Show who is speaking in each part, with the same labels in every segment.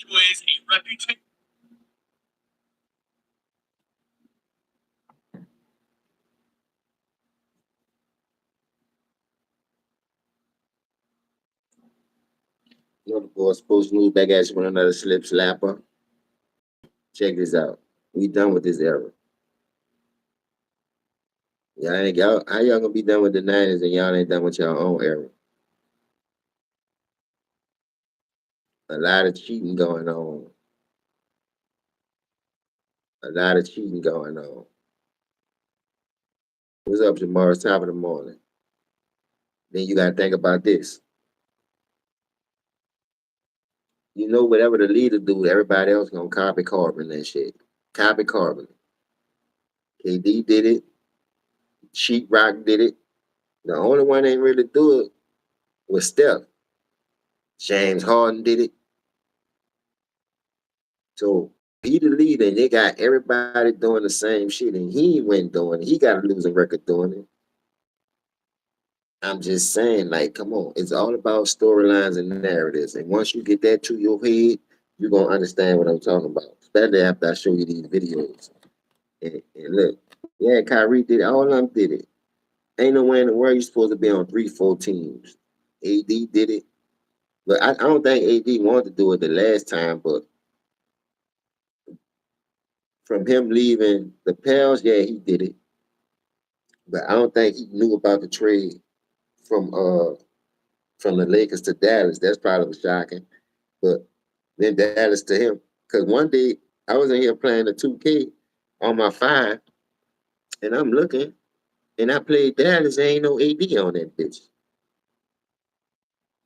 Speaker 1: enjoys a reputation.
Speaker 2: You know the boys supposed to move back at you with another slip slapper. Check this out. We done with this era. Y'all, how y'all gonna be done with the 90s and y'all ain't done with your own era? A lot of cheating going on. A lot of cheating going on. What's up, Jamar? It's top of the morning. Then you gotta think about this. You know, whatever the leader do, everybody else gonna copy carbon that shit. Copy carbon. KD did it. Sheet Rock did it. The only one that ain't really do it was Steph. James Harden did it. So he the leader, and they got everybody doing the same shit, and he went doing it. He got a losing record doing it. I'm just saying, like, come on, it's all about storylines and narratives. And once you get that to your head, you're gonna understand what I'm talking about. Especially after I show you these videos. And look, yeah, Kyrie did it. All of them did it. Ain't no way in the world you're supposed to be on 3-4 teams. AD did it. But I don't think AD wanted to do it the last time, but from him leaving the Pels, yeah, he did it. But I don't think he knew about the trade from from the Lakers to Dallas. That's probably shocking. But then Dallas to him. Because one day I was in here playing the 2K on my 5, and I'm looking, and I played Dallas, there ain't no AD on that bitch.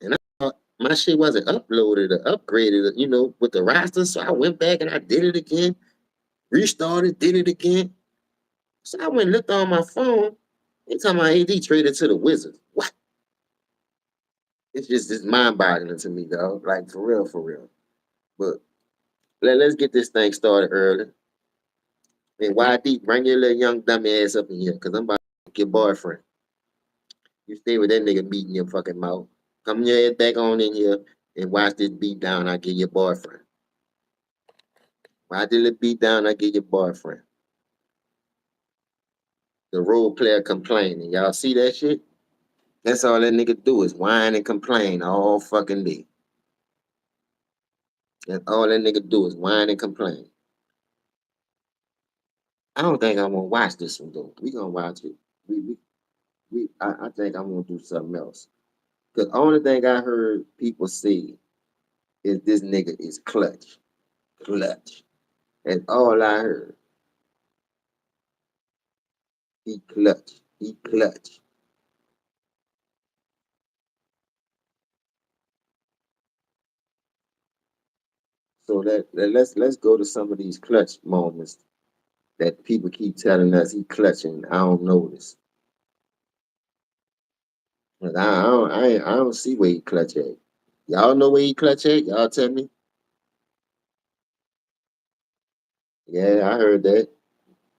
Speaker 2: And I thought my shit wasn't uploaded or upgraded, you know, with the roster. So I went back and I did it again, restarted, did it again. So I went and looked on my phone. They talking about AD traded to the Wizards. What? It's mind boggling to me, dog. Like for real, for real. But let's get this thing started early. And YD, bring your little young dummy ass up in here, cause I'm about to fuck your boyfriend. You stay with that nigga beating your fucking mouth. Come your ass back on in here and watch this beat down I get your boyfriend. Watch this beat down I get your boyfriend. The role player complaining. Y'all see that shit? That's all that nigga do is whine and complain all fucking day. That's all that nigga do is whine and complain. I don't think I'm gonna watch this one though. We gonna watch it. I think I'm gonna do something else. Cause only thing I heard people say is this nigga is clutch. Clutch. That's all I heard. He clutch. He clutch. So let's go to some of these clutch moments that people keep telling us he clutching. I don't notice. I don't see where he clutch at. Y'all know where he clutch at? Y'all tell me. Yeah, I heard that.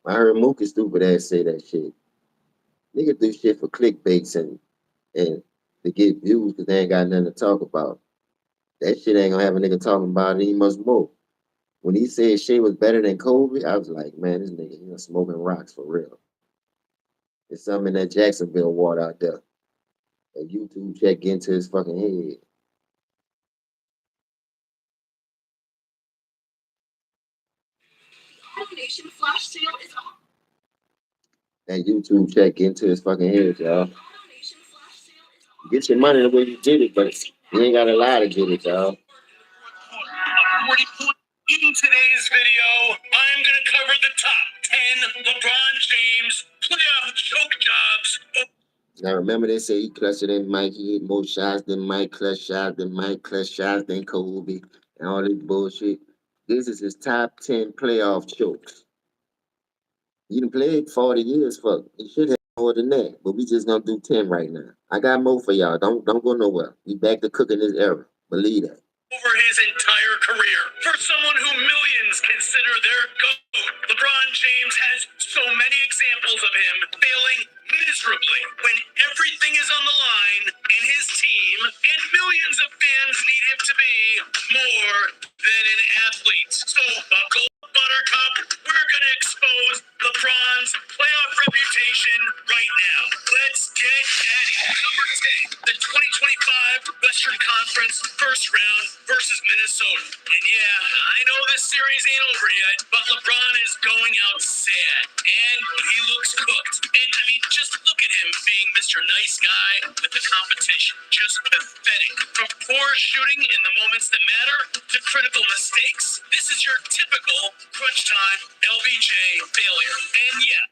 Speaker 2: I heard Mookie stupid ass say that shit. Nigga do shit for clickbaits and to get views because they ain't got nothing to talk about. That shit ain't gonna have a nigga talking about it any much more. When he said shit was better than Kobe, I was like, man, this nigga, you know, smoking rocks for real. There's something in that Jacksonville water out there. A YouTube check into his fucking head. Combination flash sale is on. That YouTube check into his fucking head, y'all. Get your money the way you did it, but you ain't got a lie to get it, y'all.
Speaker 1: In today's video, I'm going to cover the top 10 LeBron James playoff choke jobs.
Speaker 2: Now remember they say he clutched than Mike, he hit more shots than Mike, clutch shots than Mike, clutch shots than Kobe, and all this bullshit. This is his top 10 playoff chokes. He done played 40 years, fuck. He should have more than that, but we just gonna do 10 right now. I got more for y'all. Don't go nowhere. We back to cooking this era. Believe that.
Speaker 1: Over his entire career. For someone who millions consider their GOAT, LeBron James has so many examples of him failing miserably when everything is on the line and his team and millions of fans need him to be more than an right, Eddie. Number 10, the 2025 Western Conference first round versus Minnesota. And yeah, I know this series ain't over yet, but LeBron is going out sad. And he looks cooked. And I mean, just look at him being Mr. Nice Guy with the competition. Just pathetic. From poor shooting in the moments that matter to critical mistakes, this is your typical crunch time LBJ failure. And yeah.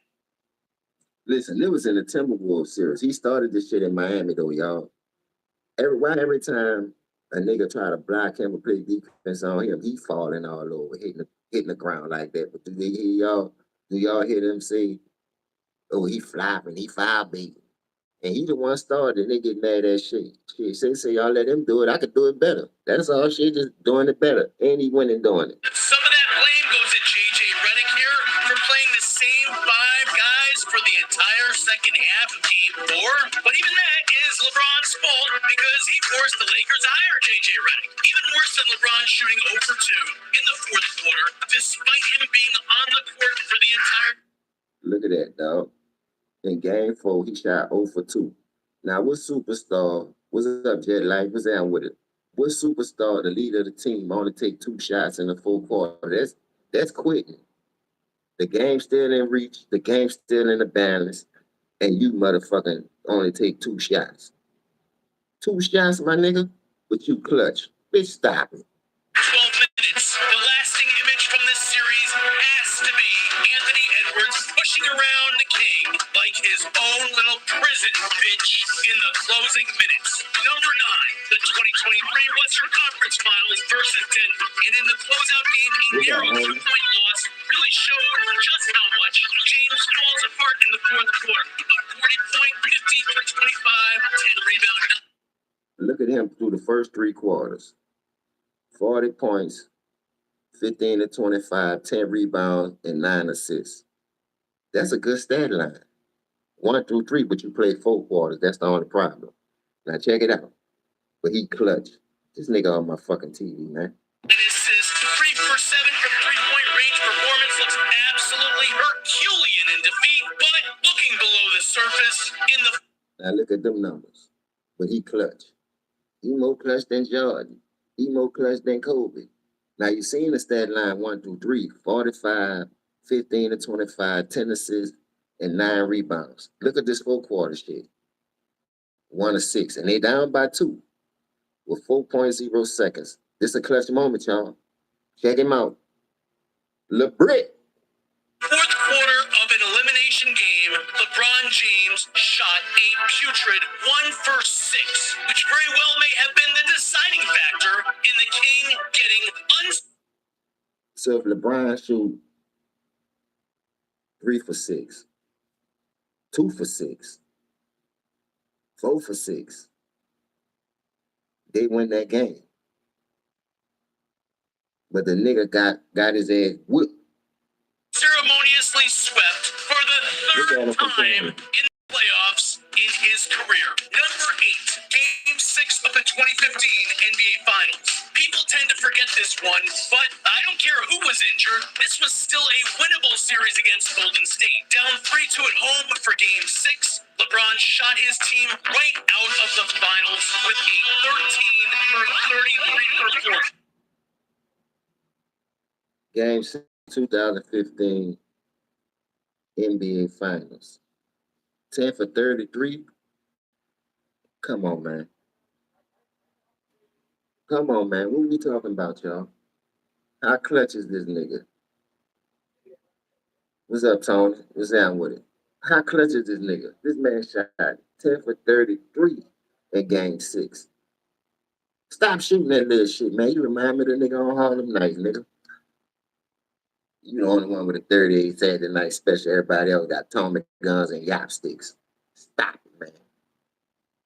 Speaker 2: Listen, it was in the Timberwolves series. He started this shit in Miami, though, y'all. Every time a nigga try to block him or play defense on him, he falling all over, hitting the ground like that. But do y'all hear them say, oh, he flopping, he foul baiting? And he the one started, and they get mad at shit. Shit, say y'all let him do it. I could do it better. That's all. Shit, just doing it better, and he winning doing it.
Speaker 1: Some of that blame goes to JJ Redick here for playing the same five guys for the entire second half of Game 4. But even that is LeBron's fault because he forced the Lakers to hire JJ Redick. Even worse than LeBron shooting 0 for 2 in the fourth quarter, despite him being on the court for the entire.
Speaker 2: Look at that, dog. In Game 4, he shot 0 for 2. Now, what superstar? What's up, Jet Life? What's down with it? What superstar, the leader of the team, only take 2 shots in the full quarter? That's quitting. The game's still in reach. The game's still in the balance, and you motherfucking only take 2 shots. 2 shots, my nigga, but you clutch. Bitch, stop it.
Speaker 1: 12 minutes. The lasting image from this series has to be Anthony Edwards pushing around the king like his own little prison bitch in the closing minutes. Number 9, the 2023 Western Conference Finals versus Denver. And in the closeout game, a narrow 2-point loss really showed just how much James falls apart in the fourth quarter. A 40-point, 15 for 25, 10 rebound.
Speaker 2: Look at him through the first 3 quarters. 40 points, 15 to 25, 10 rebounds, and 9 assists. That's a good stat line. 1 through 3, but you played 4 quarters. That's the only problem. Now check it out. But he clutch. This nigga on my fucking TV, man.
Speaker 1: And assist, 3 for 7 from 3-point range performance looks absolutely Herculean in defeat, but looking below the surface in the.
Speaker 2: Now look at them numbers. But he clutch. He more clutch than Jordan. He more clutch than Kobe. Now you seen the stat line 1 through 3, 45, 15 to 25, 10 assists, and 9 rebounds. Look at this 4 quarter shit. 1 to 6, and they down by 2 with 4.0 seconds. This a clutch moment, y'all. Check him out. LeBrit.
Speaker 1: Fourth quarter of an elimination game, LeBron James shot a putrid 1 for 6, which very well may have been the deciding factor in the King getting
Speaker 2: So if LeBron shoot 3 for 6, 2 for 6, 4 for 6, they win that game. But the nigga got his ass whipped.
Speaker 1: Ceremoniously swept for the third time in the playoffs in his career. Number 8, Game 6 of the 2015 NBA Finals. People tend to forget this one, but I don't care who was injured. This was still a winnable series against Golden State. Down 3-2 at home for Game 6. LeBron shot his team right out of the finals with a 13 for 33 performance.
Speaker 2: Game 6, 2015 NBA Finals. 10 for 33. Come on, man. Come on, man. What we talking about, y'all? How clutch is this nigga? What's up, Tony? What's down with it? How clutch is this nigga? This man shot 10 for 33 in Game 6. Stop shooting that little shit, man. You remind me of the nigga on Harlem Nights, nigga. You the only one with a 38 Saturday Night Special. Everybody else got Tommy guns and yap sticks. Stop it, man.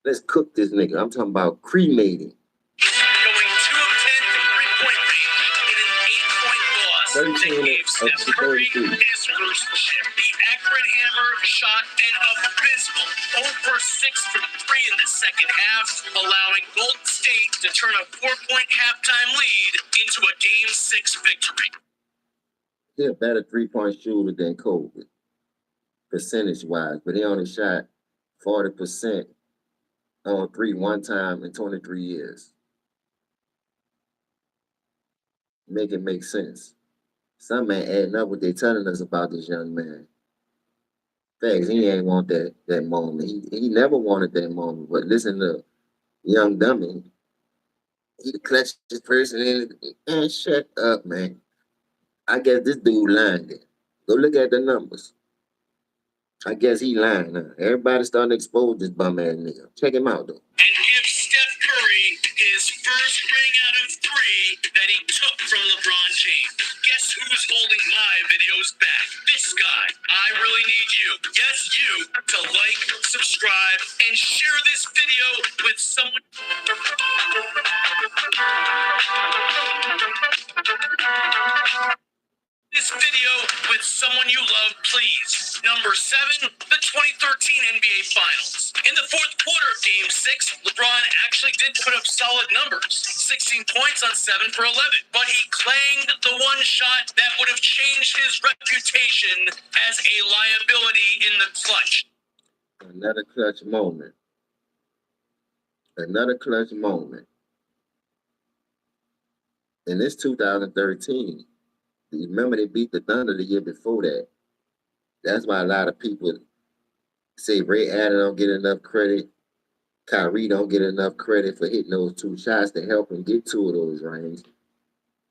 Speaker 2: Let's cook this nigga. I'm talking about cremating.
Speaker 1: Going 2 of 10 from 3-point range in an 8-point loss that gave Steph Curry his first chip. The Akron Hammer shot an abysmal 0 for 6 from 3 in the second half, allowing Golden State to turn a 4-point halftime lead into a Game 6 victory.
Speaker 2: He's a better 3-point shooter than Kobe, percentage-wise, but he only shot 40% on three one time in 23 years. Make it make sense. Some ain't adding up what they telling us about this young man. Facts, he ain't want that moment. He never wanted that moment. But listen to young dummy. He the clutchest person in it. Man, shut up, man. I guess this dude lying there. Go look at the numbers. I guess he lying, huh? Everybody starting to expose this bum ass nigga. Check him out though.
Speaker 1: And give Steph Curry his first ring out of 3 that he took from LeBron James. Guess who's holding my videos back? This guy. I really need you, yes you, to like, subscribe, and share this video with someone. This video with someone you love, please. Number 7, the 2013 NBA Finals. In the fourth quarter of Game 6, LeBron actually did put up solid numbers. 16 points on 7 for 11. But he clanged the one shot that would have changed his reputation as a liability in the clutch.
Speaker 2: Another clutch moment. Another clutch moment. And this 2013. Remember they beat the Thunder the year before that. That's why a lot of people say Ray Allen don't get enough credit. Kyrie don't get enough credit for hitting those 2 shots to help him get 2 of those rings.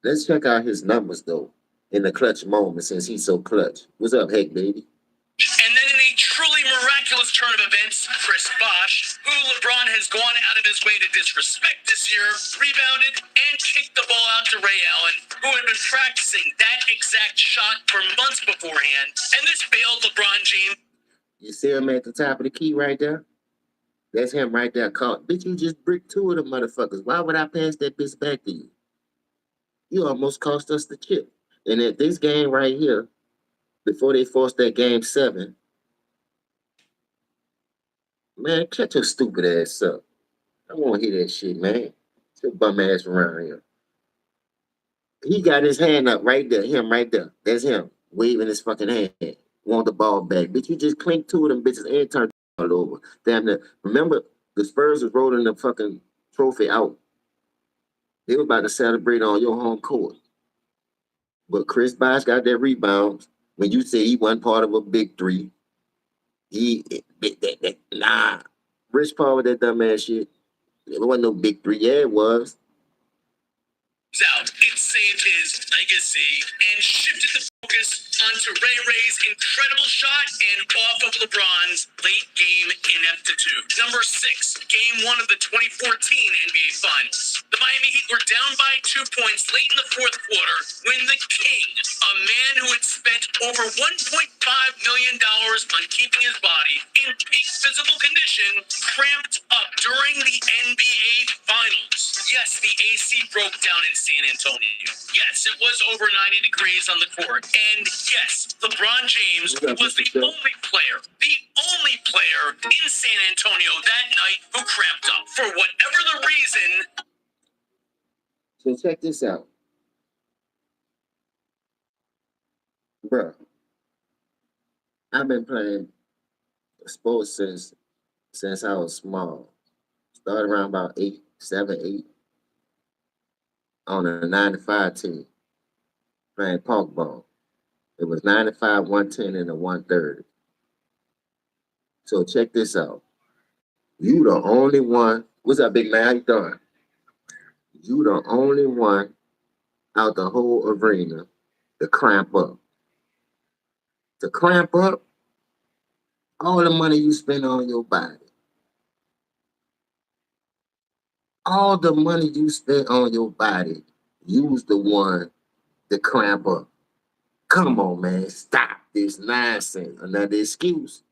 Speaker 2: Let's check out his numbers though in the clutch moment since he's so clutch. What's up, Heck baby?
Speaker 1: And then in a truly miraculous turn of events, Chris Bosh, who LeBron has gone out of his way to disrespect this year, rebounded and kicked the ball out to Ray Allen, who had been practicing that exact shot for months beforehand. And this bailed LeBron James.
Speaker 2: You see him at the top of the key right there? That's him right there. Caught. Bitch, you just bricked 2 of them motherfuckers. Why would I pass that bitch back to you? You almost cost us the chip. And at this game right here, before they forced that game 7, man, catch your stupid ass up. I won't hear that shit, man. Your bum ass around here. He got his hand up right there. Him right there. That's him. Waving his fucking hand. Want the ball back. Bitch, you just clinked 2 of them bitches and turned all over. Damn it. Remember, the Spurs was rolling the fucking trophy out. They were about to celebrate on your home court. But Chris Bosh got that rebound. When you say he wasn't part of a big 3, nah. Rich Paul with that dumbass shit. It wasn't no big 3. Yeah, it was.
Speaker 1: Out. It saved his legacy and shifted the focus onto Ray Ray's incredible shot and off of LeBron's late game ineptitude. Number 6, Game 1 of the 2014 NBA Finals. The Miami Heat were down by 2 points late in the fourth quarter when the King, a man who had spent over $1.5 million on keeping his body in peak physical condition, cramped up during the NBA Finals. Yes, the AC broke down in San Antonio. Yes, it was over 90 degrees on the court. And yes, LeBron James was the only player in San Antonio that night who cramped up. For whatever the reason.
Speaker 2: So check this out. Bruh, I've been playing sports since I was small. Started around about 8, 7, 8 on a 9-5 team playing park ball. It was 9-5, 110, and a 130. So check this out. You the only one. What's up, big man? How you doing? You the only one out the whole arena to cramp up. To cramp up, all the money you spend on your body. All the money you spent on your body, use the one to cramp up. Come on, man. Stop this nonsense. Another excuse.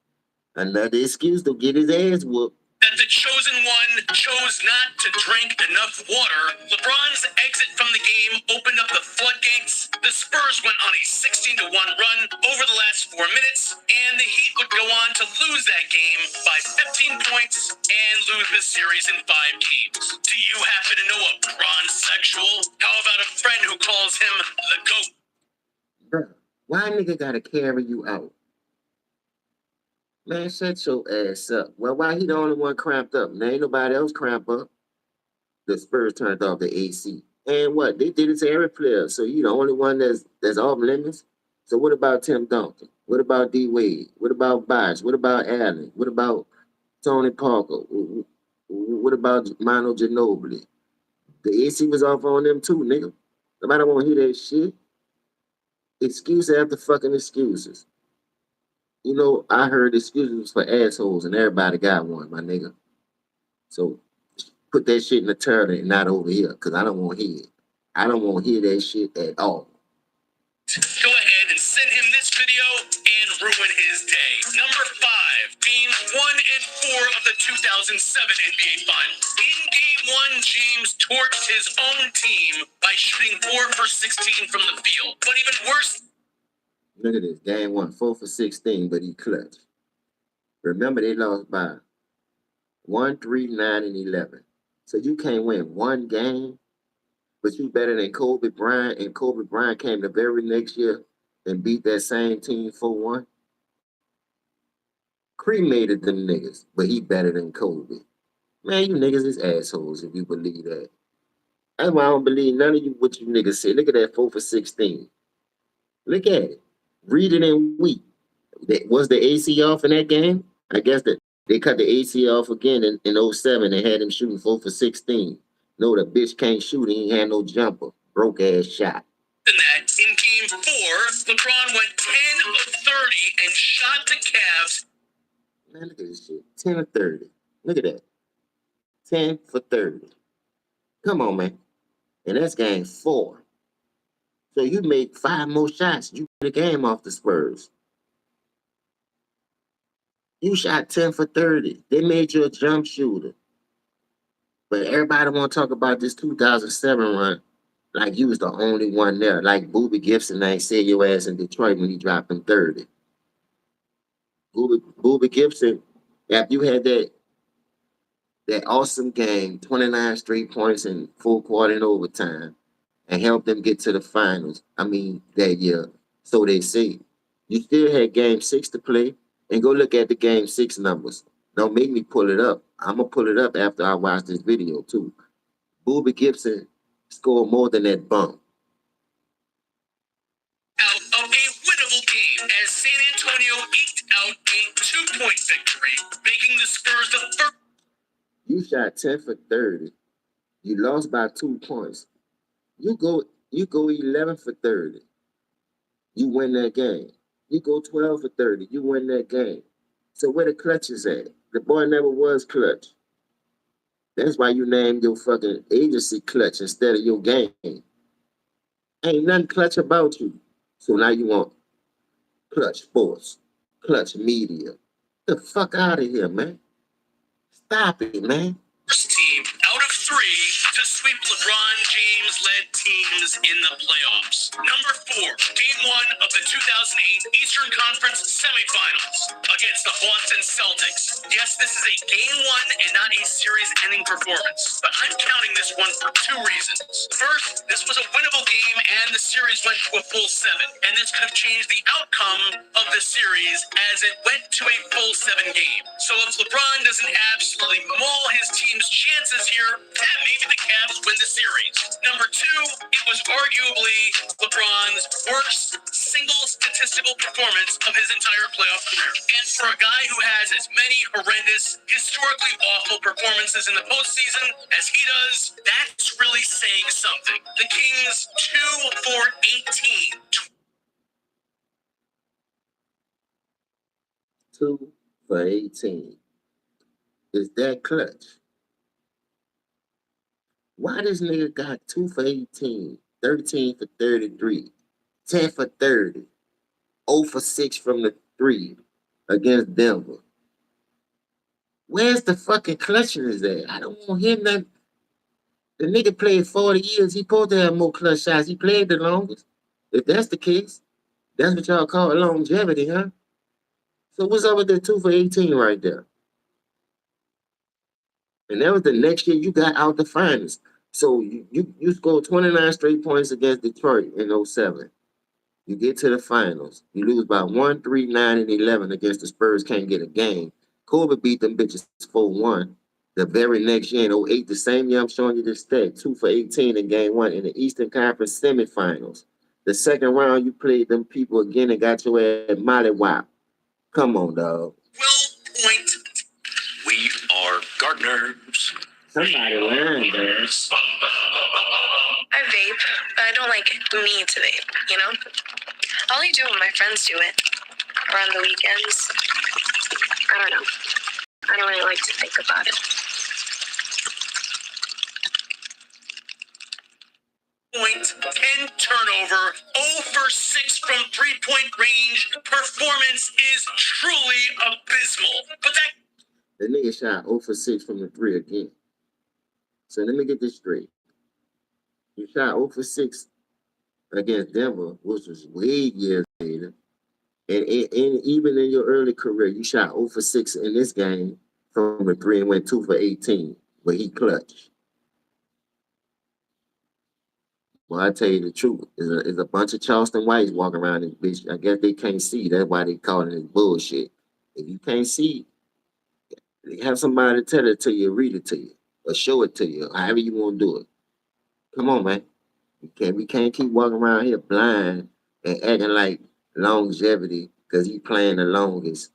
Speaker 2: Another excuse to get his ass whooped.
Speaker 1: That the chosen one chose not to drink enough water. LeBron's exit from the game opened up the floodgates. The Spurs went on a 16-1 run over the last 4 minutes, and the Heat would go on to lose that game by 15 points and lose the series in 5 games. Do you happen to know a bronzexual? How about a friend who calls him the GOAT?
Speaker 2: Bruh, why a nigga gotta carry you out? Man, shut your ass up. Well, why he the only one cramped up? There ain't nobody else cramped up. The Spurs turned off the AC. And what? They did it to every player. So you the only one that's off limits? So what about Tim Duncan? What about D Wade? What about Bosh? What about Allen? What about Tony Parker? What about Manu Ginobili? The AC was off on them too, nigga. Nobody want to hear that shit. Excuse after fucking excuses. You know, I heard excuses for assholes and everybody got one, my nigga. So put that shit in the turtle and not over here, because I don't want to hear it. I don't want to hear that shit at all.
Speaker 1: Go ahead and send him this video and ruin his day. Number 5, games 1 and 4 of the 2007 NBA Finals. In game 1, James torched his own team by shooting 4 for 16 from the field. But even worse.
Speaker 2: Look at this. Game 1, 4 for 16, but he clutched. Remember, they lost by 1, 3, 9, and 11. So you can't win one game, but you better than Kobe Bryant, and Kobe Bryant came the very next year and beat that same team 4-1. Cremated them niggas, but he better than Kobe. Man, you niggas is assholes if you believe that. That's why I don't believe none of you what you niggas say. Look at that 4 for 16. Look at it. Read it and weep. Was the AC off in that game? I guess that they cut the AC off again in 07 and had him shooting 4 for 16. No, the bitch can't shoot. He ain't had no jumper. Broke ass shot.
Speaker 1: Than that, in game 4, LeBron went 10 of 30 and shot the Cavs.
Speaker 2: Man, look at this shit. 10 of 30. Look at that. 10 for 30. Come on, man. And that's game 4. So you make 5 more shots. You get the game off the Spurs. You shot 10 for 30. They made you a jump shooter. But everybody want to talk about this 2007 run like you was the only one there. Like Boobie Gibson ain't said your ass in Detroit when he dropped him 30. Boobie Gibson, after you had that awesome game, 29 straight points in full quarter and overtime, and helped them get to the finals. I mean, that year. So they say. You still had game 6 to play, and go look at the game 6 numbers. Don't make me pull it up. I'm going to pull it up after I watch this video, too. Boobie Gibson scored more than that bump.
Speaker 1: Out of a winnable game as San Antonio eked out a 2-point victory, making the Spurs the first.
Speaker 2: You shot 10 for 30. You lost by 2 points. You go 11 for 30. You win that game. You go 12 for 30. You win that game. So where the clutch is at? The boy never was clutch. That's why you named your fucking agency clutch instead of your game. Ain't nothing clutch about you. So now you want clutch sports, clutch media. The fuck out of here, man. Stop it, man.
Speaker 1: First team out of 3 to sweep LeBron James-led teams in the playoffs. Number 4, game 1 of the 2008 Eastern Conference semifinals against the Boston Celtics. Yes, this is a game 1 and not a series-ending performance, but I'm counting this one for 2 reasons. First, this was a winnable game and the series went to a full 7, and this could have changed the outcome of the series as it went to a full 7 game. So if LeBron doesn't absolutely maul his team's chances here, then maybe the Cavs win the series. Number 2, it was arguably LeBron's worst single statistical performance of his entire playoff career. And for a guy who has as many horrendous, historically awful performances in the postseason as he does, that's really saying something. The Kings 2 for 18.
Speaker 2: 2 for 18. Is that clutch? Why this nigga got 2 for 18, 13 for 33, 10 for 30, 0 for 6 from the 3 against Denver? Where's the fucking clutchness at? I don't want him that. The nigga played 40 years. He supposed to have more clutch shots. He played the longest. If that's the case, that's what y'all call longevity, huh? So what's up with that 2 for 18 right there? And that was the next year you got out the finals. So you scored 29 straight points against Detroit in 07. You get to the finals. You lose by 1, 3, 9, and 11 against the Spurs. Can't get a game. Kobe beat them bitches 4-1. The very next year in '08, the same year I'm showing you this stat, 2 for 18 in game one in the Eastern Conference semifinals. The second round, you played them people again and got your ass mollywop. Come on, dog.
Speaker 1: Well, point. We are gardeners.
Speaker 2: Somebody learn, man.
Speaker 3: I vape, but I don't like me to vape, you know? I only do it when my friends do it. Or on the weekends. I don't know. I don't really like to think about it.
Speaker 1: Point, 10 turnover, 0 for 6 from three-point range. Performance is truly abysmal. But that
Speaker 2: The nigga shot 0 for 6 from the 3 again. So let me get this straight. You shot 0 for 6 against Denver, which was way years later. And even in your early career, you shot 0 for 6 in this game from the 3 and went 2 for 18, but he clutched. Well, I tell you the truth, there's a bunch of Charleston whites walking around this bitch. I guess they can't see. That's why they calling it bullshit. If you can't see, have somebody tell it to you, read it to you, or show it to you, however you want to do it. Come on, man. We can't keep walking around here blind and acting like longevity because he playing the longest.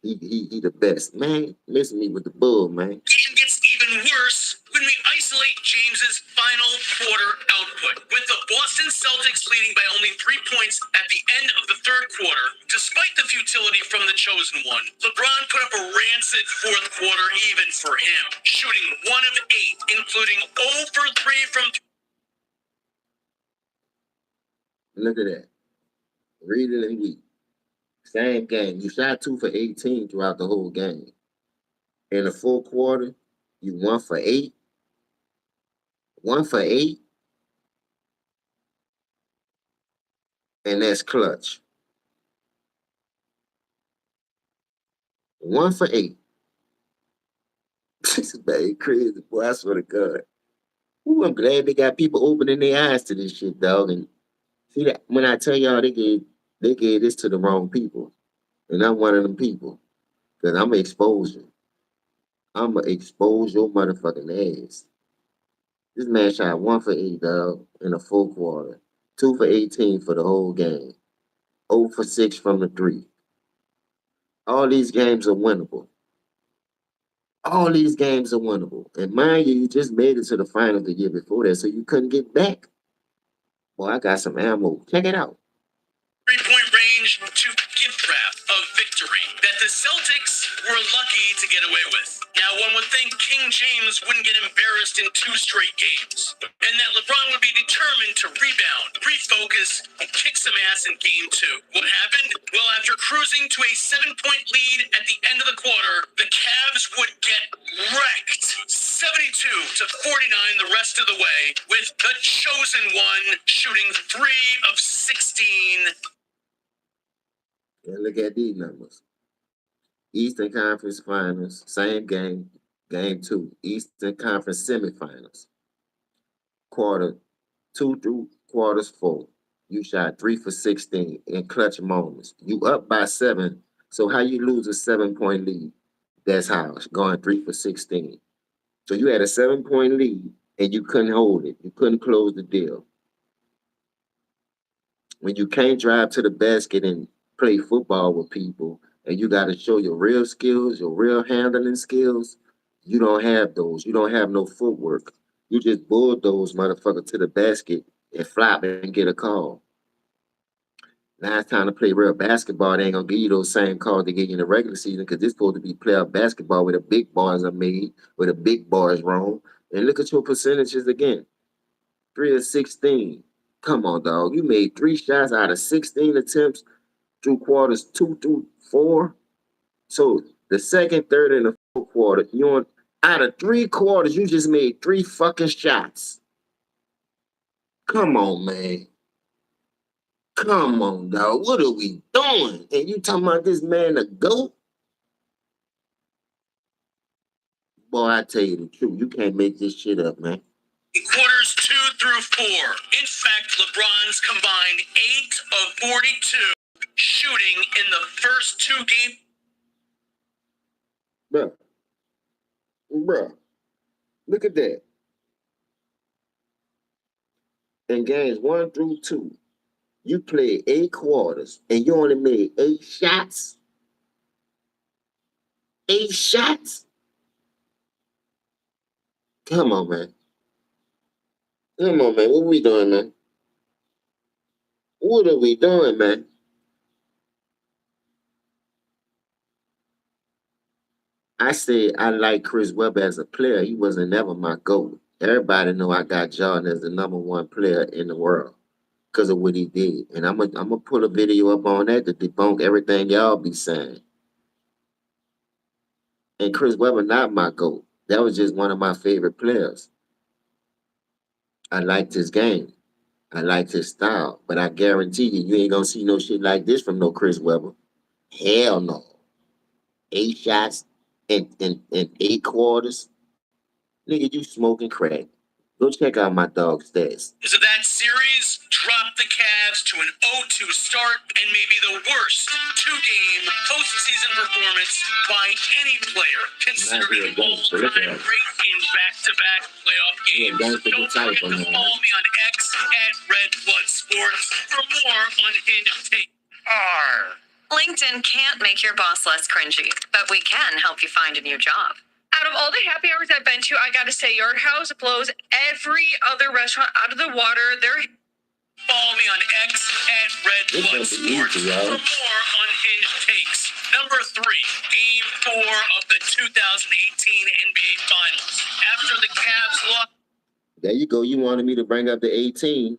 Speaker 2: He the best. Man, listen to me with the bull, man.
Speaker 1: game gets even worse when we isolate James's final quarter output, with the Boston Celtics leading by only 3 points at the end of the third quarter. Despite the futility from the chosen one, LeBron put up a rancid fourth quarter even for him, shooting 1 of 8, including 0 for 3 from...
Speaker 2: Look at that. Reading and weak. Same game. You shot 2 for 18 throughout the whole game. In the fourth quarter, you 1 for 8. 1 for 8. And that's clutch. 1 for 8. This is bad, crazy, boy. I swear to God. Ooh, I'm glad they got people opening their eyes to this shit, dog. And see that when I tell y'all they gave this to the wrong people. And I'm one of them people. Because I'm gonna expose you. I'm gonna expose your motherfucking ass. This man shot 1 for 8, dog, in the fourth quarter. 2 for 18 for the whole game. 0 for 6 from the 3. All these games are winnable. All these games are winnable. And mind you, you just made it to the finals the year before that, so you couldn't get back. Boy, I got some ammo. Check it out.
Speaker 1: 3-point range to gift wrap of victory that the Celtics were lucky to get away with. Now, one would think King James wouldn't get embarrassed in 2 straight games, and that LeBron would be determined to rebound, refocus, and kick some ass in game 2. What happened? Well, after cruising to a 7-point lead at the end of the quarter, the Cavs would get wrecked 72 to 49 the rest of the way, with the chosen one shooting 3 of 16.
Speaker 2: And look at these numbers. Eastern Conference Finals, same game, game 2. Eastern Conference Semifinals. Quarter 2 through quarters 4. You shot 3 for 16 in clutch moments. You up by 7. So how you lose a 7-point lead? That's how it's going 3 for 16. So you had a 7-point lead and you couldn't hold it. You couldn't close the deal. When you can't drive to the basket and play football with people and you got to show your real skills, your real handling skills, you don't have those. You don't have no footwork. You just bulldoze motherfucker to the basket and flop and get a call. Now it's time to play real basketball. They ain't gonna give you those same calls they give you in the regular season because this supposed to be playoff basketball where the big bars are made, where the big bars roam. And look at your percentages again. 3 of 16. Come on, dog. You made 3 shots out of 16 attempts through quarters 2 through 4. So the second, third, and the fourth quarter, out of 3 quarters, you just made 3 fucking shots. Come on, man. Come on, dog. What are we doing? And you talking about this man a goat? Boy, I tell you the truth. You can't make this shit up, man.
Speaker 1: In quarters 2 through 4. In fact, LeBron's combined 8 of 42 shooting in the first 2 games.
Speaker 2: Bruh, look at that. In games 1 through 2, you played 8 quarters and you only made 8 shots. 8 shots? Come on, man. Come on, man. What we doing, man? What are we doing, man? I said I like Chris Webber as a player. He wasn't never my GOAT. Everybody know I got Jordan as the #1 player in the world because of what he did. And I'm gonna put a video up on that to debunk everything y'all be saying. And Chris Webber not my GOAT. That was just one of my favorite players. I liked his game. I liked his style. But I guarantee you ain't gonna see no shit like this from no Chris Webber. Hell no. 8 shots in 8 quarters. Nigga, you smoking crack. Go check out my dog's stats.
Speaker 1: So that series dropped the Cavs to an 0-2 start and maybe the worst 2-game postseason performance by any player, considering it all-time great in back-to-back playoff games. Don't forget to follow me on X at RedBloodSports for more unhinged take.
Speaker 3: LinkedIn can't make your boss less cringy, but we can help you find a new job. Out of all the happy hours I've been to, I gotta say, Yard House blows every other restaurant out of the water.
Speaker 1: Follow me on X at RedBloodSports for more unhinged takes. Number 3, Game 4 of the 2018 NBA Finals. After the Cavs lost.
Speaker 2: There you go. You wanted me to bring up the 18.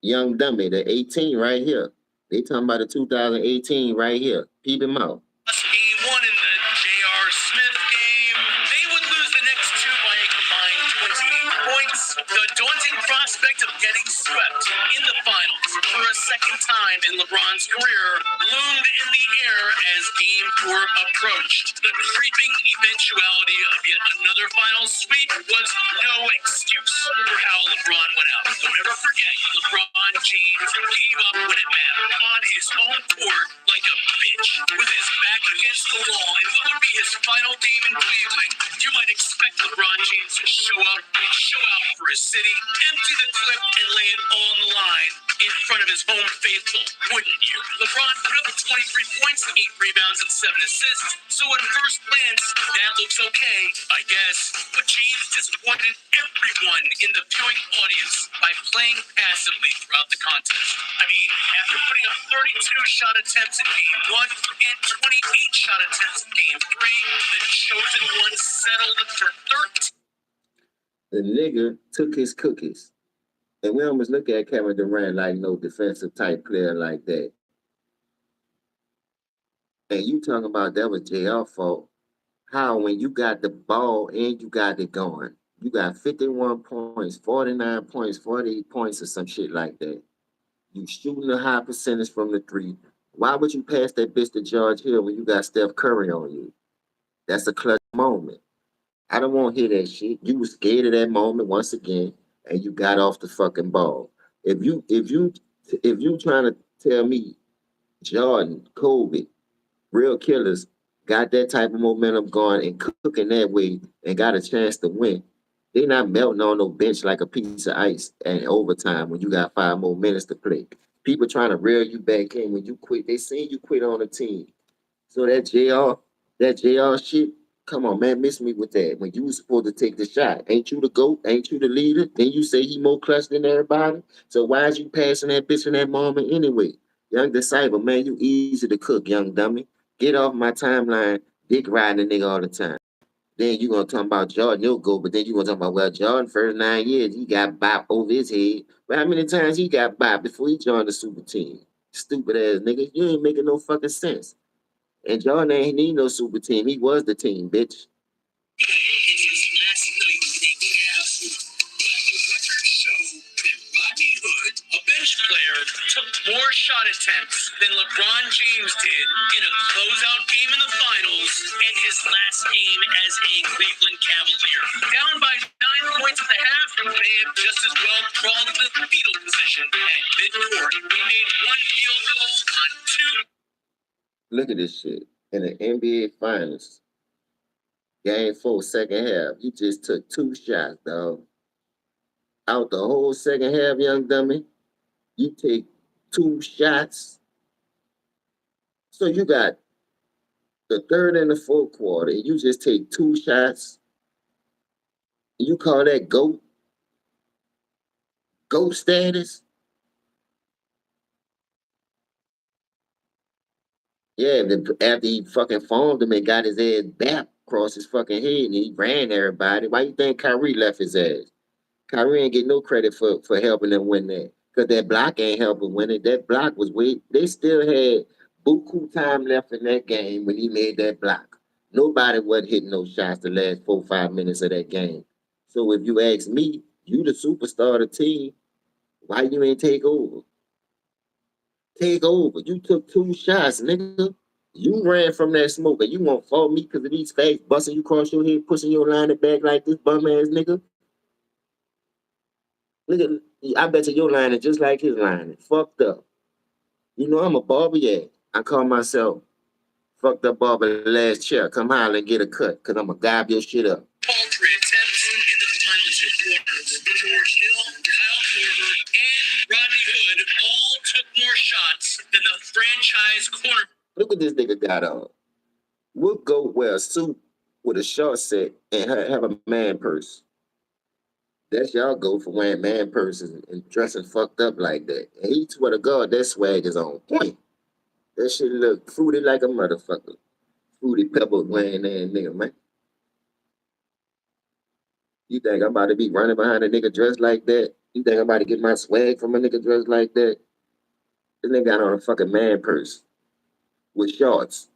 Speaker 2: Young dummy, the 18 right here. They talking about the 2018 right here. Peep him out.
Speaker 1: Game 1 in the J.R. Smith game. They would lose the next 2 by a combined 28 points. The daunting prospect of getting swept in the finals for a second time in LeBron's career loomed in the air as Game 4 approached. The creeping eventuality of yet another final sweep was no excuse for how LeBron went out. Don't ever forget, LeBron James gave up when it mattered on his home court like a bitch with his back against the wall in what would be his final game in Cleveland. You might expect LeBron James to show up and show out for his city, empty the clip, and lay it all on the line in front of his home faithful, wouldn't you? LeBron put up 23 points, 8 rebounds, and 7 assists, so at first glance, that looks okay, I guess. But James disappointed everyone in the viewing audience by playing passively throughout the contest. I mean, after putting up 32 shot attempts in Game 1 and 28 shot attempts in Game 3, the chosen one settled for 13.
Speaker 2: The nigga took his cookies. And we almost look at Kevin Durant like no defensive type player like that. And you talking about that was JR fault. How when you got the ball and you got it going, you got 51 points, 49 points, 48 points or some shit like that. You shooting a high percentage from the 3. Why would you pass that bitch to George Hill when you got Steph Curry on you? That's a clutch moment. I don't want to hear that shit. You was scared of that moment once again, and you got off the fucking ball. If you trying to tell me Jordan, Kobe, real killers got that type of momentum going and cooking that way and got a chance to win, they not melting on no bench like a piece of ice at overtime when you got 5 more minutes to play. People trying to reel you back in when you quit. They seen you quit on a team. So that JR shit, come on, man, miss me with that. When you was supposed to take the shot, ain't you the GOAT? Ain't you the leader? Then you say he more clutch than everybody? So why is you passing that bitch in that moment anyway? Young disciple, man, you easy to cook, young dummy. Get off my timeline, dick riding a nigga all the time. Then you gonna talk about Jordan, you'll go, but then you gonna talk about, well, Jordan, first 9 years, he got bop over his head. But how many times he got bop before he joined the super team? Stupid ass nigga, you ain't making no fucking sense. And Jordan ain't need no super team. He was the team, bitch.
Speaker 1: A bench player took more shot attempts than LeBron James did in a closeout game in the finals and his last game as a Cleveland Cavalier. Down by 9 points points at the half, he may have just as well crawled into the fetal position at midcourt. He made one field goal on two.
Speaker 2: Look at this shit. In the NBA Finals, Game 4, second half, you just took 2 shots, dog. Out the whole second half, young dummy, you take 2 shots. So you got the third and the fourth quarter, and you just take 2 shots. You call that GOAT status? Yeah, after he fucking formed him and got his ass back across his fucking head and he ran everybody. Why you think Kyrie left his ass? Kyrie ain't get no credit for helping them win that. Because that block ain't helping win it. That block was they still had buku time left in that game when he made that block. Nobody wasn't hitting those shots the last 4 5 minutes of that game. So if you ask me, you the superstar of the team, why you ain't take over? Take over. You took 2 shots, nigga. You ran from that smoke and you won't fall me because of these fakes busting you across your head, pushing your line back like this bum ass nigga. Look at, I bet you your line is just like his line. Fucked up. You know I'm a barber, yeah. I call myself fucked up barber last chair. Come holler and get a cut, cause I'ma gob your shit up.
Speaker 1: Paltry attempts in the final 2 quarters. George Hill, Kyle Korver, and Rodney Hood all took more shots than the franchise corner.
Speaker 2: Look what this nigga got on. We'll go wear a suit with a short set and have a man purse. That's y'all go for wearing man purses and dressing fucked up like that. And he swear to God, that swag is on point. That shit look fruity like a motherfucker. Fruity pebble wearing that nigga, man. You think I'm about to be running behind a nigga dressed like that? You think I'm about to get my swag from a nigga dressed like that? This nigga got on a fucking man purse with shorts,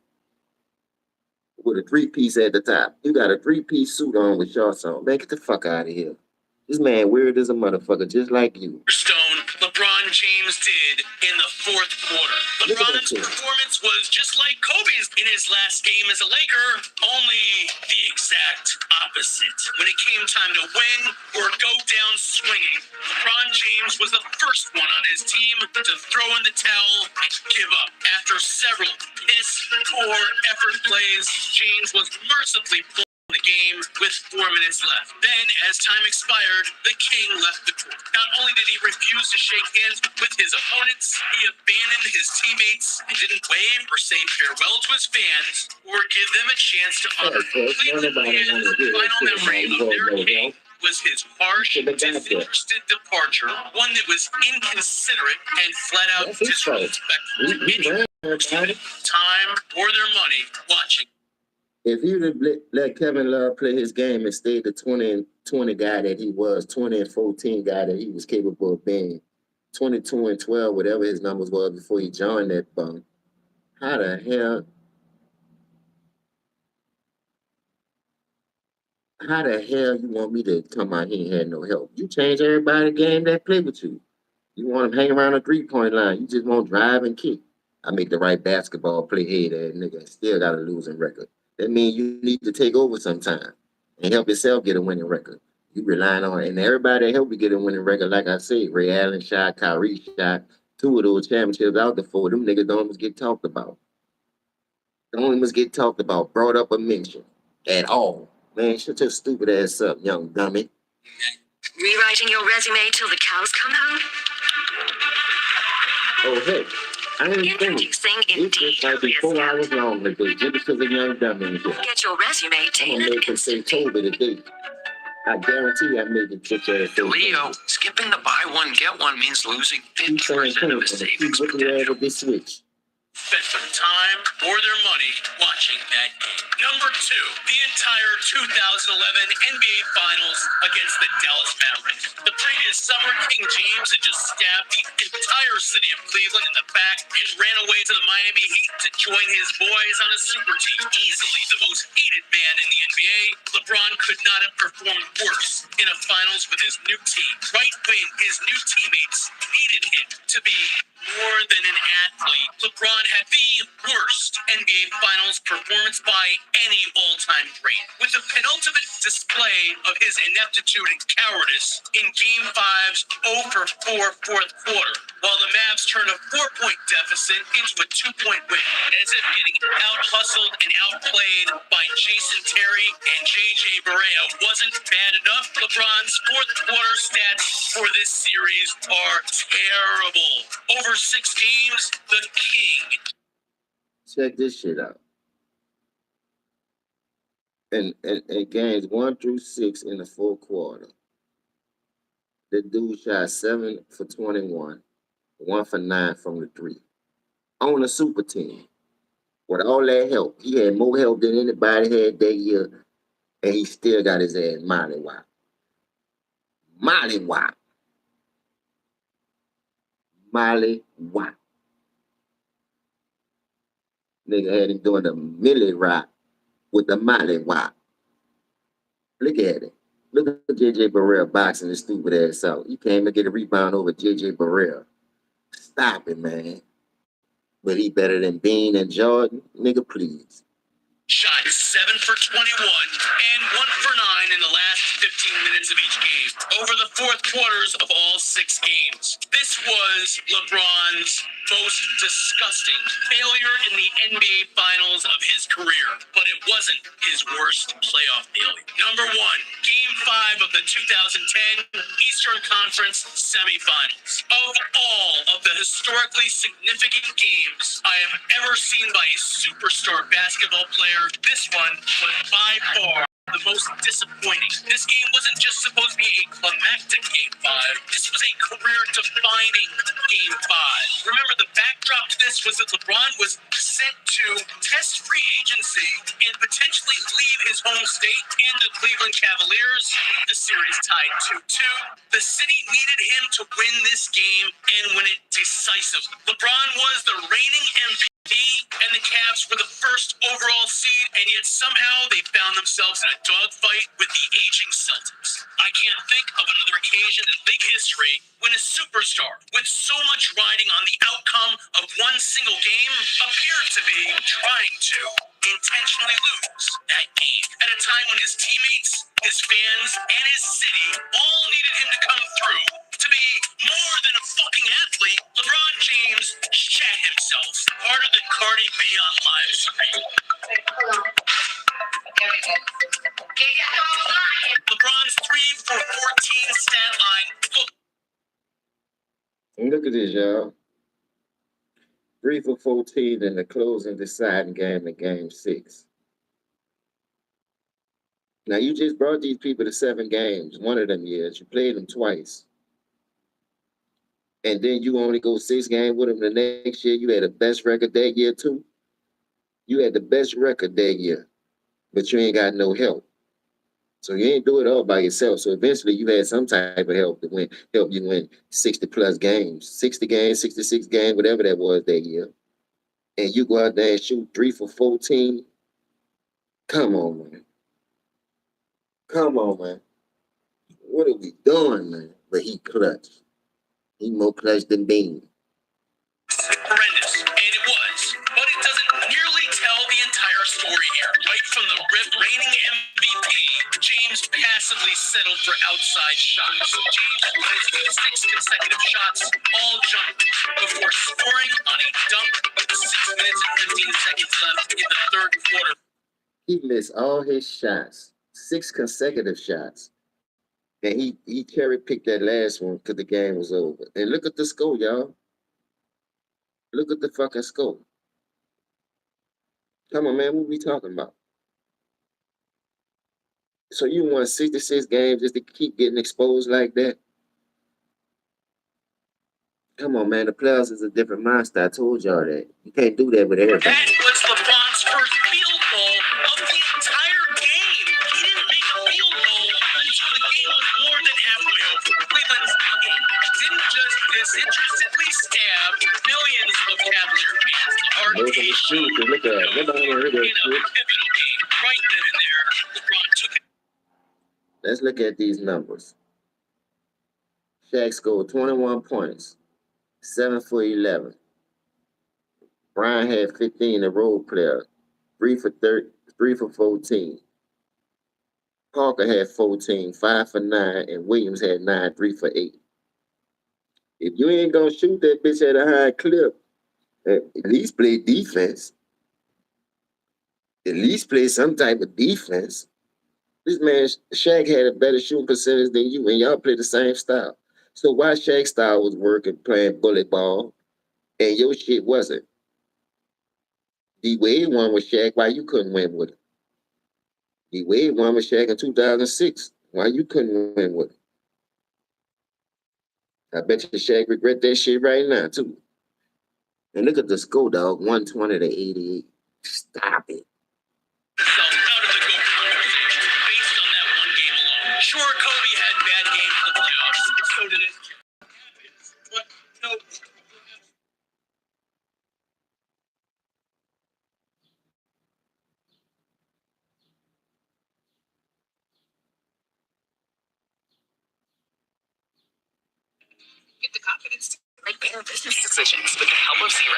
Speaker 2: with a 3-piece at the top. You got a 3-piece suit on with shorts on. Man, get the fuck out of here. This man weird as a motherfucker, just like you.
Speaker 1: Stone, LeBron James did in the 4th quarter. LeBron's performance was just like Kobe's in his last game as a Laker, only the exact opposite. When it came time to win or go down swinging, LeBron James was the first one on his team to throw in the towel and give up. After several piss-poor effort plays, James was mercifully pulled the game with 4 minutes left. Then, as time expired, the king left the court. Not only did he refuse to shake hands with his opponents, he abandoned his teammates and didn't wave or say farewell to his fans or give them a chance to honor Cleveland. The final memory of their king was his harsh, disinterested departure, one that was inconsiderate and flat out disrespectful to anyone, time or their money watching.
Speaker 2: If he would have let Kevin Love play his game and stayed the 20 and 20 guy that he was, 20 and 14 guy that he was capable of being, 22 and 12, whatever his numbers were before he joined that bum, how the hell you want me to come out here and have no help? You change everybody in the game that play with you. You want them hang around the 3-point line. You just want to drive and kick. I make the right basketball play head ass nigga and still got a losing record. That means you need to take over sometime and help yourself get a winning record. You relying on, and everybody that help you get a winning record, like I said, Ray Allen shot, Kyrie shot, 2 of those championships out the 4. Them niggas don't almost get talked about. Don't almost get talked about, brought up or mentioned at all. Man, shut your stupid ass up, young dummy.
Speaker 3: Rewriting your resume till the cows come home?
Speaker 2: Oh, hey. I ain't finished. This just might be 4 hours long today, just because of young dummy here.
Speaker 3: Get your resume
Speaker 2: I'm
Speaker 3: tailored
Speaker 2: gonna make it say Toby today. I guarantee I make it put your ass
Speaker 4: To Leo, skipping the buy one, get one means losing 50% of his savings potential.
Speaker 2: This switch.
Speaker 1: Spent some time or their money watching that game. Number 2, the entire 2011 NBA Finals against the Dallas Mavericks. The previous summer, King James had just stabbed the entire city of Cleveland in the back and ran away to the Miami Heat to join his boys on a super team. Easily the most hated man in the NBA, LeBron could not have performed worse in a finals with his new team. Right when his new teammates needed him to be more than an athlete, LeBron had the worst NBA Finals performance by any all-time great, with the penultimate display of his ineptitude and cowardice in Game 5's 0 for 4 fourth quarter, while the Mavs turned a 4-point deficit into a 2-point win, as if getting out-hustled and outplayed by Jason Terry and JJ Barea wasn't bad enough. LeBron's fourth quarter stats for this series are terrible. Over 6 games, the king.
Speaker 2: Check this shit out. And games 1 through 6 in the fourth quarter, the dude shot 7 for 21, 1 for 9 from the 3. On a super team. With all that help, he had more help than anybody had that year, and he still got his ass mollywop. Mollywop. Mollywop. Nigga had him doing the millie rock with the mollywop. Look at it. Look at JJ Barea boxing his stupid ass out. You can't even get a rebound over JJ Barea. Stop it, man. But he better than Bean and Jordan? Nigga, please.
Speaker 1: Shot 7 for 21 and 1 for 9 in the last 15 minutes of each game over the fourth quarters of all 6 games. This was LeBron's most disgusting failure in the NBA Finals of his career, but it wasn't his worst playoff failure. Number 1, Game 5 of the 2010 Eastern Conference semifinals. Of all of the historically significant games I have ever seen by a superstar basketball player, this one was by far the most disappointing. This game wasn't just supposed to be a climactic Game 5. This was a career-defining Game 5. Remember, the backdrop to this was that LeBron was set to test free agency and potentially leave his home state in the Cleveland Cavaliers. The series tied 2-2. The city needed him to win this game and win it decisively. LeBron was the reigning MVP, and the Cavs were the first overall seed, and yet somehow they found themselves in a dogfight with the aging Celtics. I can't think of another occasion in league history when a superstar with so much riding on the outcome of one single game appeared to be trying to intentionally lose that game at a time when his teammates, his fans, and his city all needed him to come through. To be more than a fucking athlete, LeBron James shat himself harder than Cardi B on live stream. LeBron's 3 for 14 stat line.
Speaker 2: Look at this, y'all. 3 for 14 in the closing deciding game in Game 6. Now, you just brought these people to 7 games, one of them years. You played them twice. And then you only go 6 games with them the next year. You had the best record that year, too. You had the best record that year, but you ain't got no help. So you ain't do it all by yourself. So eventually you had some type of help to help you win 60 plus games, 60 games, 66 games, whatever that was that year. And you go out there and shoot 3 for 14. Come on, man. Come on, man. What are we doing, man? But he clutch. He more clutch than Bean.
Speaker 1: Horrendous, and it was. But it doesn't nearly tell the entire story here. Right from the reigning MVP, James passively settled for outside shots. James was 6 consecutive shots, all jumped, before scoring on a dunk with 6 minutes and 15 seconds left in the third quarter.
Speaker 2: He missed all his shots, 6 consecutive shots. And he cherry-picked that last one because the game was over. And look at the score, y'all. Look at the fucking score. Come on, man, what we talking about? So you won 66 games just to keep getting exposed like that? Come on, man, the playoffs is a different monster. I told y'all that. You can't do that with everybody.
Speaker 1: That was LeBron's first field goal of the entire game. He didn't make a field goal until the game was more than halfway over. Cleveland's didn't just disinterestedly stab millions of Cavalier fans.
Speaker 2: Those are the shoes to look at. Nobody ever heard that shit.
Speaker 1: Pivotal game, right then and there, LeBron took it.
Speaker 2: Let's look at these numbers. Shaq scored 21 points, 7 for 11. Brian had 15, the role player, 3 for 30, 3 for 14. Parker had 14, 5 for 9, and Williams had 9, 3 for 8. If you ain't gonna shoot that bitch at a high clip, at least play defense. At least play some type of defense. This man, Shaq had a better shooting percentage than you, and y'all play the same style. So why Shaq's style was working playing bullet ball, and your shit wasn't? D Wade won with Shaq, why you couldn't win with him? D Wade won with Shaq in 2006, why you couldn't win with him? I bet you Shaq regret that shit right now too. And look at the score, dog, 120 to 88. Stop it.
Speaker 1: Out of the GOAT conversation based on that one game alone. Sure, Kobe had bad games in the playoffs. So did it. But no.
Speaker 3: Get the confidence to make better business decisions with the help of Zero.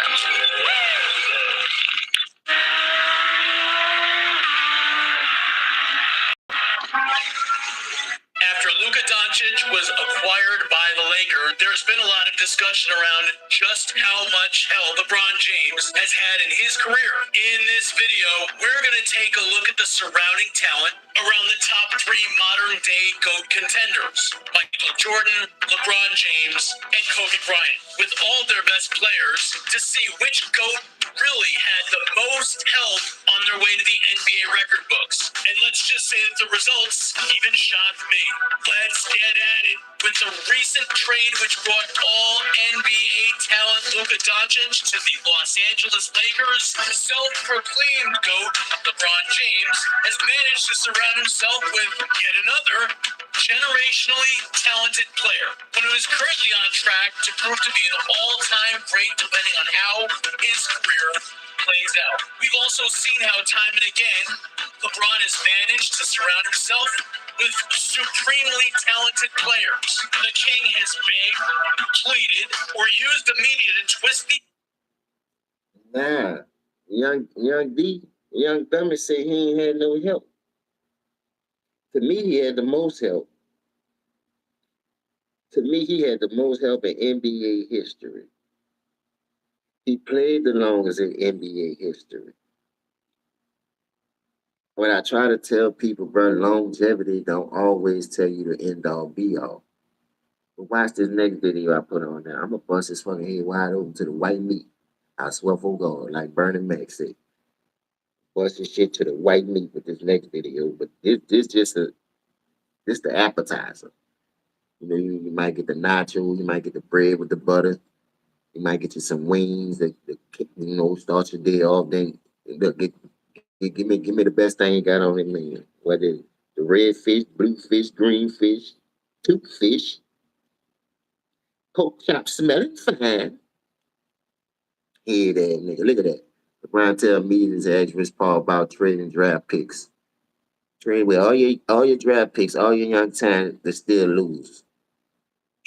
Speaker 1: After Luka Doncic was acquired by the Lakers, there's been a lot of discussion around just how much help LeBron James has had in his career. In this video, we're going to take a look at the surrounding talent around the top 3 modern-day GOAT contenders: Michael Jordan, LeBron James, and Kobe Bryant, with all their best players, to see which GOAT really had the most help on their way to the NBA record books. And let's just say that the results even shocked me. Let's get at it with the recent trade which brought all NBA talent Luka Doncic to the Los Angeles Lakers. Self-proclaimed GOAT LeBron James has managed to surround himself with yet another generationally talented player, one who is currently on track to prove to be an all-time great depending on how his career plays out. We've also seen how time and again LeBron has managed to surround himself with supremely talented players. The king has begged, pleaded, or used the media to twist the...
Speaker 2: Nah, young Dummy said he ain't had no help. To me, he had the most help. To me, he had the most help in NBA history. He played the longest in NBA history. When I try to tell people, bro, longevity don't always tell you the end all be all. But watch this next video I put on there. I'm gonna bust his fucking head wide open to the white meat. I swear for God, like Bernie Mac said. Bust his shit to the white meat with this next video. But this the appetizer. You know, you might get the nacho, you might get the bread with the butter, you might get you some wings that start your day off. Then look, give me the best thing you got on it, man. Whether the red fish, blue fish, green fish, tooth fish, pork chop smelling fine. Hey there, nigga. Look at that. LeBron tell meetings ask Rich Paul about trading draft picks. Trade with all your draft picks, all your young talent that still lose.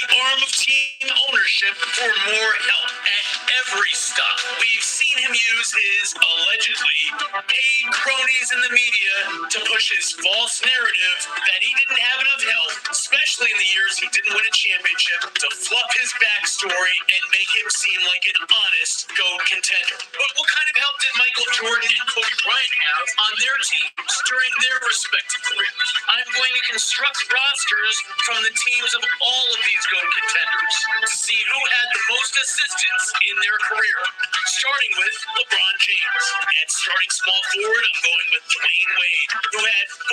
Speaker 1: arm of team ownership for more help at every stop. We've seen him use his allegedly paid cronies in the media to push his false narrative that he didn't have enough help, especially in the years he didn't win a championship, to fluff his backstory and make him seem like an honest GOAT contender. But what kind of help did Michael Jordan and Kobe Bryant have on their teams during their respective careers? I'm going to construct rosters from the teams of all of these GOAT contenders to see who had the most assistance in their career, starting with LeBron James. At starting small forward, I'm going with Dwayne Wade, who had 4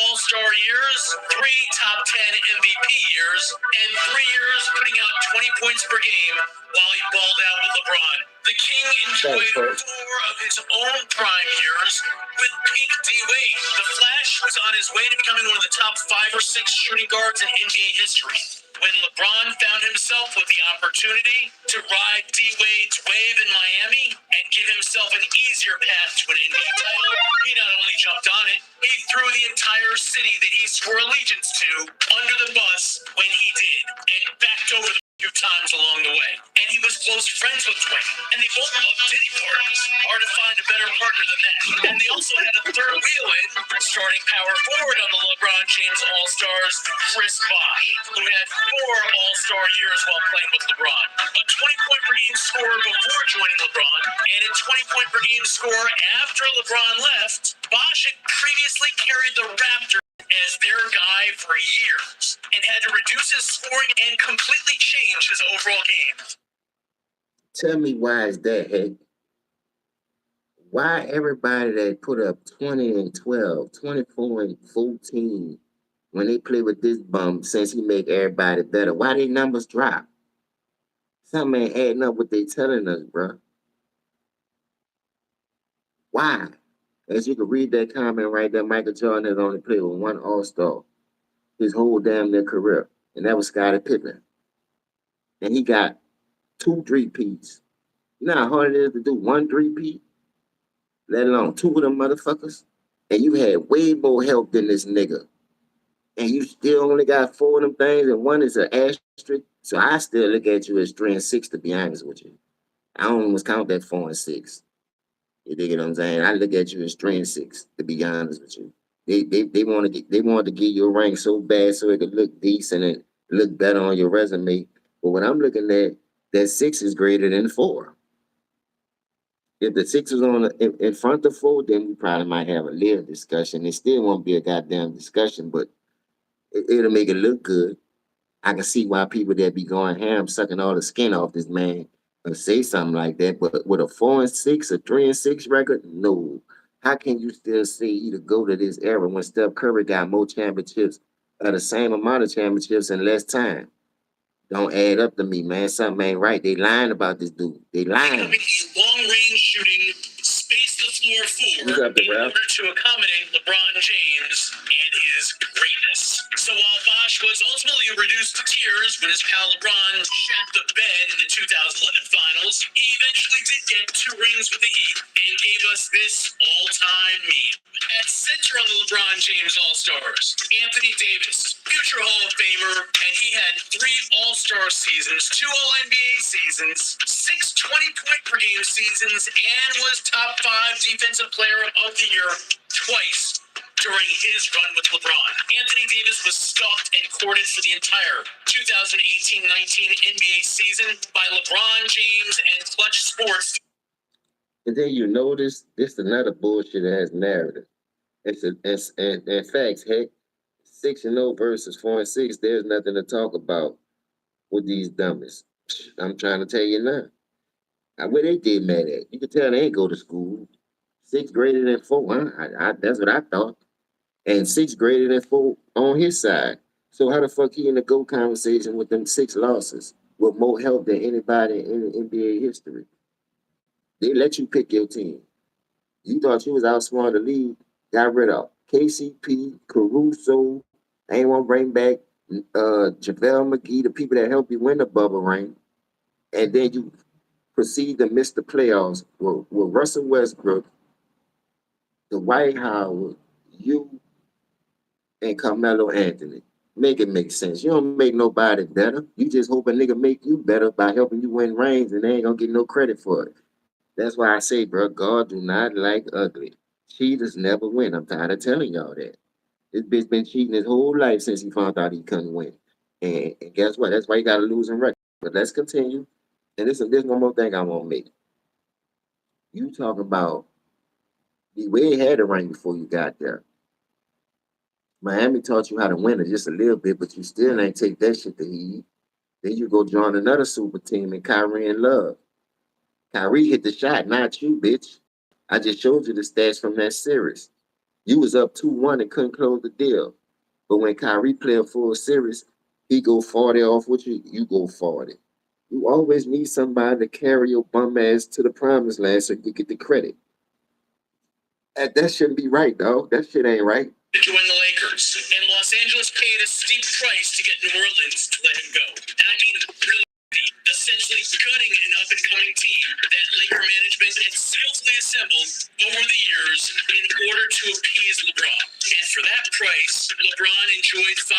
Speaker 1: All-Star years, 3 top 10 MVP years, and 3 years putting out 20 points per game while he balled out with LeBron. The king enjoyed 4 of his own prime years with peak D-Wade. The Flash was on his way to becoming one of the top 5 or 6 shooting guards in NBA history. When LeBron found himself with the opportunity to ride D-Wade's wave in Miami and give himself an easier path to an NBA title, he not only jumped on it, he threw the entire city that he swore allegiance to under the bus when he did, and backed over the few times along the way. And he was close friends with Dwayne. And they both loved Diddy parties. Hard to find a better partner than that. And they also had a third wheel in, starting power forward on the LeBron James All-Stars, Chris Bosh, who had 4 All-Star years while playing with LeBron. A 20-point per game scorer before joining LeBron, and a 20-point per game scorer after LeBron left. Bosh had previously carried the Raptors as their guy for years and had to reduce his scoring and completely change his overall game.
Speaker 2: Tell me why is that, Heck? Why everybody that put up 20 and 12, 24 and 14, when they play with this bum, since he make everybody better, why they numbers drop? Something ain't adding up what they telling us, bro. Why? As you can read that comment right there, Michael Jordan has only played with 1 All-Star his whole damn near career, and that was Scottie Pippen. And he got 2 3-peats. You know how hard it is to do 1 3-peat, let alone 2 of them motherfuckers? And you had way more help than this nigga. And you still only got 4 of them things, and 1 is an asterisk. So I still look at you as 3 and 6, to be honest with you. I don't almost count that 4 and 6. You dig what I'm saying? I look at you as 3 and 6, to be honest with you. They wanted to give you a rank so bad so it could look decent and look better on your resume. But what I'm looking at, that 6 is greater than 4. If the 6 is on in front of 4, then we probably might have a little discussion. It still won't be a goddamn discussion, but it'll make it look good. I can see why people that be going ham, sucking all the skin off this man, say something like that. But with a 4 and 6, a 3 and 6 record, no. How can you still say he to go to this era when Steph Curry got more championships, the same amount of championships in less time? Don't add up to me, man. Something ain't right. They lying about this dude. They lying.
Speaker 1: Long-range shooting, space the floor for in order to accommodate LeBron James and his greatness. So while Bosh was ultimately reduced to tears when his pal LeBron shat the bed in the 2011 finals, he eventually did get 2 rings with the Heat and gave us this all-time meme. At center on the LeBron James All-Stars, Anthony Davis, future Hall of Famer, and he had 3 All-Star seasons, 2 All-NBA seasons, 6 20-point per game seasons, and was top 5 defensive player of the year twice during his run with LeBron. Anthony Davis was stalked and courted for the entire 2018-19 NBA season by LeBron James and Clutch Sports.
Speaker 2: And then you notice this another bullshit ass narrative. It's in facts, Heck, 6-0 versus 4 and 6. There's nothing to talk about with these dummies. I'm trying to tell you now. Where they get mad at? You can tell they ain't go to school. 6 greater than 4, huh? That's what I thought. And 6 greater than 4 on his side. So how the fuck he in the GOAT conversation with them 6 losses with more help than anybody in NBA history? They let you pick your team. You thought you was outsmart the league, got rid of KCP, Caruso. I ain't want to bring back JaVale McGee, the people that helped you win the bubble ring. And then you proceed to miss the playoffs with Russell Westbrook, Dwight Howard, you, and Carmelo Anthony. Make it make sense. You don't make nobody better. You just hope a nigga make you better by helping you win rings, and they ain't gonna get no credit for it. That's why I say, bro, God do not like ugly. Cheaters never win. I'm tired of telling y'all that. This bitch been cheating his whole life since he found out he couldn't win. And guess what? That's why he got a losing record. But let's continue. And there's one more thing I want to make. You talk about the way he had the ring before you got there. Miami taught you how to win it just a little bit, but you still ain't take that shit to heed. Then you go join another super team in Kyrie and Love. Kyrie hit the shot, not you, bitch. I just showed you the stats from that series. You was up 2-1 and couldn't close the deal. But when Kyrie play a full series, he go 40 off with you, you go 40. You always need somebody to carry your bum ass to the promised land so you get the credit. That shouldn't be right, dog. That shit ain't right.
Speaker 1: To join the Lakers, and Los Angeles paid a steep price to get New Orleans to let him go. And I mean, really, essentially gutting an up-and-coming team that Laker management had skillfully assembled over the years in order to appease LeBron. And for that price, LeBron and enjoyed 5+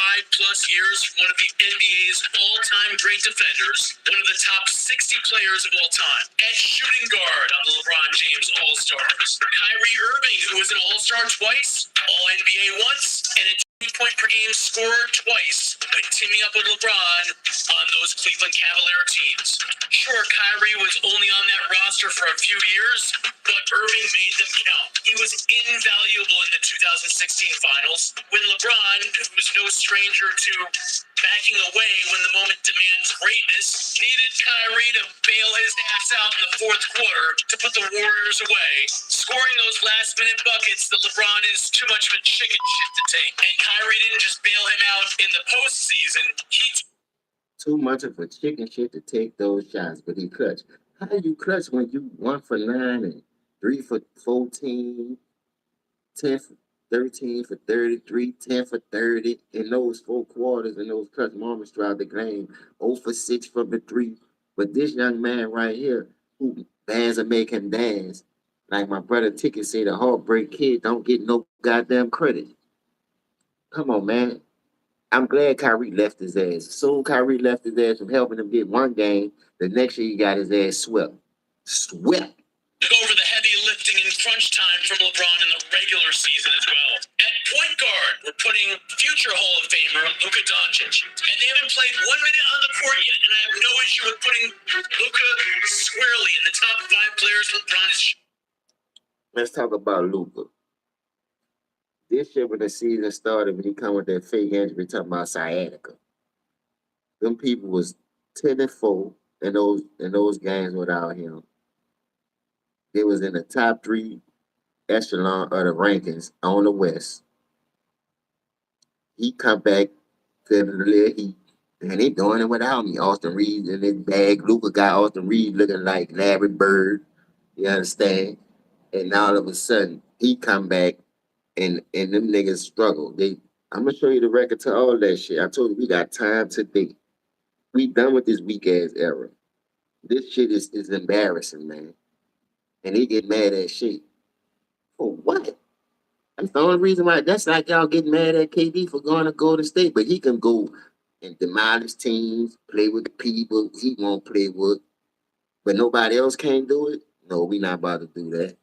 Speaker 1: years from one of the NBA's all-time great defenders, one of the top 60 players of all time, at shooting guard on the LeBron James All-Stars. Kyrie Irving, who was an All-Star twice, All-NBA once, and a 20-point per game scorer twice when teaming up with LeBron on those Cleveland Cavalier teams. Sure, Kyrie was only on that roster for a few years, but Irving made them count. He was invaluable in the 2016 finals when LeBron, who's no stranger to backing away when the moment demands greatness, needed Kyrie to bail his ass out in the fourth quarter to put the Warriors away, scoring those last-minute buckets that LeBron is too much of a chicken shit to take. And Kyrie didn't just bail him out in the postseason. He
Speaker 2: Too much of a chicken shit to take those shots, but he clutch. How do you clutch when you 1 for 9 and 3 for 14, 10 for 13 for 33, 10 for 30 in those 4 quarters and those clutch moments throughout the game, 0 for 6 from the 3. But this young man right here, who bands will make him dance, like my brother Ticket say, the heartbreak kid don't get no goddamn credit. Come on, man. I'm glad Kyrie left his ass. Soon Kyrie left his ass from helping him get 1 game. The next year he got his ass swept. Swept.
Speaker 1: took over the heavy lifting and crunch time from LeBron in the regular season as well. At point guard, we're putting future Hall of Famer Luka Doncic. And they haven't played 1 minute on the court yet, and I have no issue with putting Luka squarely in the top 5 players LeBron is.
Speaker 2: Let's talk about Luka. This year when the season started, when he come with that fake injury talking about sciatica, them people was 10-4 in those games without him. They was in the top 3 echelon of the rankings on the West. He come back to the little heat, and they doing it without me. Austin Reed in his bag. Luka got Austin Reed looking like Larry Bird. You understand? And all of a sudden, he come back and them niggas struggle. I'm gonna show you the record to all that shit. I told you we got time today. We done with this weak ass era. This shit is embarrassing, man. And they get mad at shit. For what? That's the only reason why. That's like y'all getting mad at KD for going to Golden State, but he can go and demolish teams, play with the people he won't play with, but nobody else can't do it. No, we not about to do that.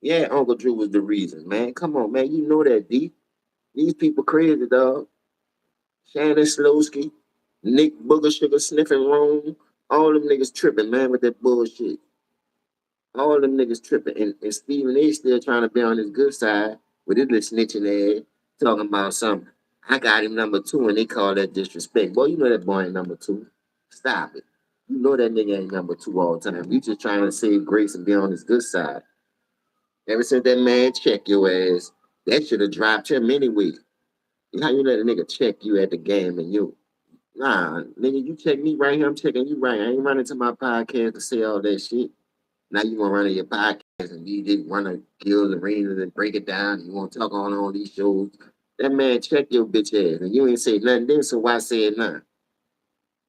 Speaker 2: Yeah, Uncle Drew was the reason, man. Come on, man. You know that deep. These people crazy, dog. Shannon Slowski, Nick Booger Sugar Sniffing Rome, all them niggas tripping, man, with that bullshit. All them niggas tripping. And Stephen A still trying to be on his good side with his little snitching ass, talking about something. I got him number 2, and they call that disrespect. Boy, you know that boy ain't number 2. Stop it. You know that nigga ain't number 2 all the time. You just trying to save grace and be on his good side. Ever since that man check your ass, that should have dropped him anyway. How you let a nigga check you at the game and you? Nah, nigga, you check me right here, I'm checking you right. I ain't running to my podcast to say all that shit. Now you want to run to your podcast and you just want to kill the arenas and break it down. You want to talk on all these shows. That man check your bitch ass and you ain't say nothing then, so why say it now?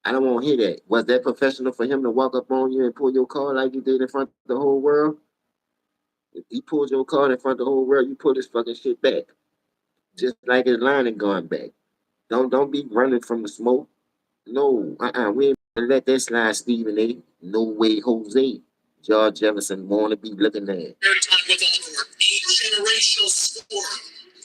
Speaker 2: I don't want to hear that. Was that professional for him to walk up on you and pull your card like you did in front of the whole world? If he pulled your card in front of the whole world, you pull this fucking shit back. Just like his line and going back. Don't be running from the smoke. No, we ain't gonna let that slide, Stephen A. No way, Jose. George Jefferson wanna be looking at.
Speaker 1: Time with Encore, a generational scorer,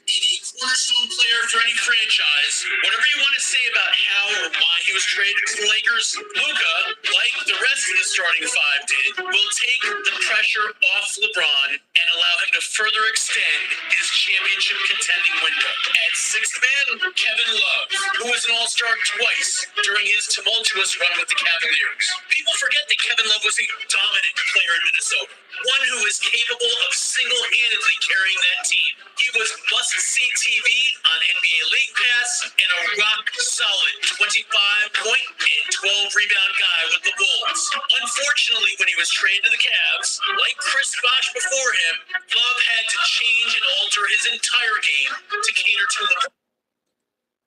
Speaker 1: and a cornerstone player for any franchise. Whatever you want to say about how or why he was traded to the Lakers, Luka, like the rest of the starting 5 did, will take the pressure off LeBron and allow him to further extend his championship contending window. At 6th man, Kevin Love, who was an all-star twice during his tumultuous run with the Cavaliers. People forget that Kevin Love was a dominant player in Minnesota, one who was capable of single-handedly carrying that team. He was must-see TV on NBA League Pass and a rock-solid 25-point and 12-rebound guy with the Wolves. Unfortunately, when he was traded to the Cavs, like Chris Bosh before him, Love had to change and alter his entire game to cater to the.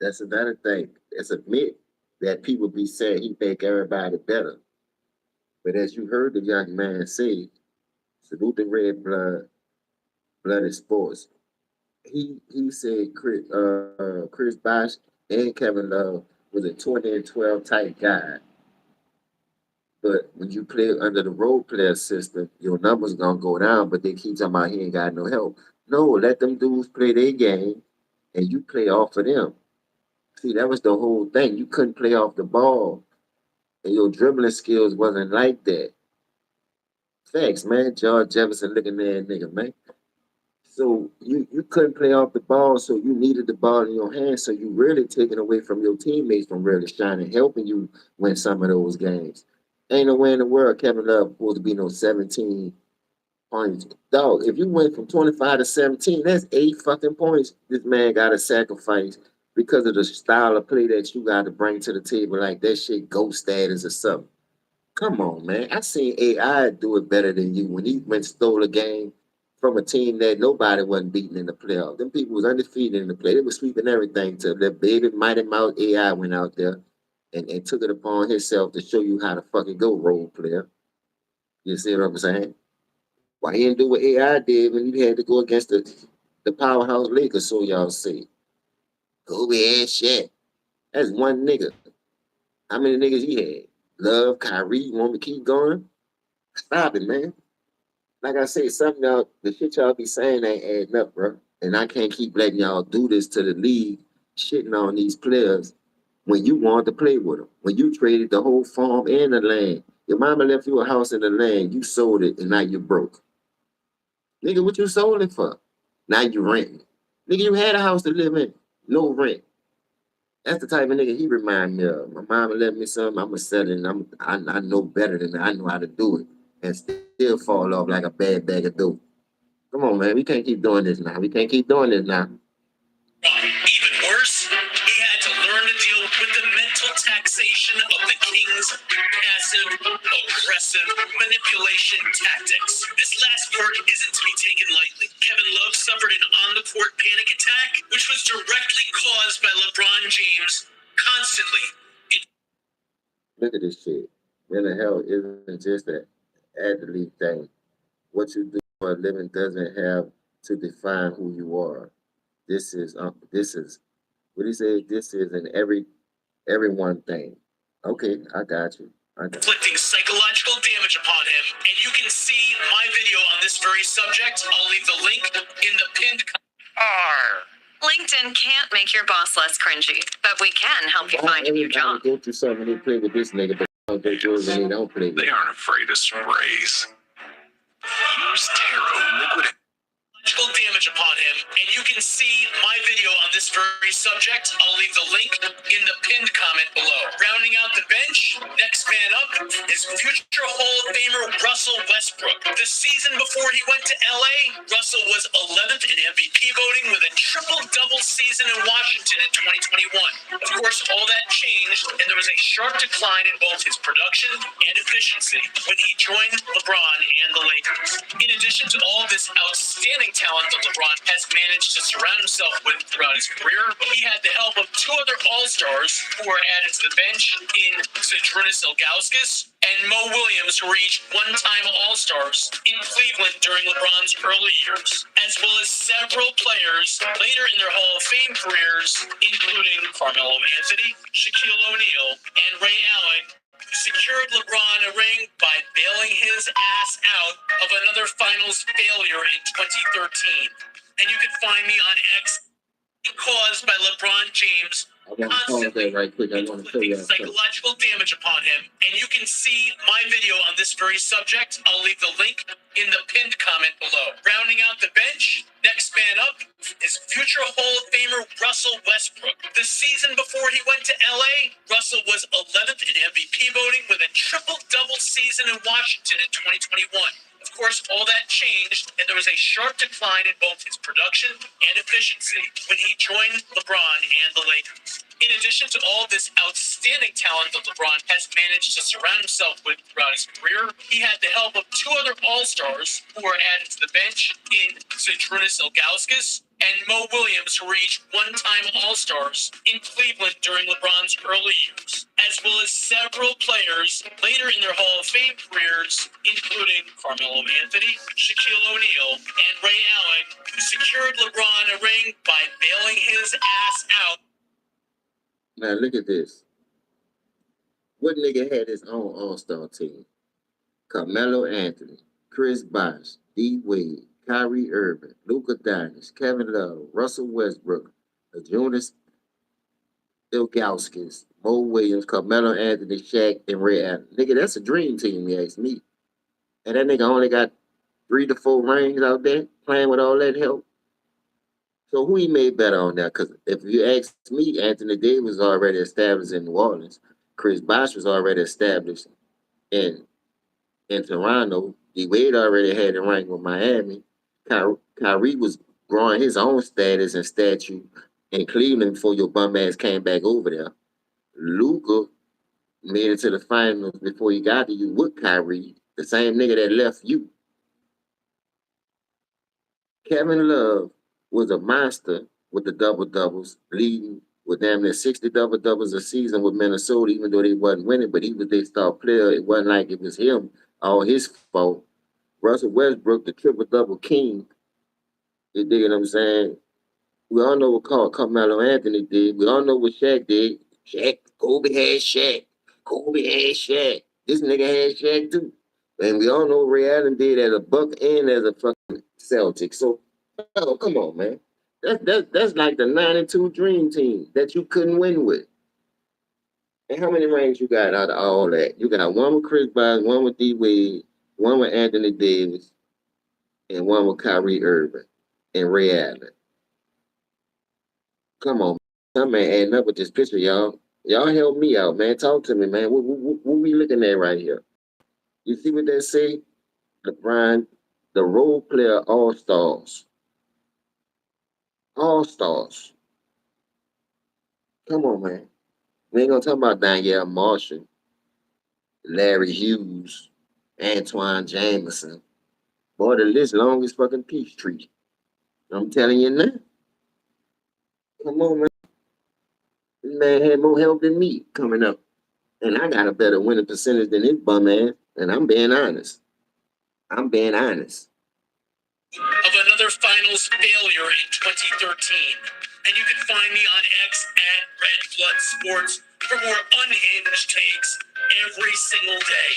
Speaker 2: That's another thing. Let's admit that people be saying he make everybody better. But as you heard the young man say, salute the red blooded sports. he said Chris Bosh and Kevin Love was a 20 and 12 type guy. But when you play under the role player system, your numbers gonna go down, but they keep talking about he ain't got no help. No, let them dudes play their game and you play off of them. See, that was the whole thing. You couldn't play off the ball. And your dribbling skills wasn't like that. Facts, man. George Jefferson looking there nigga, man. So you couldn't play off the ball, so you needed the ball in your hands. So you really taking away from your teammates from really shining, helping you win some of those games. Ain't no way in the world Kevin Love supposed to be no 17 points. Dog, if you went from 25 to 17, that's 8 fucking points. This man got to sacrifice because of the style of play that you got to bring to the table. Like that shit, ghost status or something. Come on, man. I seen AI do it better than you when he went stole a game from a team that nobody wasn't beating in the playoff. Them people was undefeated in the play. They were sweeping everything to their baby mighty mouse AI went out there and took it upon himself to show you how to fucking go role player. You see what I'm saying? Why he didn't do what AI did when he had to go against the powerhouse Lakers, so y'all say. Kobe and shit. That's one nigga. How many niggas he had? Love, Kyrie, you want me to keep going? Stop it, man. Like I say, something y'all, the shit y'all be saying ain't adding up, bro. And I can't keep letting y'all do this to the league, shitting on these players when you wanted to play with them. When you traded the whole farm and the land. Your mama left you a house and the land, you sold it, and now you broke. Nigga, what you sold it for? Now you renting. Nigga, you had a house to live in, no rent. That's the type of nigga he remind me of. My mama left me something, I'ma sell it, and I know better than that. I know how to do it. And still fall off like a bad bag of dope. Come on, man. We can't keep doing this now. We can't keep doing this now.
Speaker 1: Even worse, he had to learn to deal with the mental taxation of the Kings' passive, aggressive manipulation tactics. This last part isn't to be taken lightly. Kevin Love suffered an on-the-court panic attack, which was directly caused by LeBron James constantly.
Speaker 2: Look at this shit. Mental health isn't just an athlete thing. What you do for a living doesn't have to define who you are. This is what he said. This is an everyone thing. Okay, I got you.
Speaker 1: Inflicting psychological damage upon him, and you can see my video on this very subject. I'll leave the link in the pinned comment.
Speaker 3: LinkedIn can't make your boss less cringy, but we can help you find a new job.
Speaker 2: Go through something and they play with this nigga, but don't go through it when they don't play with
Speaker 4: They
Speaker 2: it.
Speaker 4: aren't afraid of sprays. Use Taro liquid.
Speaker 1: Psychological damage upon him, and you can see my video on this very subject. I'll leave the link in the pinned comment below. Rounding out the bench, next man up is future Hall of Famer Russell Westbrook. The season before he went to LA, Russell was 11th in MVP voting with a triple-double season in Washington in 2021. Of course, all that changed, and there was a sharp decline in both his production and efficiency when he joined LeBron and the Lakers. In addition to all this outstanding talent that LeBron has managed to surround himself with throughout his career, he had the help of two other All-Stars who were added to the bench in Zydrunas Ilgauskas and Mo Williams, who were each one-time All-Stars in Cleveland during LeBron's early years, as well as several players later in their Hall of Fame careers, including Carmelo Anthony, Shaquille O'Neal, and Ray Allen, who secured LeBron a ring by bailing his ass out of another finals failure in 2013. And you can find me on X, caused by LeBron James constantly
Speaker 2: right quick. I want to show you
Speaker 1: psychological damage upon him. And you can see my video on this very subject. I'll leave the link in the pinned comment below. Rounding out the bench, next man up is future Hall of Famer Russell Westbrook. The season before he went to LA, Russell was 11th in MVP voting with a triple-double season in Washington in 2021. Of course, all that changed, and there was a sharp decline in both his production and efficiency when he joined LeBron and the Lakers. In addition to all this outstanding talent that LeBron has managed to surround himself with throughout his career, he had the help of two other All-Stars who were added to the bench in Zydrunas Ilgauskas and Mo Williams, who were each one-time All-Stars in Cleveland during LeBron's early years, as well as several players later in their Hall of Fame careers, including Carmelo Anthony, Shaquille O'Neal, and Ray Allen, who secured LeBron a ring by bailing his ass out.
Speaker 2: Now look at this. What nigga had his own All-Star team? Carmelo Anthony, Chris Bosh, D. Wade, Kyrie Irving, Luka Doncic, Kevin Love, Russell Westbrook, Jonas Ilgauskas, Mo Williams, Carmelo Anthony, Shaq, and Ray Allen. Nigga, that's a dream team, you ask me. And that nigga only got 3 to 4 rings out there playing with all that help. So who he made better on that? Because if you ask me, Anthony Davis was already established in New Orleans. Chris Bosh was already established in Toronto. D Wade already had a ring with Miami. Kyrie was growing his own status and statue in Cleveland before your bum ass came back over there. Luka made it to the finals before he got to you with Kyrie, the same nigga that left you. Kevin Love was a monster with the double doubles, leading with damn near 60 double doubles a season with Minnesota, even though they wasn't winning, but he was their star player. It wasn't like it was him, all his fault. Russell Westbrook, the triple double king. You dig what I'm saying? We all know what Carmelo Anthony did. We all know what Shaq did. Kobe had Shaq. Kobe had Shaq. This nigga had Shaq too. And we all know what Ray Allen did as a Buck and as a fucking Celtic. So, oh, come on, man. That's like the 92 Dream Team that you couldn't win with. And how many rings you got out of all that? You got one with Chris Bosh, one with D Wade, one with Anthony Davis, and one with Kyrie Irving and Ray Allen. Come on, some man adding up with this picture, y'all. Y'all help me out, man. Talk to me, man. What we looking at right here? You see what they say? LeBron, the role player all stars. All stars. Come on, man. We ain't gonna talk about Danielle Marshall, Larry Hughes, Antoine Jameson. Boy, the list long as fucking Peachtree. I'm telling you now. Come on, man. This man had more help than me coming up. And I got a better winning percentage than his bum ass. And I'm being honest. I'm being honest.
Speaker 1: Of another finals failure in 2013. And you can find me on X at Red Blood Sports for more unhinged takes every single day.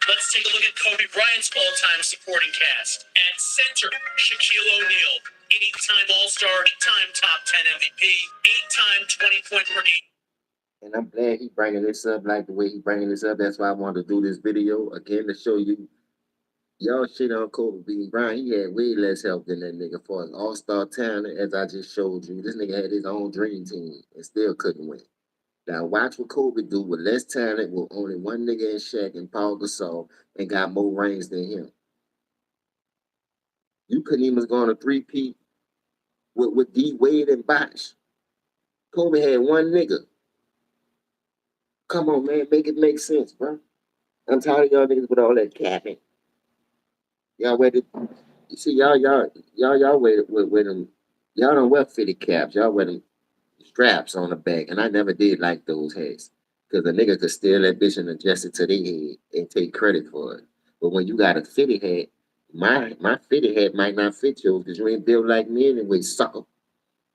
Speaker 1: Let's take a look at Kobe Bryant's all-time supporting cast. At center, Shaquille O'Neal, 8-time All-Star, 8-time top 10 MVP, 8-time 20-point per game.
Speaker 2: And I'm glad he bringing this up like the way he bringing this up. That's why I wanted to do this video again to show you. Y'all shit on Kobe Bryant. He had way less help than that nigga for an all-star talent, as I just showed you. This nigga had his own dream team and still couldn't win. Now watch what Kobe do with less talent, with only one nigga in Shaq and Paul Gasol, and got more rings than him. You couldn't even go on a three-peat with D Wade and Bosh. Kobe had one nigga. Come on, man, make it make sense, bro. I'm tired of y'all niggas with all that capping. Y'all wear the, you see, y'all wear them. Y'all don't wear fitted caps. Y'all wear them straps on the back, and I never did like those hats because a nigga could steal that bitch and adjust it to their head and take credit for it. But when you got a fitted hat, my fitted hat might not fit yours because you ain't built like me anyway, sucker.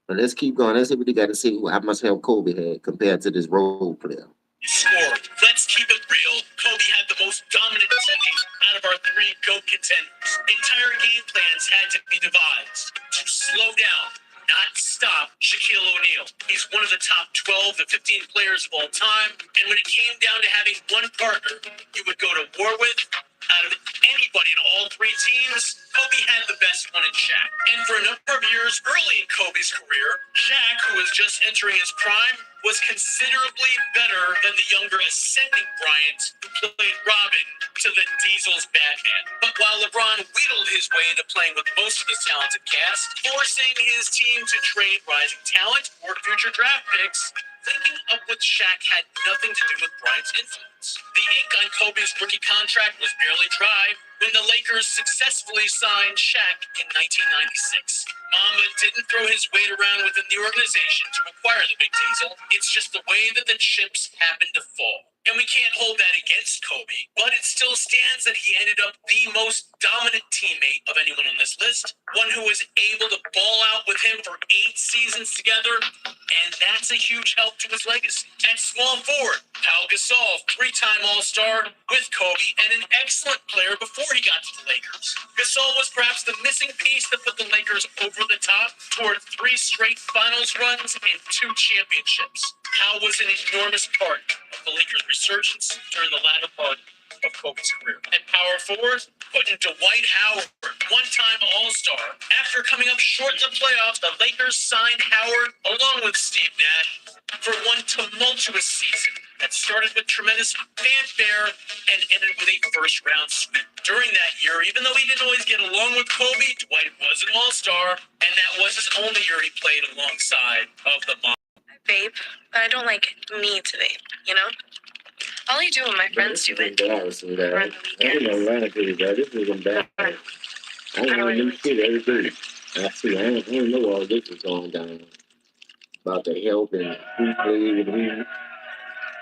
Speaker 2: But let's keep going. Let's see what they got to say. How much help Kobe had compared to this role player.
Speaker 1: Score. Let's keep it real. Kobe had the most dominant team out of our 3 GOAT contenders. Entire game plans had to be devised to slow down, not stop Shaquille O'Neal. He's one of the top 12 to 15 players of all time. And when it came down to having one partner you would go to war with, out of anybody in all 3 teams, Kobe had the best one in Shaq. And for a number of years early in Kobe's career, Shaq, who was just entering his prime, was considerably better than the younger ascending Bryant, who played Robin to the Diesel's Batman. But while LeBron wheedled his way into playing with most of his talented cast, forcing his team to trade rising talent for future draft picks, linking up with with Shaq had nothing to do with Bryant's influence. The ink on Kobe's rookie contract was barely dry when the Lakers successfully signed Shaq in 1996. Mamba didn't throw his weight around within the organization to acquire the big diesel. It's just the way that the chips happened to fall. And we can't hold that against Kobe, but it still stands that he ended up the most dominant teammate of anyone on this list, one who was able to ball out with him for 8 seasons together, and that's a huge help to his legacy. At small forward, Pau Gasol, 3-time All-Star with Kobe, and an excellent player before he got to the Lakers. Gasol was perhaps the missing piece that put the Lakers over the top toward 3 straight finals runs and 2 championships. Pau was an enormous part of the Lakers' resurgence during the latter part of Kobe's career. At power forward, put in Dwight Howard, 1-time All-Star. After coming up short in the playoffs, the Lakers signed Howard along with Steve Nash for one tumultuous season that started with tremendous fanfare and ended with a first-round sweep. During that year, even though he didn't always get along with Kobe, Dwight was an All-Star, and that was his only year he played alongside of the Mamba.
Speaker 3: I vape, but I don't like me to vape, you know? All I do when my friends do it.
Speaker 2: Embarrassing, that.
Speaker 3: Or on the
Speaker 2: I ain't
Speaker 3: weekends.
Speaker 2: gonna lie to you, that. This is embarrassing. I don't know new shit every day. I see, I don't know all this is going down. About the help and who played with who.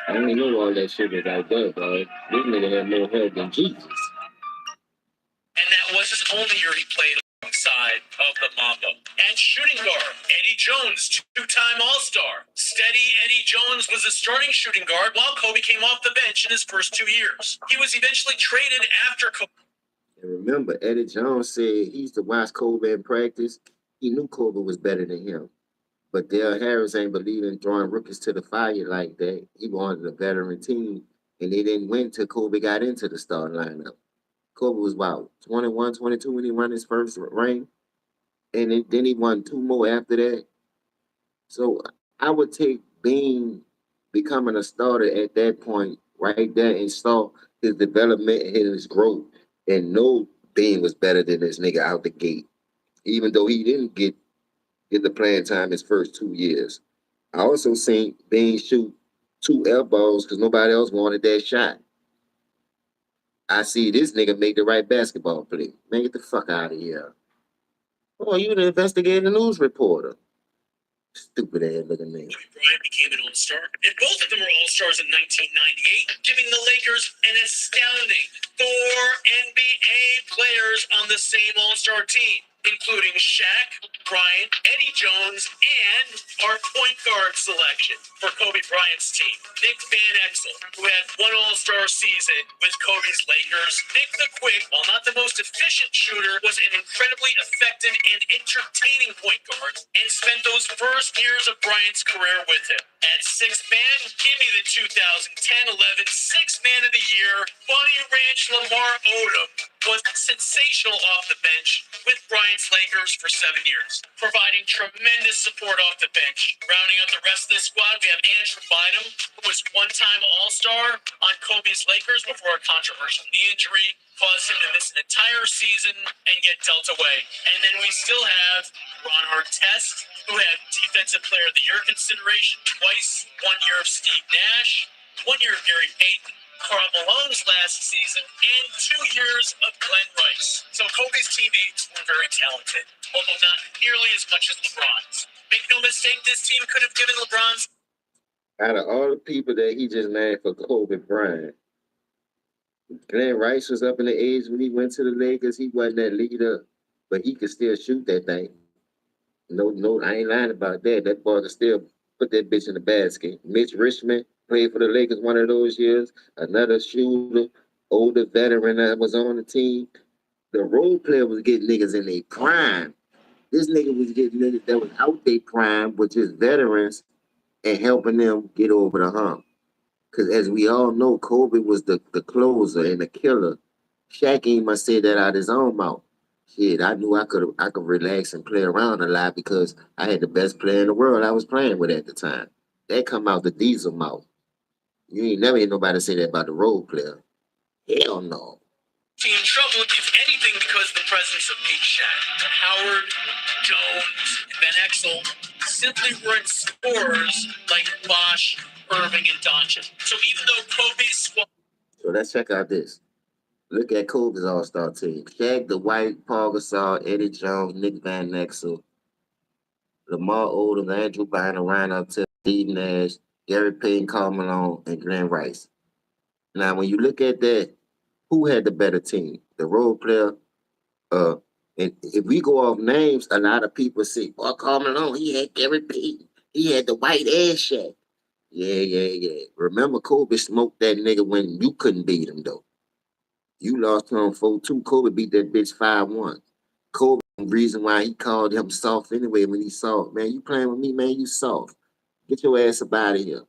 Speaker 2: I didn't know all that shit was like that, bro. This nigga had more help than Jesus.
Speaker 1: And that was his only year he played alongside of the Mamba. At shooting guard, Eddie Jones, 2-time All-Star. Steady Eddie Jones was a starting shooting guard while Kobe came off the bench in his first 2 years. He was eventually traded after Kobe.
Speaker 2: And remember, Eddie Jones said he used to watch Kobe in practice. He knew Kobe was better than him. But Dale Harris ain't believe in throwing rookies to the fire like that. He wanted a veteran team, and they didn't win till Kobe got into the starting lineup. Kobe was about 21, 22 when he won his first ring, and then he won 2 more after that. So I would take Bean becoming a starter at that point right there and saw his development and his growth, and know Bean was better than this nigga out the gate, even though he didn't get the playing time his first 2 years. I also seen Bean shoot 2 elbows because nobody else wanted that shot. I see this nigga make the right basketball play. Man, get the fuck out of here. Oh, you the investigative news reporter. Stupid ass looking nigga.
Speaker 1: Kobe Bryant became an All-Star, and both of them were All-Stars in 1998, giving the Lakers an astounding 4 NBA players on the same All-Star team, including Shaq, Bryant, Eddie Jones, and our point guard selection for Kobe Bryant's team, Nick Van Exel, who had 1 All-Star season with Kobe's Lakers. Nick the Quick, while not the most efficient shooter, was an incredibly effective and entertaining point guard, and spent those first years of Bryant's career with him. At 6th man, give me the 2010-11 6th Man of the Year, Bunny Ranch Lamar Odom was sensational off the bench with Bryant's Lakers for 7 years, providing tremendous support off the bench. Rounding out the rest of the squad, we have Andrew Bynum, who was 1-time All-Star on Kobe's Lakers before a controversial knee injury caused him to miss an entire season and get dealt away. And then we still have Ron Artest, who had Defensive Player of the Year consideration twice, 1 year of Steve Nash, 1 year of Gary Payton, Karl Malone's last season, and 2 years of Glenn Rice. So Kobe's teammates were very talented, although not nearly as much as LeBron's. Make no mistake, this team could have given LeBron's.
Speaker 2: Out of all the people that he just named for Kobe Bryant, Glenn Rice was up in the age when he went to the Lakers. He wasn't that leader, but he could still shoot that thing. No, I ain't lying about that. That boy could still put that bitch in the basket. Mitch Richmond played for the Lakers one of those years. Another shooter, older veteran that was on the team. The role player was getting niggas in their prime. This nigga was getting niggas that was out their prime with just veterans and helping them get over the hump. Because as we all know, Kobe was the closer and the killer. Shaq ain't must say that out his own mouth. Shit, I knew I could relax and play around a lot because I had the best player in the world I was playing with at the time. That come out the diesel mouth. You ain't never hear nobody say that about the role player. Hell no.
Speaker 1: In trouble, if anything, because of the presence of Big Shaq. Howard, Jones, and Van Exel simply weren't scorers like Bosh Irving and Doncic. So even though Kobe's squad.
Speaker 2: So let's check out this. Look at Kobe's All-Star team. Shaq, Dwight, Paul Gasol, Eddie Jones, Nick Van Exel, Lamar Odom, Andrew Bynum, Ryan Upton, Steve Nash, Gary Payton, Karl Malone, and Glenn Rice. Now, when you look at that, who had the better team? The role player. And if we go off names, a lot of people say, "Oh, Karl Malone, he had Gary Payton, he had the white ass Shaq." Yeah. Remember, Kobe smoked that nigga when you couldn't beat him though. You lost to him 4-2. Kobe beat that bitch 5-1. Kobe, the reason why he called him soft anyway when he saw, man, you playing with me, man, you soft. Get your ass up out of here.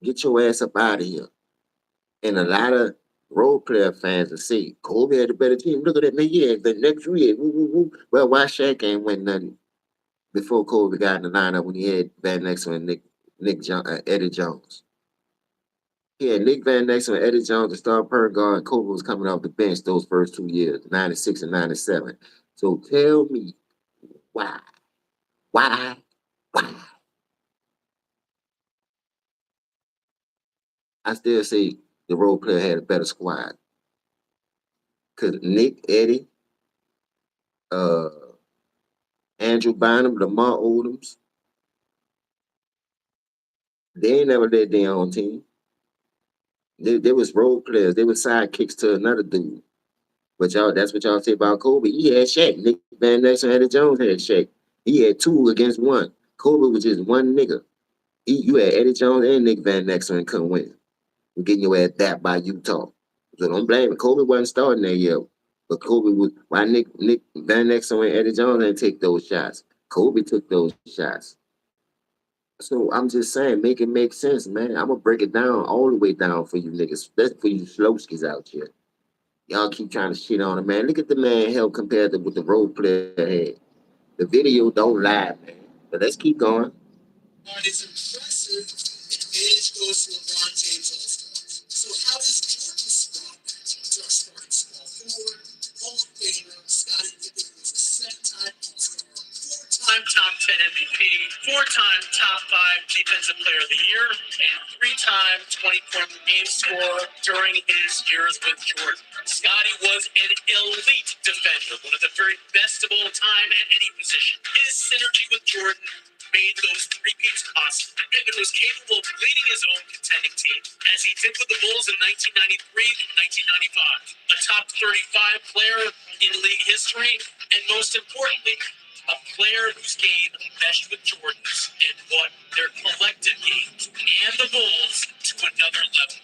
Speaker 2: Get your ass up out of here. And a lot of role player fans will say, Kobe had a better team. Look at that, man. Yeah, the next year. Woo, woo, woo. Well, why Shaq ain't win nothing before Kobe got in the lineup when he had Van Exel and Eddie Jones? He had Nick Van Exel and Eddie Jones, the star point guard, and Kobe was coming off the bench those first 2 years, 96 and 97. So tell me why? Why? Why? I still say the role player had a better squad. Because Nick, Eddie, uh, Andrew Bynum, Lamar Odoms, they ain't never led their own team. They was role players. They were sidekicks to another dude. But y'all, that's what y'all say about Kobe. He had Shaq. Nick Van Exel and Eddie Jones had Shaq. He had 2 against 1. Kobe was just one nigga. You had Eddie Jones and Nick Van Exel and couldn't win. We're getting your ass that by Utah. So don't blame it. Kobe wasn't starting that year. But Kobe was why Nick Van Exel and Eddie Jones didn't take those shots. Kobe took those shots. So I'm just saying, make it make sense, man. I'm gonna break it down all the way down for you niggas, especially for you slowskis out here. Y'all keep trying to shit on him, man. Look at the man held compared to what the role player had. The video don't lie, man. But let's keep going.
Speaker 1: Is impressive if age goes to LeBron James All Stars. So how does Jordan squad match into our starting small forward? Hall of Famer Scottie Pippen was a 7-time All-Star, 4-time top 10 MVP, 4-time top 5 defensive player of the year, and 3-time 20-point per game scorer during his years with Jordan. Scottie was an elite defender, one of the very best of all time at any position. His synergy with Jordan made those three-peats possible. Pippen was capable of leading his own contending team, as he did with the Bulls in 1993 and 1995. A top 35 player in league history, and most importantly, a player whose game meshed with Jordan's and brought their collective games and the Bulls to another level.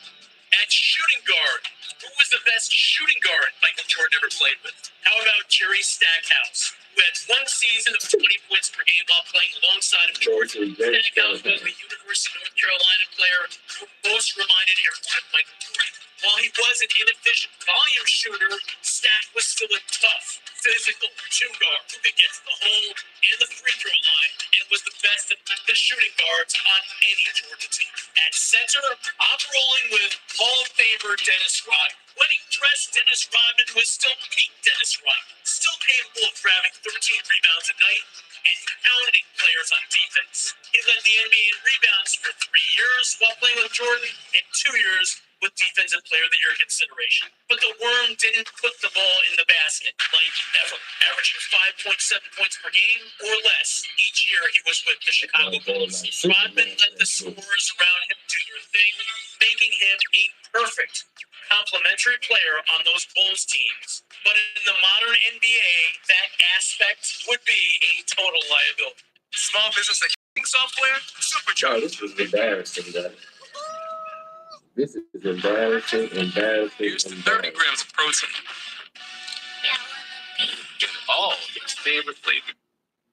Speaker 1: At shooting guard, who was the best shooting guard Michael Jordan ever played with? How about Jerry Stackhouse, who had 1 season of 20 points per game while playing alongside of Jordan? Stackhouse was the University of North Carolina player who most reminded everyone of Michael Jordan. While he was an inefficient volume shooter, Stack was still a tough, physical two-guard who could get to the hole and the free throw line and was the best of the shooting guards on any Jordan team. At center, I'm rolling with Hall of Famer Dennis Rodman. Wedding dress Dennis Rodman was still peak Dennis Rodman, still capable of grabbing 13 rebounds a night and pounding players on defense. He led the NBA in rebounds for 3 years while playing with Jordan and 2 years with Defensive Player of the Year consideration. But the worm didn't put the ball in the basket like ever, averaging 5.7 points per game or less each year he was with the Chicago Bulls. Rodman let the scorers around him do their thing, making him a perfect complementary player on those Bulls teams. But in the modern NBA, that aspect would be a total liability. Small business accounting software, supercharged.
Speaker 2: Oh, this was embarrassing, guys. This is embarrassing.
Speaker 1: Here's 30 grams of protein. Get all your favorite flavor.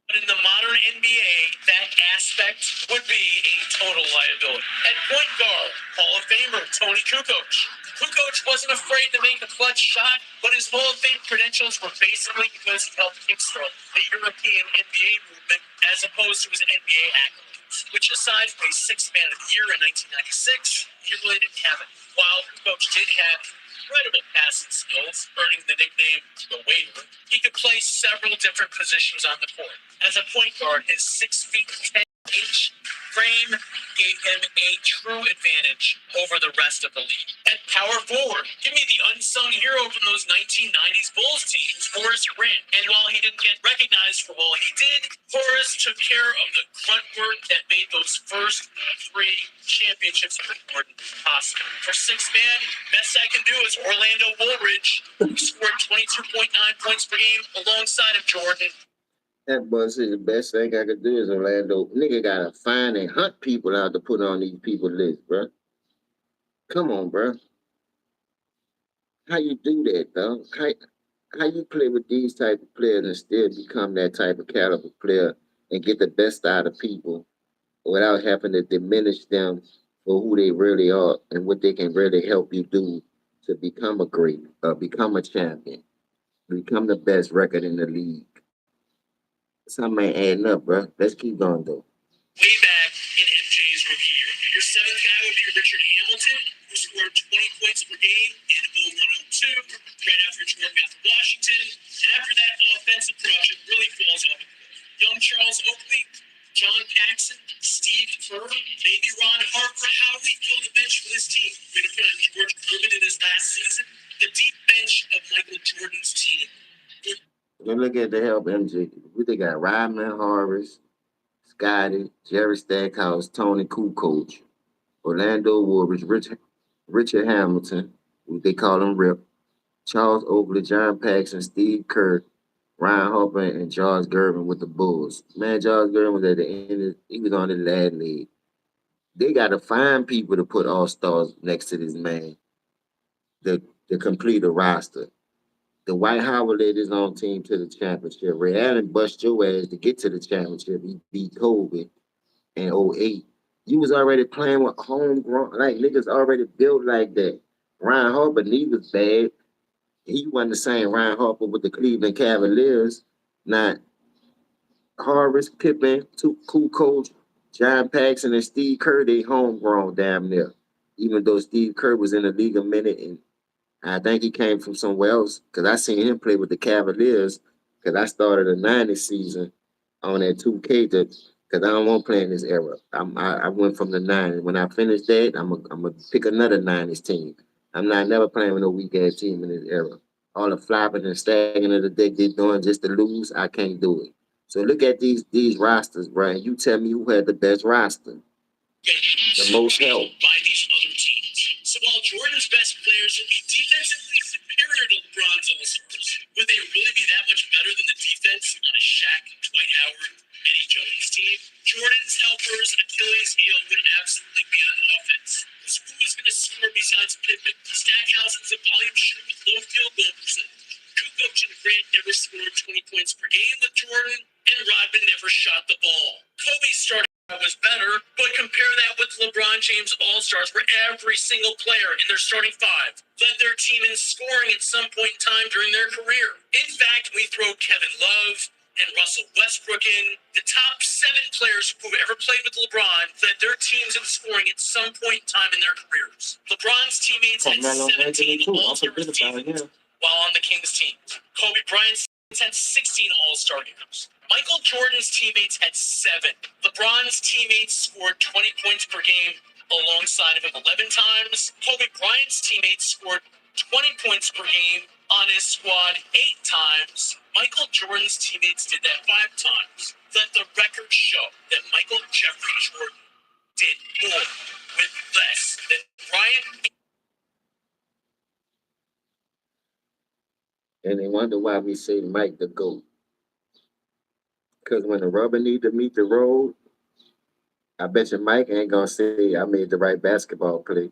Speaker 1: But in the modern NBA, that aspect would be a total liability. At point guard, Hall of Famer Tony Kukoc. Kukoc wasn't afraid to make a clutch shot, but his Hall of Fame credentials were basically because he helped kickstart the European NBA movement as opposed to his NBA accolades, which aside from a 6th Man of the Year in 1996, he really didn't have it. While Kukoc did have incredible passing skills, earning the nickname the Waiter, he could play several different positions on the court. As a point guard, his 6 feet 10 inch frame gave him a true advantage over the rest of the league. At power forward, give me the unsung hero from those 1990s Bulls teams, Horace Grant. And while he didn't get recognized for all he did, Horace took care of the grunt work that made those first 3 championships for Jordan possible. For 6 man, best I can do is Orlando Woolridge, who scored 22.9 points per game alongside of Jordan.
Speaker 2: That boy said the best thing I could do is Orlando. Nigga gotta find and hunt people out to put on these people list, bro. Come on, bro. How you do that, dog? How you play with these type of players and still become that type of caliber player and get the best out of people without having to diminish them for who they really are and what they can really help you do to become a great, become a champion, become the best record in the league. Something ain't adding up, bro. Let's keep going, though.
Speaker 1: Way back in MJ's rookie year. Your 7th guy would be Richard Hamilton, who scored 20 points per game in 01-02, right after Jordan got to Washington. And after that, offensive production really falls off. Young Charles Oakley, John Paxson, Steve Kerr, maybe Ron Harper. How do we fill the bench for this team? We're going to put on George Gervin in his last season. The deep bench of Michael Jordan's team.
Speaker 2: Then look at the help MJ. They got Ryman Harris, Scotty, Jerry Stackhouse, Tony Kukoc, Orlando Woolridge, Richard Hamilton, who they call him Rip, Charles Oakley, John Paxson, Steve Kerr, Ryan Harper, and Charles Gervin with the Bulls. Man, Charles Gervin was at the end. He was on the lad league. They got to find people to put all stars next to this man to complete a roster. The White Howard led his own team to the championship. Ray Allen bust your ass to get to the championship. He beat Kobe in '08. You was already playing with homegrown, like niggas already built like that. Ryan Harper, he was bad. He wasn't the same Ryan Harper with the Cleveland Cavaliers. Not Harris, Pippen, two cool coach, John Paxson, and Steve Kerr, they homegrown damn near. Even though Steve Kerr was in the league a minute and I think he came from somewhere else because I seen him play with the Cavaliers because I started a '90s season on that 2K because I don't want to play in this era. I went from the '90s. When I finished that, I'm going to pick another '90s team. I'm not never playing with no weak ass team in this era. All the flopping and stacking of the deck they're doing just to lose, I can't do it. So look at these rosters, Brian. You tell me who had the best roster, the most help.
Speaker 1: By these other teams. So while Jordan's best players would be defensively superior to LeBron's All-Stars, would they really be that much better than the defense on a Shaq, Dwight Howard, Eddie Jones team? Jordan's helpers' Achilles heel would absolutely be on offense. Who was going to score besides Pippen? Stackhouse was a volume shooter with low field goal percentage. Kukoc and Grant never scored 20 points per game with Jordan, and Rodman never shot the ball. Kobe started was better, but compare that with LeBron James All-Stars, where every single player in their starting 5 led their team in scoring at some point in time during their career. In fact, we throw Kevin Love and Russell Westbrook in. The top 7 players who've ever played with LeBron led their teams in scoring at some point in time in their careers. LeBron's teammates had 17 All-Star teams while on the Kings team. Kobe Bryant's had 16 All-Star games. Michael Jordan's teammates had 7. LeBron's teammates scored 20 points per game alongside of him 11 times. Kobe Bryant's teammates scored 20 points per game on his squad 8 times. Michael Jordan's teammates did that 5 times. Let the record show that Michael Jeffrey Jordan did more with less than Bryant.
Speaker 2: And they wonder why we say Mike the GOAT. Because when the rubber need to meet the road, I bet you Mike ain't gonna say I made the right basketball play.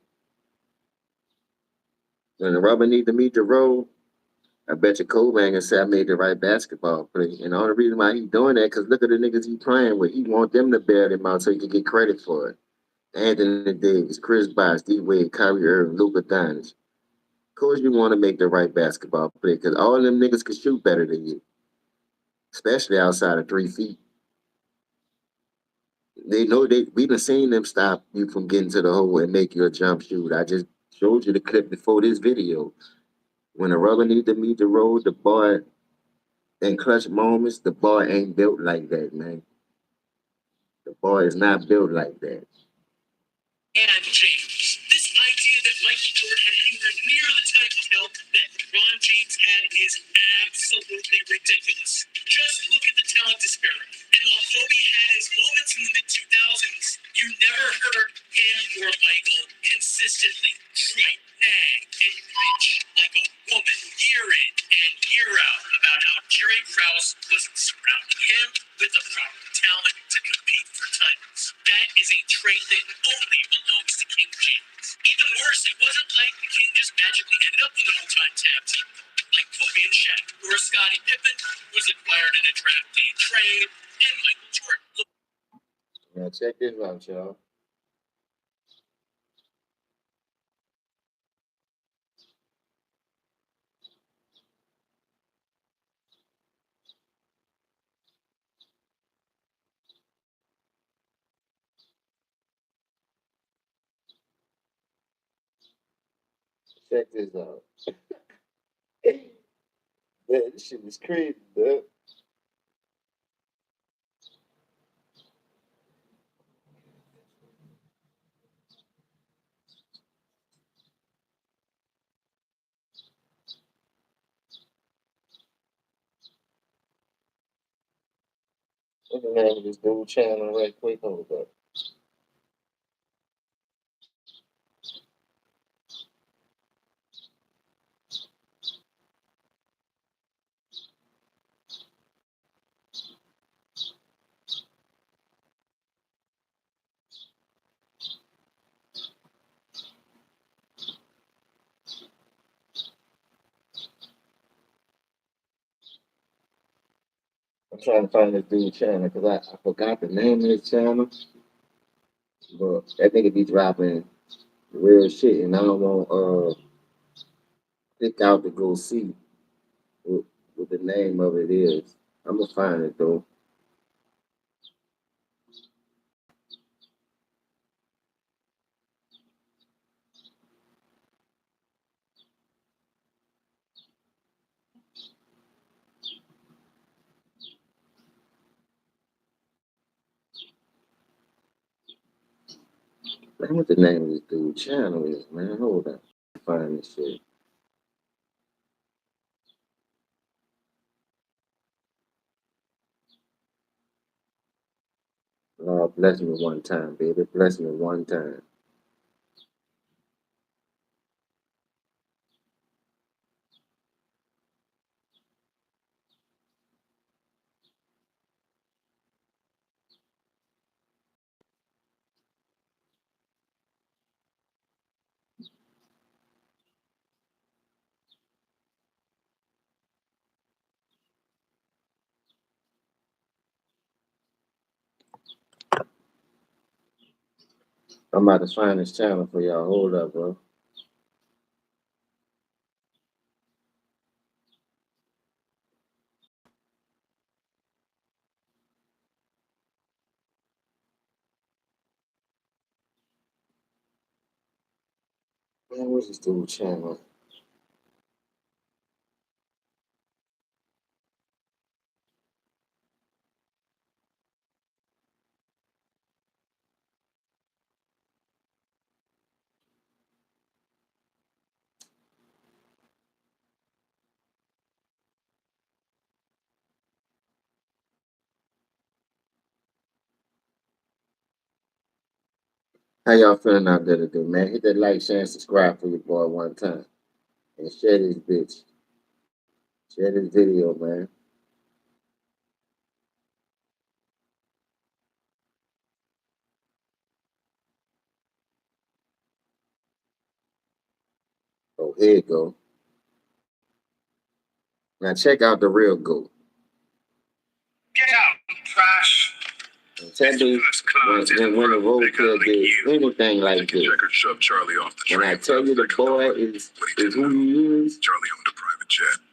Speaker 2: When the rubber need to meet the road, I bet you Kobe ain't gonna say I made the right basketball play. And the only reason why he doing that, because look at the niggas he playing with. He want them to bear them out so he can get credit for it. Anthony Davis, Chris Bosh, D Wade, Kyrie Irving, Luka Doncic. Of course you want to make the right basketball play, because all of them niggas can shoot better than you, especially outside of 3 feet. They know we done seen them stop you from getting to the hole and make you a jump shoot. I just showed you the clip before this video. When the rubber need to meet the road, the boy in clutch moments, the boy ain't built like that, man. The boy is not built like that.
Speaker 1: And James. This idea that Michael Jordan had anywhere near the type of help that LeBron James had is absolutely ridiculous. Just look at the talent disparity. And while Kobe had his moments in the mid-2000s, you never heard him or Michael consistently gripe, nag, and bitch like a woman year in and year out about how Jerry Krause wasn't surrounding him with the proper talent to compete for titles. That is a trait that only belongs to King James. Even worse, it wasn't like the King just magically ended up with an all-time tab team like Kobe and Shaq, or Scottie Pippen was acquired in a draft day trade, and Michael Jordan.
Speaker 2: Now check this out, y'all. Check this out. Man, this shit is crazy, dude. Let me name this dude channel right quick. Hold up. I'm trying to find this dude channel because I forgot the name of his channel. But that nigga be dropping real shit, and I don't want click out to go see what the name of it is. I'm gonna find it though. Man, what the name of this dude channel is, man? Hold on. Find this shit. Lord, bless me one time, baby. Bless me one time. I'm about to find this channel for y'all. Hold up, bro. Man, what's this dude channel? How y'all feeling out there today, man? Hit that like, share, and subscribe for your boy one time. And share this bitch. Share this video, man. Oh, here you go. Now check out the real GOAT.
Speaker 1: Get out, trash.
Speaker 2: And tell me when the roadkill did anything like this. When I tell you the boy is who he is,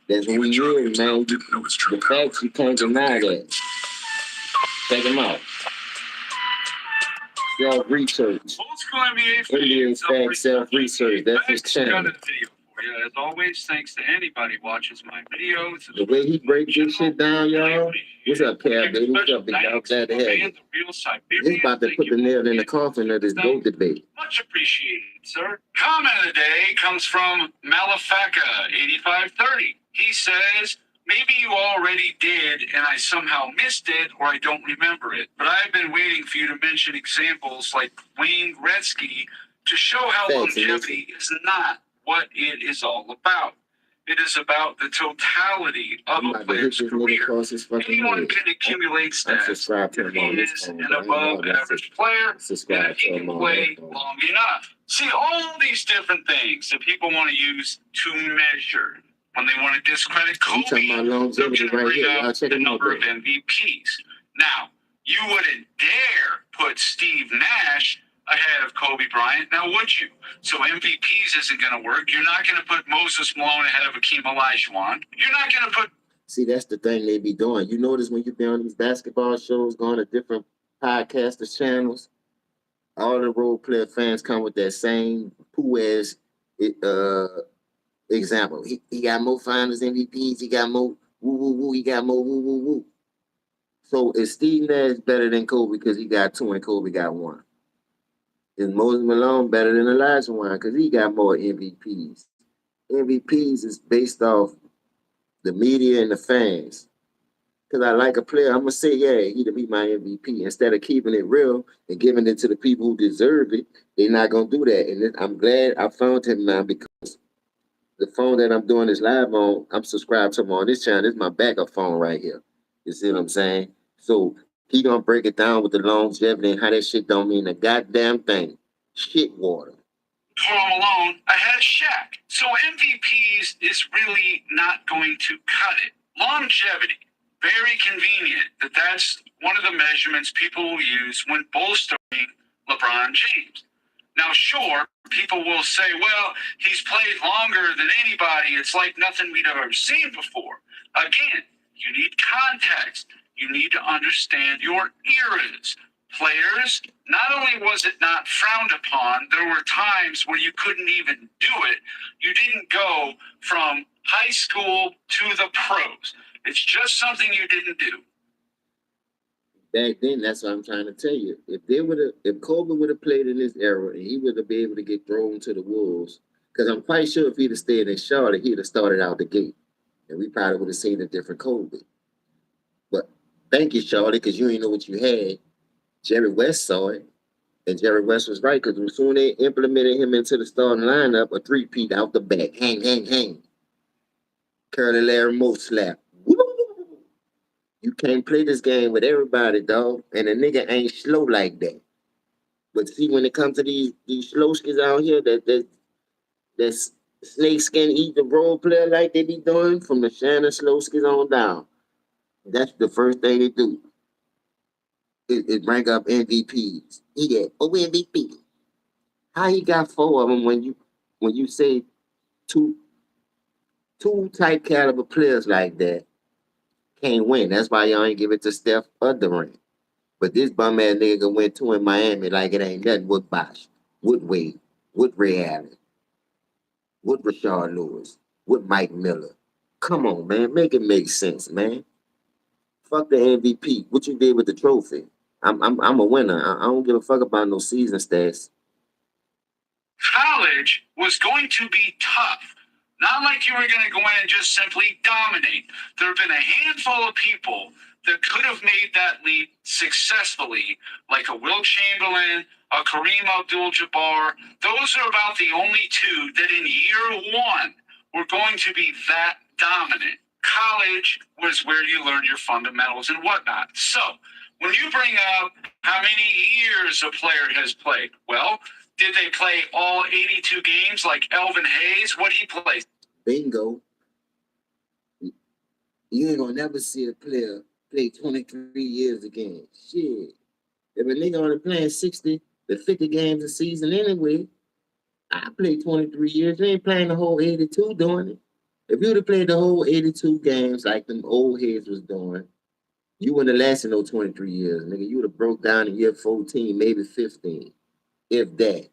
Speaker 2: that's who he is, man. The facts, you can't deny that. Check him out. Self-research. Indian fact self-research. That's his channel.
Speaker 1: for you. As always, thanks to anybody who watches my videos.
Speaker 2: The way he breaks this shit down, y'all. What's up, Cal, baby? What's up, big dog? Glad to have you. He's about to put the nail in the coffin of this GOAT debate.
Speaker 1: Much appreciated, sir. Comment of the day comes from Malafaka 8530. He says, maybe you already did and I somehow missed it or I don't remember it. But I've been waiting for you to mention examples like Wayne Gretzky to show how longevity is not what it is all about. It is about the totality of a player's career. Anyone can accumulate stats if he is an above-average player and if he can play long enough. See, all these different things that people want to use to measure. When they want to discredit Kobe, they're going to bring up the number of MVPs. Now, you wouldn't dare put Steve Nash ahead of Kobe Bryant, now would you? So MVPs isn't going to work. You're not going to put Moses Malone ahead of Akeem Olajuwon. You're not going to put...
Speaker 2: See, that's the thing they be doing. You notice when you be on these basketball shows, going to different podcasters channels, all the role player fans come with that same poo-ass example. He got more finals MVPs, he got more woo-woo-woo, he got more woo-woo-woo. So is Steve Nash better than Kobe because he got 2 and Kobe got 1? Is Moses Malone better than Olajuwon because he got more MVPs? MVPs is based off the media and the fans. Because I like a player, I'm going to say, yeah, he'd be my MVP. Instead of keeping it real and giving it to the people who deserve it, they're not going to do that. And I'm glad I found him now because the phone that I'm doing this live on, I'm subscribed to him on this channel. This is my backup phone right here. You see what I'm saying? So he gonna break it down with the longevity and how that shit don't mean a goddamn thing. Shit water.
Speaker 1: Karl Malone ahead of Shaq. So MVPs is really not going to cut it. Longevity, very convenient that's one of the measurements people will use when bolstering LeBron James. Now, sure, people will say, well, he's played longer than anybody. It's like nothing we'd ever seen before. Again, you need context. You need to understand your eras. Players, not only was it not frowned upon, there were times where you couldn't even do it. You didn't go from high school to the pros. It's just something you didn't do.
Speaker 2: Back then, that's what I'm trying to tell you. If Kobe would have played in this era and he would have been able to get thrown to the wolves, because I'm quite sure if he'd have stayed in Charlotte, he'd have started out the gate. And we probably would have seen a different Kobe. But thank you, Charlotte, because you ain't know what you had. Jerry West saw it, and Jerry West was right, because as soon as they implemented him into the starting lineup, a three-peat out the back. Hang. Curly Larry Moe slap. Woo! You can't play this game with everybody, dog. And a nigga ain't slow like that. But see, when it comes to these slow skis out here, that's snake skin eat the role player like they be doing from the Shannon slow skis on down. That's the first thing they do. It rank up MVPs. He get MVP. How he got 4 of them when you say two type caliber players like that can't win? That's why y'all ain't give it to Steph or Durant. But this bum ass nigga can win 2 in Miami like it ain't nothing with Bosh, with Wade, with Ray Allen, with Rashard Lewis, with Mike Miller. Come on, man, make it make sense, man. Fuck the MVP. What you did with the trophy? I'm a winner. I don't give a fuck about no season stats.
Speaker 1: College was going to be tough. Not like you were going to go in and just simply dominate. There have been a handful of people that could have made that leap successfully, like a Will Chamberlain, a Kareem Abdul-Jabbar. Those are about the only 2 that in year 1 were going to be that dominant. College was where you learn your fundamentals and whatnot. So when you bring up how many years a player has played, well, did they play all 82 games like Elvin Hayes? What did he play?
Speaker 2: Bingo. You ain't gonna never see a player play 23 years again. Shit. If a nigga only playing 60 to 50 games a season anyway, I played 23 years. You ain't playing the whole 82 doing it. If you would have played the whole 82 games like them old heads was doing, you wouldn't have lasted no 23 years, nigga. You would have broke down in year 14, maybe 15, if that.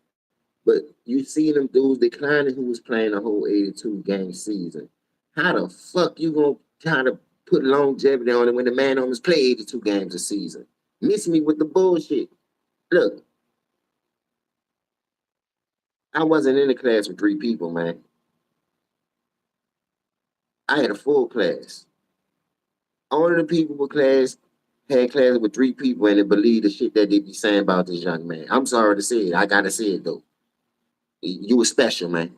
Speaker 2: But you see them dudes declining who was playing a whole 82 game season. How the fuck you gonna try to put longevity on it when the man almost play 82 games a season? Miss me with the bullshit. Look, I wasn't in the class with 3 people, man. I had a full class. Only the people with class had classes with 3 people and they believe the shit that they be saying about this young man. I'm sorry to say it. I gotta say it though. You were special, man.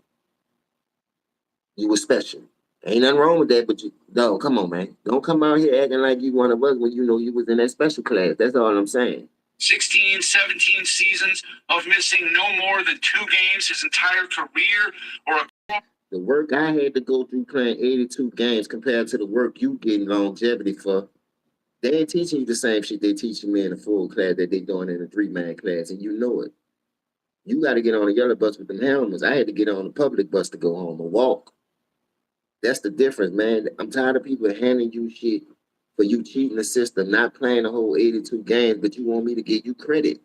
Speaker 2: You were special. Ain't nothing wrong with that, but you no, come on, man. Don't come out here acting like you one of us when you know you was in that special class. That's all I'm saying.
Speaker 1: 16, 17 seasons of missing no more than 2 games his entire career, or a
Speaker 2: The work I had to go through playing 82 games compared to the work you getting longevity for, they ain't teaching you the same shit they teaching me in a full class that they doing in a 3-man class, and you know it. You got to get on a yellow bus with them helmets. I had to get on a public bus to go home or walk. That's the difference, man. I'm tired of people handing you shit for you cheating the system, not playing the whole 82 games, but you want me to give you credit.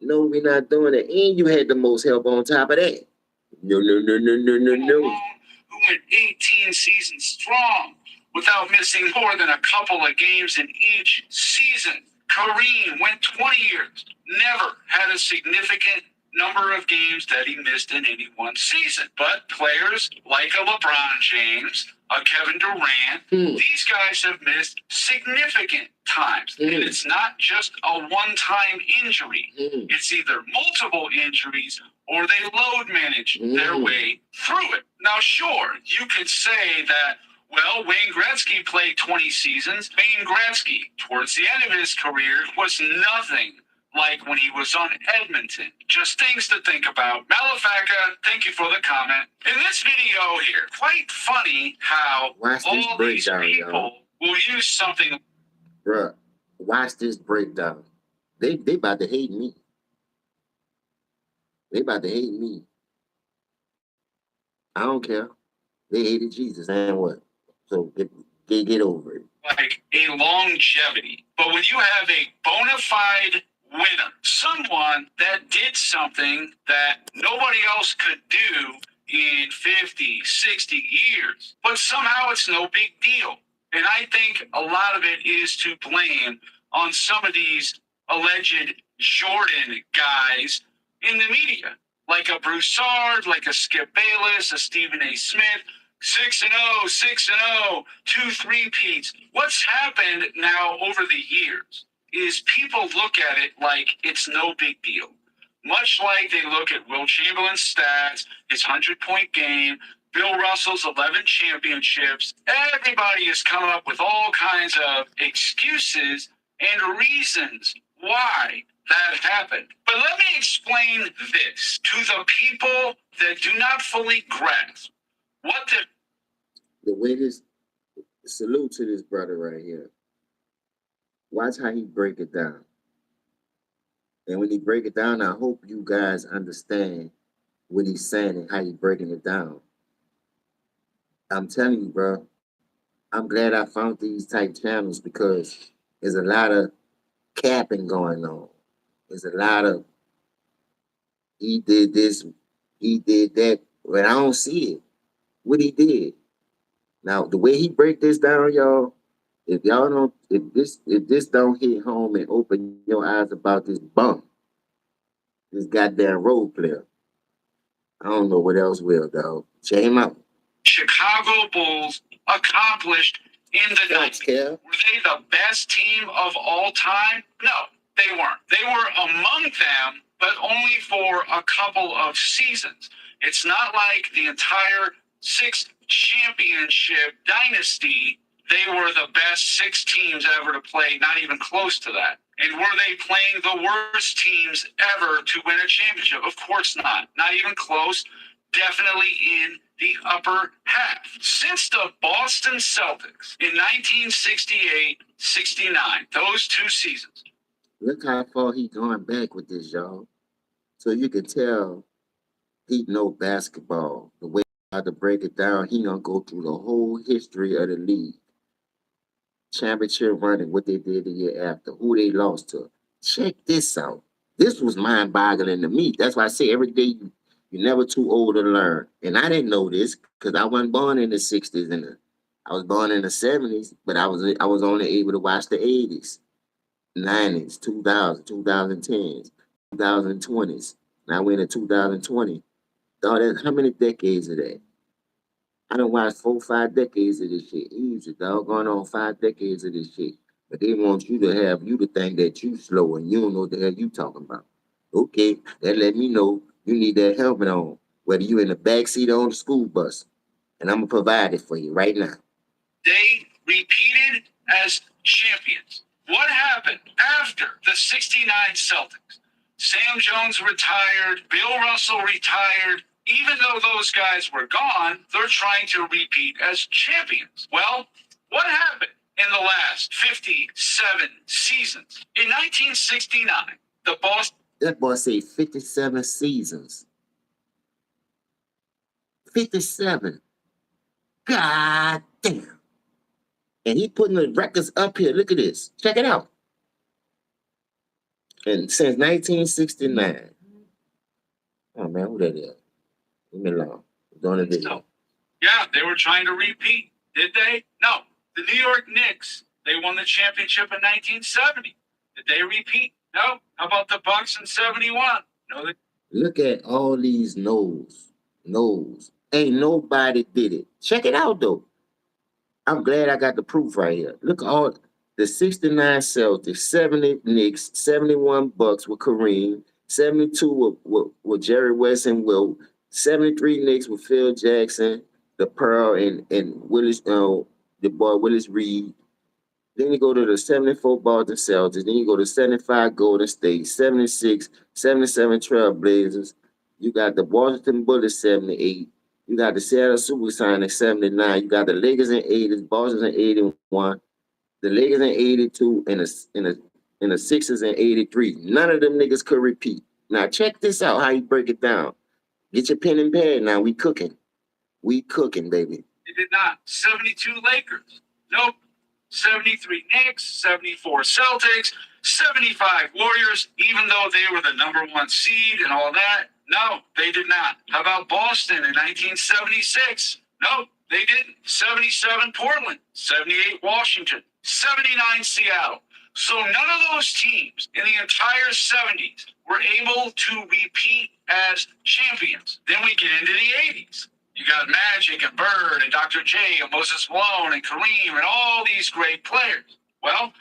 Speaker 2: No, we're not doing it. And you had the most help on top of that. No, no, no, no, no, no, no.
Speaker 1: who went 18 seasons strong without missing more than a couple of games in each season. Kareem went 20 years, never had a significant number of games that he missed in any one season. But players like a LeBron James, a Kevin Durant, these guys have missed significant times. And it's not just a one-time injury. It's either multiple injuries or they load manage their way through it. Now, sure, you could say that, well, Wayne Gretzky played 20 seasons. Wayne Gretzky, towards the end of his career, was nothing like when he was on Edmonton. Just things to think about. Malafaka, thank you for the comment. In this video here, quite funny how all these people will use something.
Speaker 2: Bruh, watch this breakdown. They about to hate me. They about to hate me. I don't care. They hated Jesus and what? So get over it.
Speaker 1: Like a longevity. But when you have a bona fide winner, someone that did something that nobody else could do in 50, 60 years, but somehow it's no big deal. And I think a lot of it is to blame on some of these alleged Jordan guys in the media, like a Broussard, like a Skip Bayless, a Stephen A. Smith. 6-0, 6-0, 2 3-peats. What's happened now over the years is people look at it like it's no big deal. Much like they look at Will Chamberlain's stats, his 100-point game, Bill Russell's 11 championships. Everybody has come up with all kinds of excuses and reasons why that happened. But let me explain this to the people that do not fully grasp what
Speaker 2: the way this, salute to this brother right here. Watch how he break it down. And when he break it down, I hope you guys understand what he's saying and how he's breaking it down. I'm telling you, bro, I'm glad I found these type channels because there's a lot of capping going on. There's a lot of he did this, he did that, but I don't see it. What he did. Now, the way he break this down, y'all, if y'all don't, if this don't hit home and open your eyes about this bum, this goddamn role player, I don't know what else will, dog. Check him out.
Speaker 1: Chicago Bulls accomplished in the 90s. Were they the best team of all time? No, they weren't. They were among them, but only for a couple of seasons. It's not like the entire 6 championship dynasty, they were the best 6 teams ever to play, not even close to that. And were they playing the worst teams ever to win a championship? Of course not. Not even close. Definitely in the upper half. Since the Boston Celtics in 1968-69, those 2 seasons.
Speaker 2: Look how far he going back with this, y'all. So you can tell he know basketball. The way how to break it down, he gonna go through the whole history of the league. Championship running, what they did the year after, who they lost to. Check this out. This was mind-boggling to me. That's why I say every day you're never too old to learn. And I didn't know this because I wasn't born in the 60s I was born in the 70s, but I was only able to watch the 80s, 90s, 2000, 2010s, 2020s. Now we're in 2020. Dog, how many decades of that? I done watched 4, 5 decades of this shit. Easy, dog. Going on 5 decades of this shit. But they want you to have you to think that you slow and you don't know what the hell you talking about. Okay, that let me know you need that helmet on, whether you in the back seat or on the school bus. And I'm gonna provide it for you right now.
Speaker 1: They repeated as champions. What happened after the 69 Celtics? Sam Jones retired, Bill Russell retired. Even though those guys were gone, they're trying to repeat as champions. Well, what happened in the last 57 seasons? In 1969, the Boston...
Speaker 2: That boy say 57 seasons. 57. God damn. And he putting the records up here. Look at this. Check it out. And since 1969. Oh man, who that is? Leave me alone. I'm doing a video.
Speaker 1: Yeah, they were trying to repeat. Did they? No. The New York Knicks, they won the championship in 1970. Did they repeat? No. How about the Bucks in 71? No.
Speaker 2: Look at all these no's. Ain't nobody did it. Check it out though. I'm glad I got the proof right here. Look at all the 69 Celtics, 70 Knicks, 71 Bucks with Kareem, 72 with Jerry West and Wilt, 73 Knicks with Phil Jackson, the Pearl and Willis, the boy Willis Reed. Then you go to the 74 Boston Celtics. Then you go to 75 Golden State, 76, 77 Trail Blazers. You got the Washington Bullets 78. You got the Seattle Supersonics 79. You got the Lakers in 80s, Boston in 81, the Lakers in 82, and the Sixers in 83. None of them niggas could repeat. Now check this out, how you break it down. Get your pen and pad now. We cooking. We cooking, baby.
Speaker 1: They did not. 72 Lakers. Nope. 73 Knicks, 74 Celtics, 75 Warriors, even though they were the #1 seed and all that. No, they did not. How about Boston in 1976? No, they didn't. 77 Portland, 78 Washington, 79 Seattle. So none of those teams in the entire 70s were able to repeat as champions. Then we get into the 80s. You got Magic and Bird and Dr. J and Moses Malone and Kareem and all these great players. Well,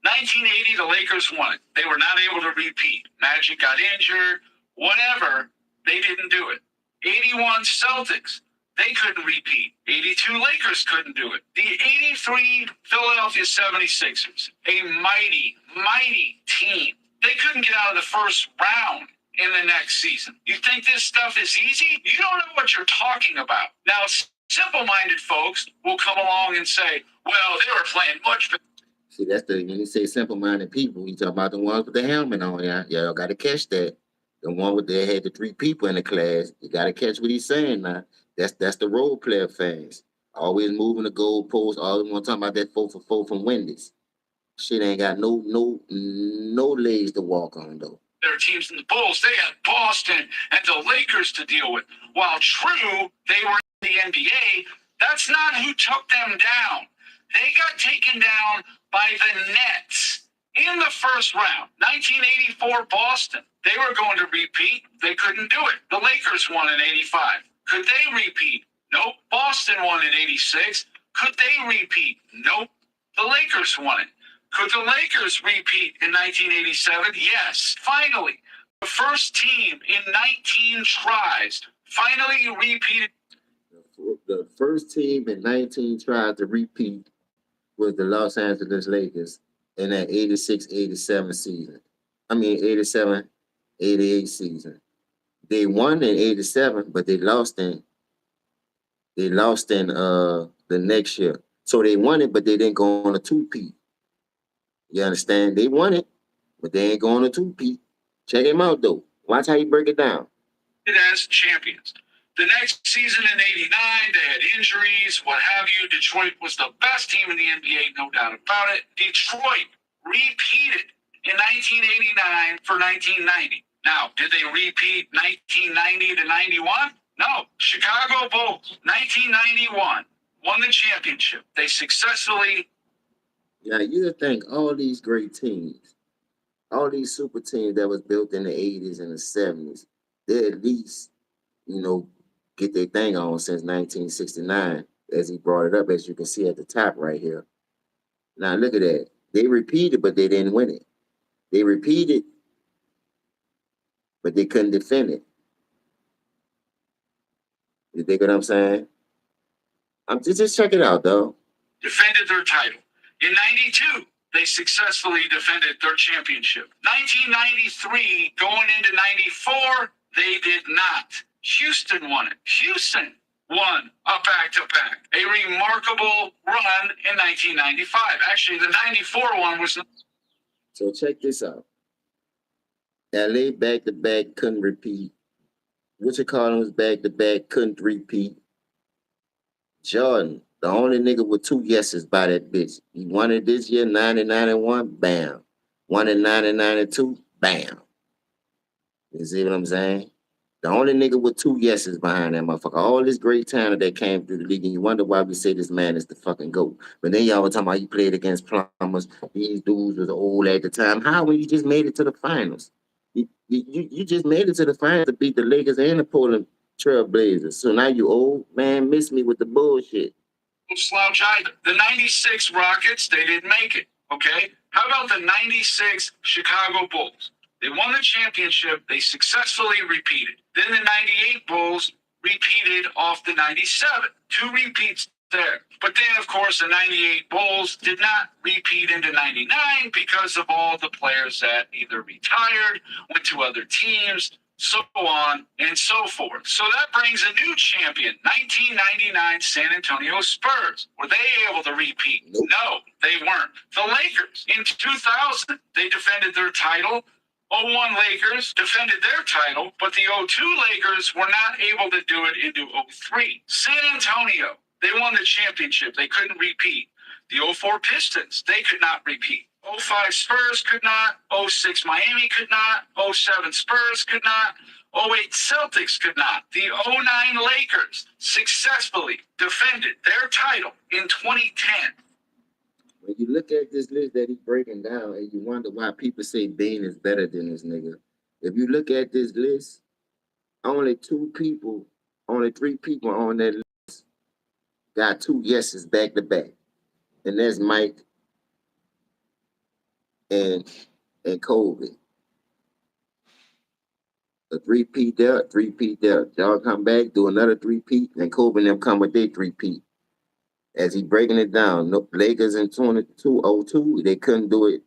Speaker 1: 1980, the Lakers won it. They were not able to repeat. Magic got injured, whatever. They didn't do it. 81 Celtics, they couldn't repeat. 82 Lakers couldn't do it. The 83 Philadelphia 76ers, a mighty, mighty team. They couldn't get out of the first round in the next season. You think this stuff is easy? You don't know what you're talking about. Now, simple-minded folks will come along and say, well, they were playing much better.
Speaker 2: See, that's when you say simple-minded people, you talk about the ones with the helmet on. Y'all got to catch that. The one with they had the 3 people in the class. You got to catch what he's saying now. That's the role player fans. Always moving the goalposts. Always want to talk about that 4 for 4 from Wendy's. Shit ain't got no legs to walk on though.
Speaker 1: Their teams in the Bulls, they had Boston and the Lakers to deal with. While true, they were in the NBA, that's not who took them down. They got taken down by the Nets in the first round. 1984 Boston, they were going to repeat. They couldn't do it. The Lakers won in 85. Could they repeat? Nope. Boston won in 86. Could they repeat? Nope. The Lakers won it. Could the Lakers repeat in 1987? Yes. Finally, the first team in 19 tries finally repeated.
Speaker 2: The first team in 19 tries to repeat was the Los Angeles Lakers in that 86-87 season. I mean 87-88 season. They won in 87, but they lost in the next year. So they won it, but they didn't go on a two-peat. You understand? They won it, but they ain't going to two-peat. Check him out, though. Watch how you break it down.
Speaker 1: As champions. The next season in 89, they had injuries, what have you. Detroit was the best team in the NBA, no doubt about it. Detroit repeated in 1989 for 1990. Now, did they repeat 1990 to 91? No. Chicago Bulls, 1991, won the championship. They successfully.
Speaker 2: Now you would think all these great teams, all these super teams that was built in the 80s and the 70s, they at least, you know, get their thing on since 1969, as he brought it up, as you can see at the top right here. Now look at that. They repeated, but they didn't win it. They repeated, but they couldn't defend it. You think what I'm saying? I'm just check it out, though.
Speaker 1: Defended their title. In 92, they successfully defended their championship. 1993, going into 94, they did not. Houston won it. Houston won a back-to-back. A remarkable run in 1995. Actually, the 94 one was...
Speaker 2: So check this out. LA back-to-back couldn't repeat. Richard Collins was back-to-back, couldn't repeat. Jordan, the only nigga with 2 yeses by that bitch. He won it this year, 99 and 1, bam. Won it 99 and 2, bam. You see what I'm saying? The only nigga with 2 yeses behind that motherfucker. All this great talent that came through the league, and you wonder why we say this man is the fucking GOAT. But then y'all were talking about he played against plumbers. These dudes was old at the time. How when you just made it to the finals? You just made it to the finals to beat the Lakers and the Portland Trail Blazers. So now you old, man, miss me with the bullshit.
Speaker 1: Slouch either. The 96 Rockets, they didn't make it, okay? How about the 96 Chicago Bulls? They won the championship. They successfully repeated. Then the 98 Bulls repeated off the 97. 2 repeats there. But then, of course, the 98 Bulls did not repeat into 99 because of all the players that either retired, went to other teams, so on and so forth. So that brings a new champion, 1999 San Antonio Spurs. Were they able to repeat?
Speaker 2: Nope.
Speaker 1: No, they weren't. The Lakers, in 2000, they defended their title. 01 Lakers defended their title, but the 02 Lakers were not able to do it into 03. San Antonio, they won the championship. They couldn't repeat. The 04 Pistons, they could not repeat. 05 Spurs could not. 06 Miami could not. 07 Spurs could not. 08 Celtics could not. The 09 Lakers successfully defended their title in 2010.
Speaker 2: When you look at this list that he's breaking down, and you wonder why people say Bane is better than this nigga. If you look at this list, only 3 people on that list got 2 yeses back to back. And that's Mike and Kobe. A 3-peat there, 3-peat there. Y'all come back, do another 3-peat, and Kobe and them come with their 3-peat. As he breaking it down, no Lakers in 02, they couldn't do it.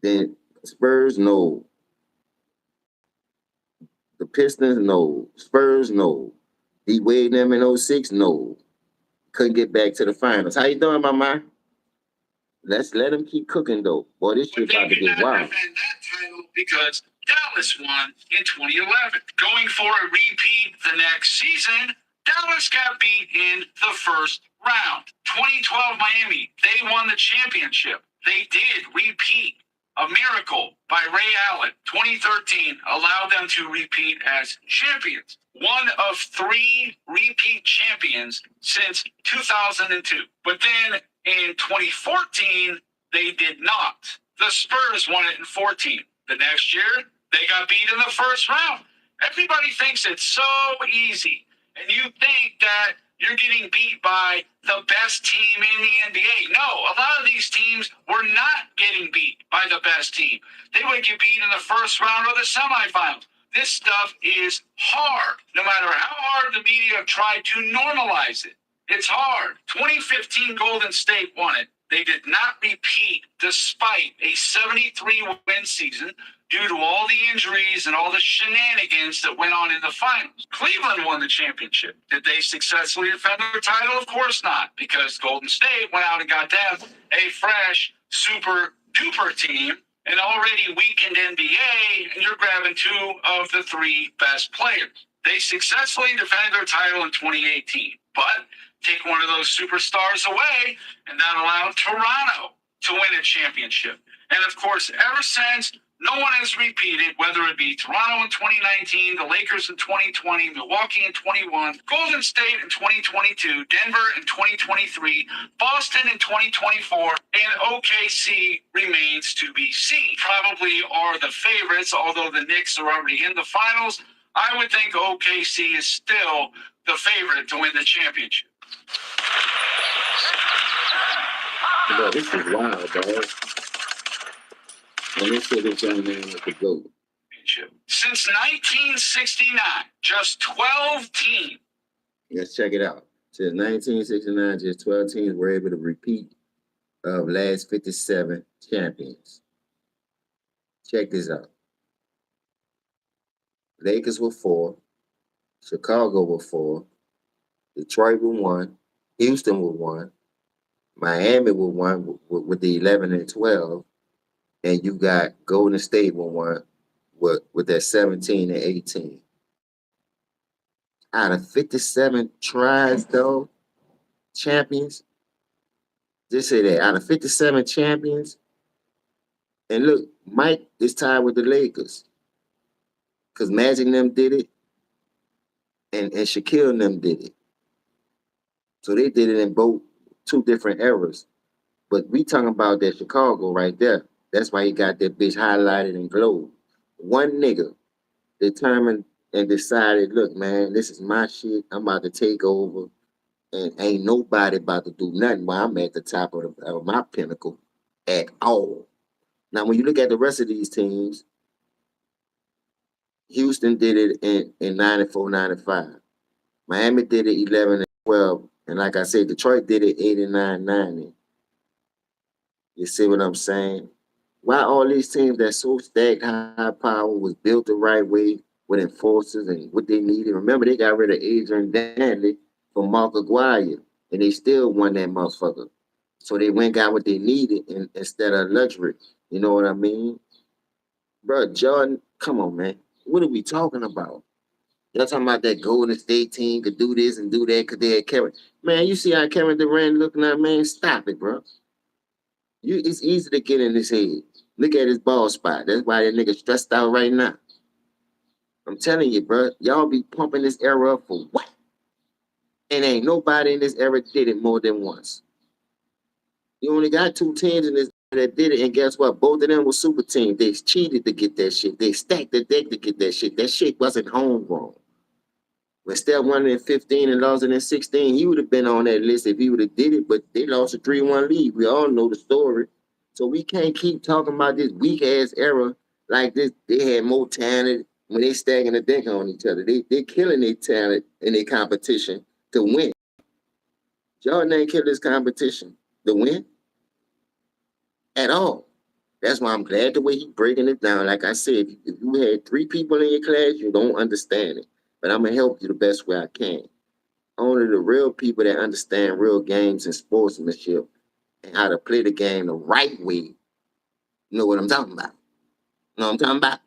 Speaker 2: Then Spurs, no. The Pistons, no. Spurs, no. D Wade them in 06, no. Couldn't get back to the finals. How you doing, my man? Let's let him keep cooking, though. Boy, this shit about to get wild.
Speaker 1: Defend that title because Dallas won in 2011. Going for a repeat the next season, Dallas got beat in the first round. 2012 Miami, they won the championship. They did repeat. A miracle by Ray Allen. 2013 allowed them to repeat as champions. One of 3 repeat champions since 2002. But then in 2014, they did not. The Spurs won it in 14. The next year, they got beat in the first round. Everybody thinks it's so easy. And you think that you're getting beat by the best team in the NBA. No, a lot of these teams were not getting beat by the best team. They would get beat in the first round or the semifinals. This stuff is hard. No matter how hard the media tried to normalize it, it's hard. 2015 Golden State won it. They did not repeat despite a 73-win season due to all the injuries and all the shenanigans that went on in the finals. Cleveland won the championship. Did they successfully defend their title? Of course not, because Golden State went out and got them a fresh, super duper team, an already weakened NBA, and you're grabbing 2 of the 3 best players. They successfully defended their title in 2018, but take one of those superstars away, and that allowed Toronto to win a championship. And of course, ever since, no one has repeated, whether it be Toronto in 2019, the Lakers in 2020, Milwaukee in 21, Golden State in 2022, Denver in 2023, Boston in 2024, and OKC remains to be seen. Probably are the favorites, although the Knicks are already in the finals. I would think OKC is still the favorite to win the championship.
Speaker 2: Bro, this is wild, dog. And this shit is young man with the GOAT.
Speaker 1: Since 1969, just 12 teams.
Speaker 2: Let's check it out. Since 1969, just 12 teams were able to repeat of last 57 champions. Check this out. Lakers were 4, Chicago were 4, Detroit were 1, Houston were 1, Miami were 1 with the 11 and 12, and you got Golden State were 1 with that 17 and 18. Out of 57 tries, though, champions, just say that, out of 57 champions, and look, Mike is tied with the Lakers. Because Magic and them did it, and Shaquille and them did it. So they did it in both 2 different eras. But we talking about that Chicago right there. That's why he got that bitch highlighted and glowed. One nigga determined and decided, look, man, this is my shit. I'm about to take over. And ain't nobody about to do nothing while I'm at the top of my pinnacle at all. Now, when you look at the rest of these teams, Houston did it in 94, 95. Miami did it 11 and 12. And like I said, Detroit did it 89, 90. You see what I'm saying? Why all these teams that so stacked high power was built the right way with enforcers and what they needed. Remember, they got rid of Adrian Danley for Mark Aguirre, and they still won that motherfucker. So they went got what they needed instead of luxury. You know what I mean? Bro, Jordan, come on, man. What are we talking about? Y'all talking about that Golden State team could do this and do that because they had Kevin. Man, you see how Kevin Durant looking at, man? Stop it, bro. It's easy to get in his head. Look at his ball spot. That's why that nigga stressed out right now. I'm telling you, bro, y'all be pumping this era up for what? And ain't nobody in this era did it more than once. You only got 2 teams in this that did it, and guess what? Both of them were super teams. They cheated to get that shit. They stacked the deck to get that shit. That shit wasn't homegrown. When Steph won it in 15 and lost it in 16, he would have been on that list if he would have did it, but they lost a 3-1 lead. We all know the story. So we can't keep talking about this weak-ass era like this. They had more talent when they stacking the deck on each other. They're killing their talent in their competition to win. Jordan ain't kill this competition to win at all. That's why I'm glad the way he's breaking it down. Like I said, if you had 3 people in your class, you don't understand it. But I'm going to help you the best way I can. Only the real people that understand real games and sportsmanship and how to play the game the right way know what I'm talking about. Know what I'm talking about?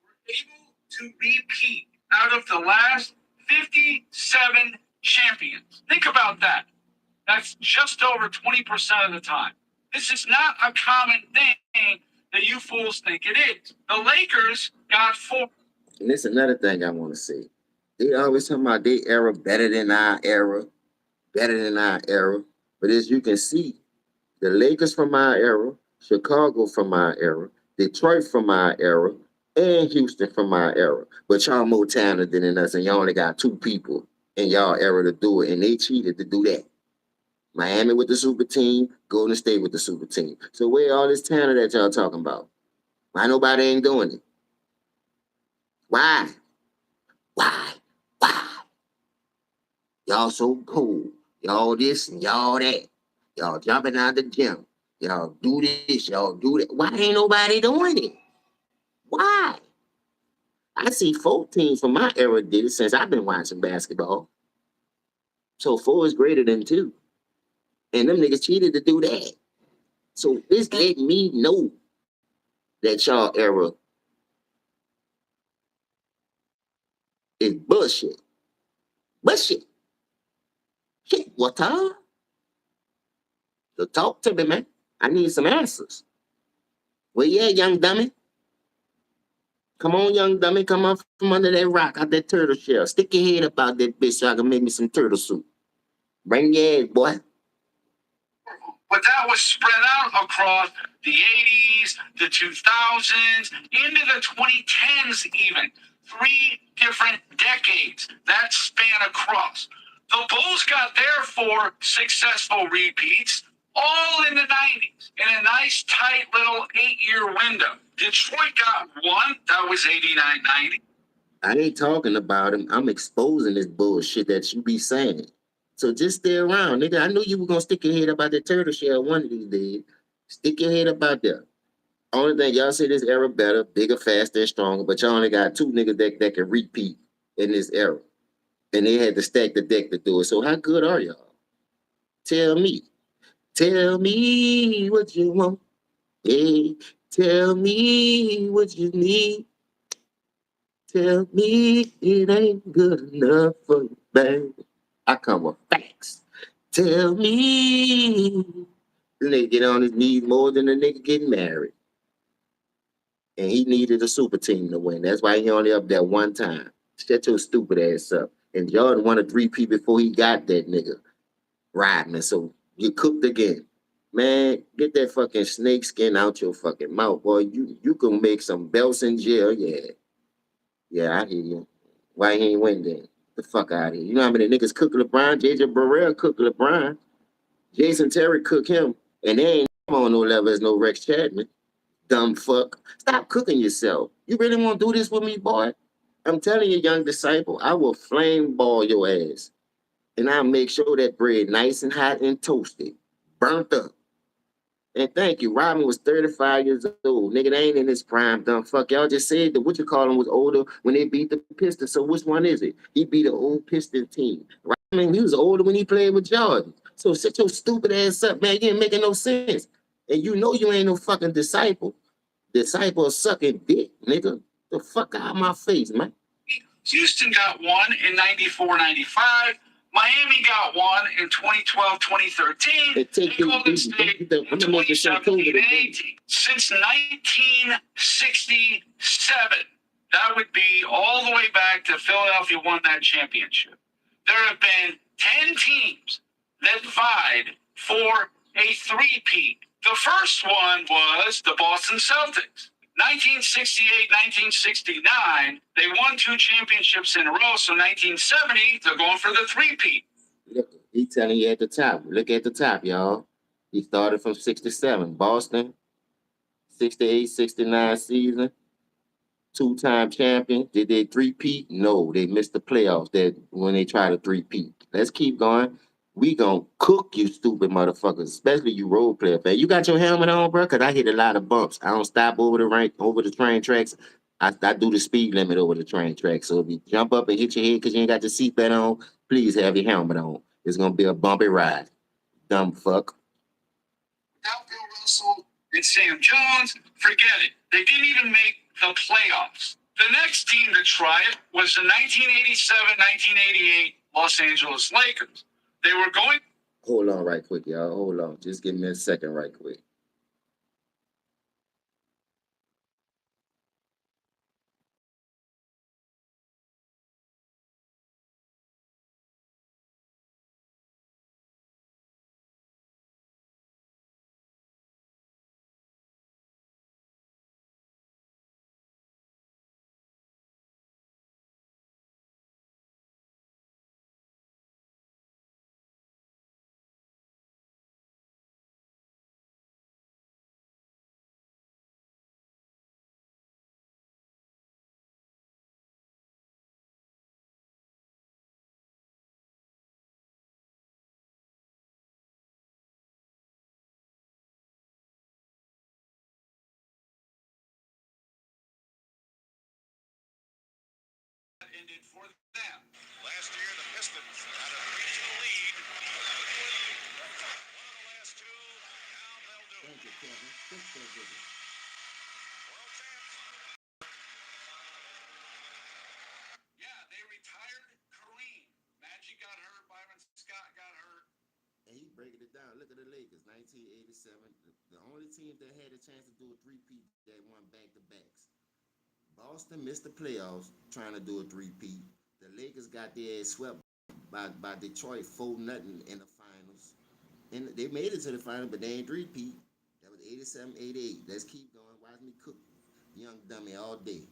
Speaker 1: We're able to repeat out of the last 57 champions. Think about that. That's just over 20% of the time. This is not a common thing that you fools think it is. The Lakers got 4.
Speaker 2: And this is another thing I want to say. They always talking about their era better than our era, better than our era. But as you can see, the Lakers from our era, Chicago from our era, Detroit from our era, and Houston from our era. But y'all more talented than us, and y'all only got 2 people in y'all era to do it, and they cheated to do that. Miami with the super team, Golden State with the super team. So where all this talent that y'all talking about? Why nobody ain't doing it? Why? Why? Why? Y'all so cool. Y'all this and y'all that. Y'all jumping out the gym. Y'all do this, y'all do that. Why ain't nobody doing it? Why? I see 4 teams from my era did it since I've been watching basketball. So 4 is greater than 2. And them niggas cheated to do that. So this let me know that y'all era is bullshit. Bullshit. Shit, what time? So talk to me, man. I need some answers. Well, yeah, young dummy. Come on, young dummy. Come up from under that rock, out that turtle shell. Stick your head up out that bitch so I can make me some turtle soup. Bring your head, boy.
Speaker 1: But that was spread out across the 80s, the 2000s, into the 2010s even. 3 different decades that span across. The Bulls got their 4 successful repeats all in the 90s in a nice tight little 8-year window. Detroit got 1, that was 89-90.
Speaker 2: I ain't talking about him. I'm exposing this bullshit that you be saying. So just stay around, nigga. I knew you were gonna stick your head up out that turtle shell one of these days. Stick your head up out there. Only thing y'all say this era better, bigger, faster, and stronger, but y'all only got 2 niggas that can repeat in this era. And they had to stack the deck to do it. So how good are y'all? Tell me. Tell me what you want. Hey, tell me what you need. Tell me it ain't good enough for you, babe. I come with facts. Tell me. The nigga get on his knees more than a nigga getting married. And he needed a super team to win. That's why he only up there one time. Shut your stupid ass up. And Jordan won a 3P before he got that nigga. Rodman. So you cooked again. Man, get that fucking snake skin out your fucking mouth, boy. You can make some belts in jail, yeah. Yeah, I hear you. Why he ain't win then? The fuck out of here. You know how many niggas cook LeBron? JJ Barrell cook LeBron. Jason Terry cook him. And they ain't on no level as no Rex Chapman. Dumb fuck. Stop cooking yourself. You really want to do this with me, boy? I'm telling you, young disciple, I will flame ball your ass. And I'll make sure that bread nice and hot and toasted. Burnt up. And thank you. Rodman was 35 years old. Nigga, they ain't in his prime, dumb fuck. Y'all just said that what you call him was older when they beat the Pistons. So which one is it? He beat an old Piston team. Rodman, he was older when he played with Jordan. So sit your stupid ass up, man. You ain't making no sense. And you know you ain't no fucking disciple. Disciple sucking dick, nigga. The fuck out of my face, man.
Speaker 1: Houston got 1 in 94-95. Miami got 1 in 2012-2013. And Golden State in 2017-18. Since 1967, that would be all the way back to Philadelphia won that championship. There have been 10 teams that vied for a 3-peat. The first one was the Boston Celtics. 1968, 1969, they won 2 championships in a row. So 1970, they're going for the 3-peat.
Speaker 2: Look, he telling you at the top. Look at the top, y'all. He started from 67. Boston, 68, 69 season. 2-time champion. Did they 3-peat? No, they missed the playoffs that when they tried to 3-peat. Let's keep going. We gonna cook you stupid motherfuckers, especially you role player fan. You got your helmet on, bro? Cause I hit a lot of bumps. I don't stop over the train tracks. I do the speed limit over the train tracks. So if you jump up and hit your head because you ain't got your seatbelt on, please have your helmet on. It's gonna be a bumpy ride. Dumb fuck.
Speaker 1: Without Bill Russell and Sam Jones, forget it. They didn't even make the playoffs. The next team to try it was the 1987-1988 Los Angeles Lakers. They were going.
Speaker 2: Hold on right quick, y'all. Hold on. Just give me a second right quick.
Speaker 1: Ended for them. Last year, the Pistons had a regional lead. One of the last 2. Now they'll do it. World champs. Yeah, they retired Kareem. Magic got hurt. Byron Scott got hurt.
Speaker 2: breaking it down. Look at the Lakers, 1987. The only team that had a chance to do a three-peat that won back-to-backs. Boston missed the playoffs trying to do a three-peat. The Lakers got their ass swept by Detroit 4-0 in the finals. And they made it to the final, but they ain't three-peat. That was 87, 88. Let's keep going. Watch me cook young dummy all day.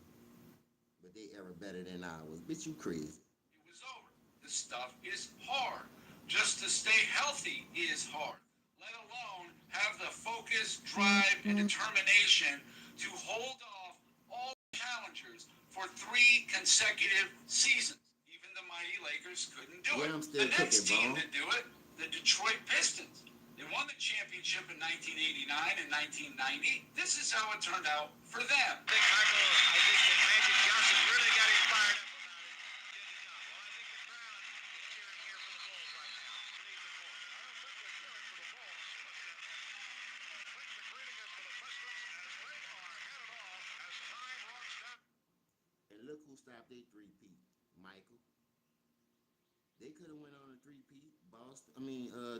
Speaker 2: But they era better than ours. Bitch, you crazy.
Speaker 5: It was over. This stuff is hard. Just to stay healthy is hard. Let alone have the focus, drive, and determination to hold off all challengers for 3 consecutive seasons. Even the mighty Lakers couldn't do it.
Speaker 2: I'm still
Speaker 5: The next
Speaker 2: cooking,
Speaker 5: team
Speaker 2: bro.
Speaker 5: to do it, the Detroit Pistons. They won the championship in 1989 and 1990. This is how it turned out for them.
Speaker 6: I think that Magic Johnson really got him fired up about it. Did the job. Well, I think the crowd is cheering here for the Bulls right now. Leave the point. I don't think they're cheering for the Bulls, but thanks for greeting us for the Pistons as they are headed off as time runs down.
Speaker 2: And look who stopped their three-peat. Michael. They could have went on a three-peat.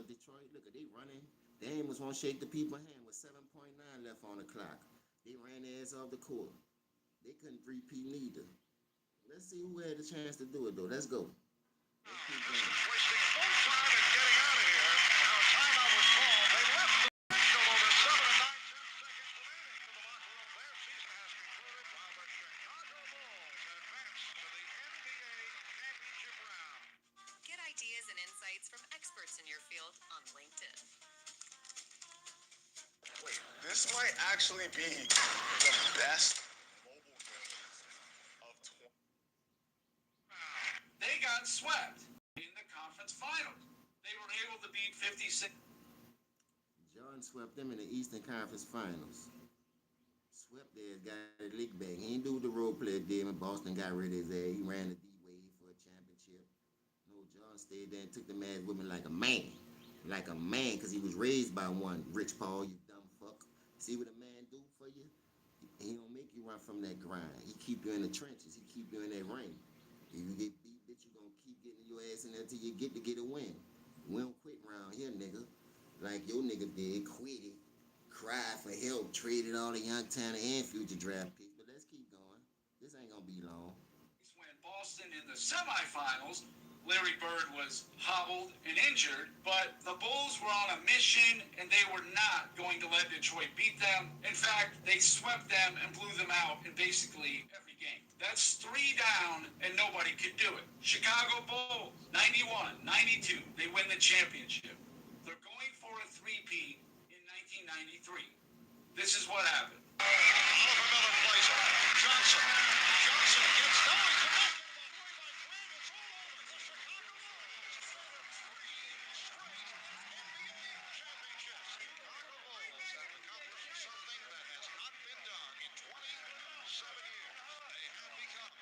Speaker 2: Detroit, look at they running. They ain't was won't shake the people's hand with 7.9 left on the clock. They ran their ass off the court. They couldn't three-peat neither. Let's see who had the chance to do it though. Let's go. Let's keep going.
Speaker 6: Wasting full time and getting out of here. Now timeout was called. They left the bench over 7 and 9 10 seconds remaining to the locker room. Their season has concluded while the Chicago Bulls advance to the NBA championship round.
Speaker 7: Get ideas and insights from experts in your field on LinkedIn.
Speaker 6: Wait, this might actually be the best mobile game of 20.
Speaker 5: They got swept in the conference finals. They were able to beat 56.
Speaker 2: Jordan swept them in the Eastern Conference Finals. Swept theirs, got a league back. He didn't do the role player did when Boston got rid of his ass. He ran the D-Wade for a championship. No, Jordan stayed there and took the man's women like a man. Like a man, because he was raised by one. Rich Paul, you dumb fuck. See what a man do for you? He don't make you run from that grind. He keep you in the trenches. He keep you in that ring. If you get beat, bitch, you gonna keep getting your ass in there till you get a win. We don't quit round here, nigga. Like your nigga did, quit it, cried for help, traded all the Youngtown and future draft picks. But let's keep going. This ain't gonna be long.
Speaker 5: When Boston in the semifinals, Larry Bird was hobbled and injured, but the Bulls were on a mission and they were not going to let Detroit beat them. In fact, they swept them and blew them out in basically every game. That's 3 down and nobody could do it. Chicago Bulls, 91, 92, they win the championship. They're going for a three-peat in 1993. This is what happened.
Speaker 6: Oliver Miller plays it. Johnson gets down. He's connected. It's all over. The Chicago Bulls. 3 straight NBA championships. Chicago Bulls have accomplished something that has not been done in 27 years. They have become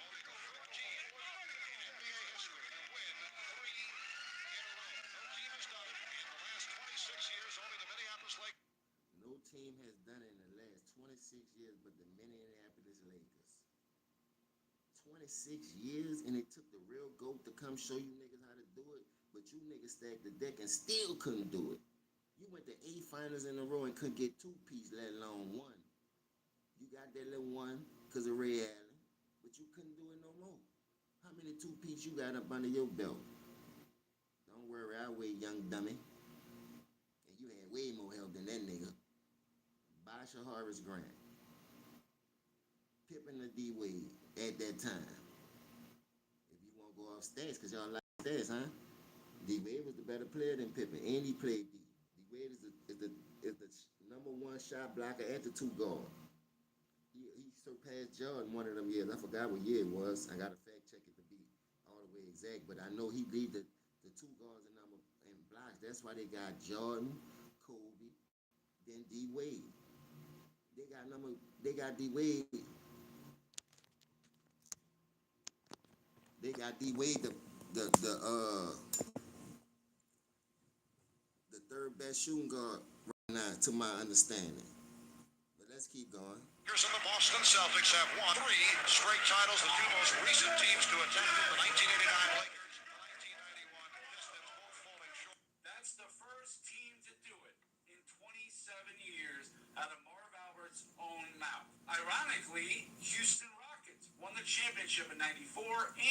Speaker 6: only the 13th in NBA history to win 3 in a row. No team has done it in the last 26 years. Only the Minneapolis Lakers.
Speaker 2: No team has done it in the last 26 years but the Minneapolis Lakers. 26 years and it took the real GOAT to come show you niggas how to do it, but you niggas stacked the deck and still couldn't do it. You went to 8 finals in a row and couldn't get 2-piece, let alone 1. You got that little one because of Ray Allen, but you couldn't do it no more. How many 2-piece you got up under your belt? Don't worry, I'll wait, young dummy. And you had way more help than that nigga. Basha Harris Grant, Pippen the D-Wade at that time. If you want to go off stats, because y'all like stats, huh? D-Wade was the better player than Pippen, and he played D. D-Wade is the number 1 shot blocker at the 2 guard. He surpassed Jordan one of them years. I forgot what year it was. I got to fact check it to be all the way exact, but I know he lead the 2 guards in blocks. That's why they got Jordan, Kobe, then D-Wade. They got D-Wade. They got D-Wade the 3rd best shooting guard right now, to my understanding. But let's keep going.
Speaker 6: Here's the Boston Celtics have won 3 straight titles, the 2 most recent teams to attempt it, the 1989 Lakers and the 1991 Pistons, both falling short.
Speaker 5: That's the first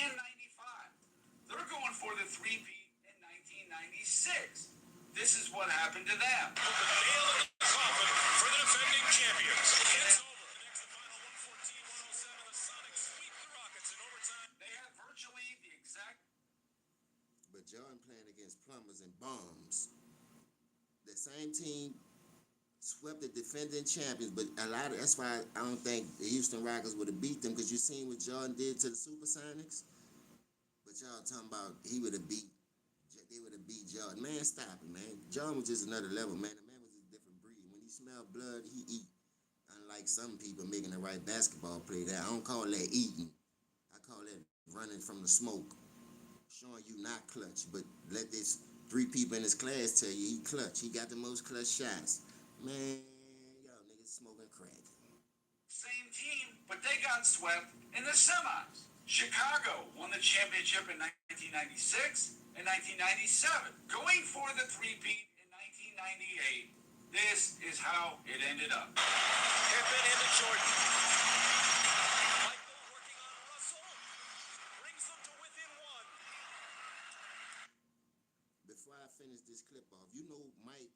Speaker 5: and 95. They're going for the three-peat in 1996. This is what happened to them.
Speaker 6: Put the nail in the coffin for the defending champions. It's over. The next, the final 114-107. The Sonics sweep the Rockets in overtime.
Speaker 5: They had virtually the exact.
Speaker 2: But Jordan playing against plumbers and bums. The same team swept the defending champions, but that's why I don't think the Houston Rockets would have beat them, because you seen what Jordan did to the Supersonics. But y'all talking about they would have beat Jordan. Man, stop it, man. Jordan was just another level, man. The man was a different breed. When he smelled blood, he eat. Unlike some people making the right basketball play, that I don't call that eating. I call that running from the smoke, showing you not clutch. But let this 3 people in his class tell you he clutch. He got the most clutch shots. Man, y'all niggas smoking crack.
Speaker 5: Same team, but they got swept in the semis. Chicago won the championship in 1996 and 1997, going for the three-peat in 1998. This is how it ended up.
Speaker 6: Pippen into Jordan. Michael working on Russell. Brings them to within 1.
Speaker 2: Before I finish this clip off, you know Mike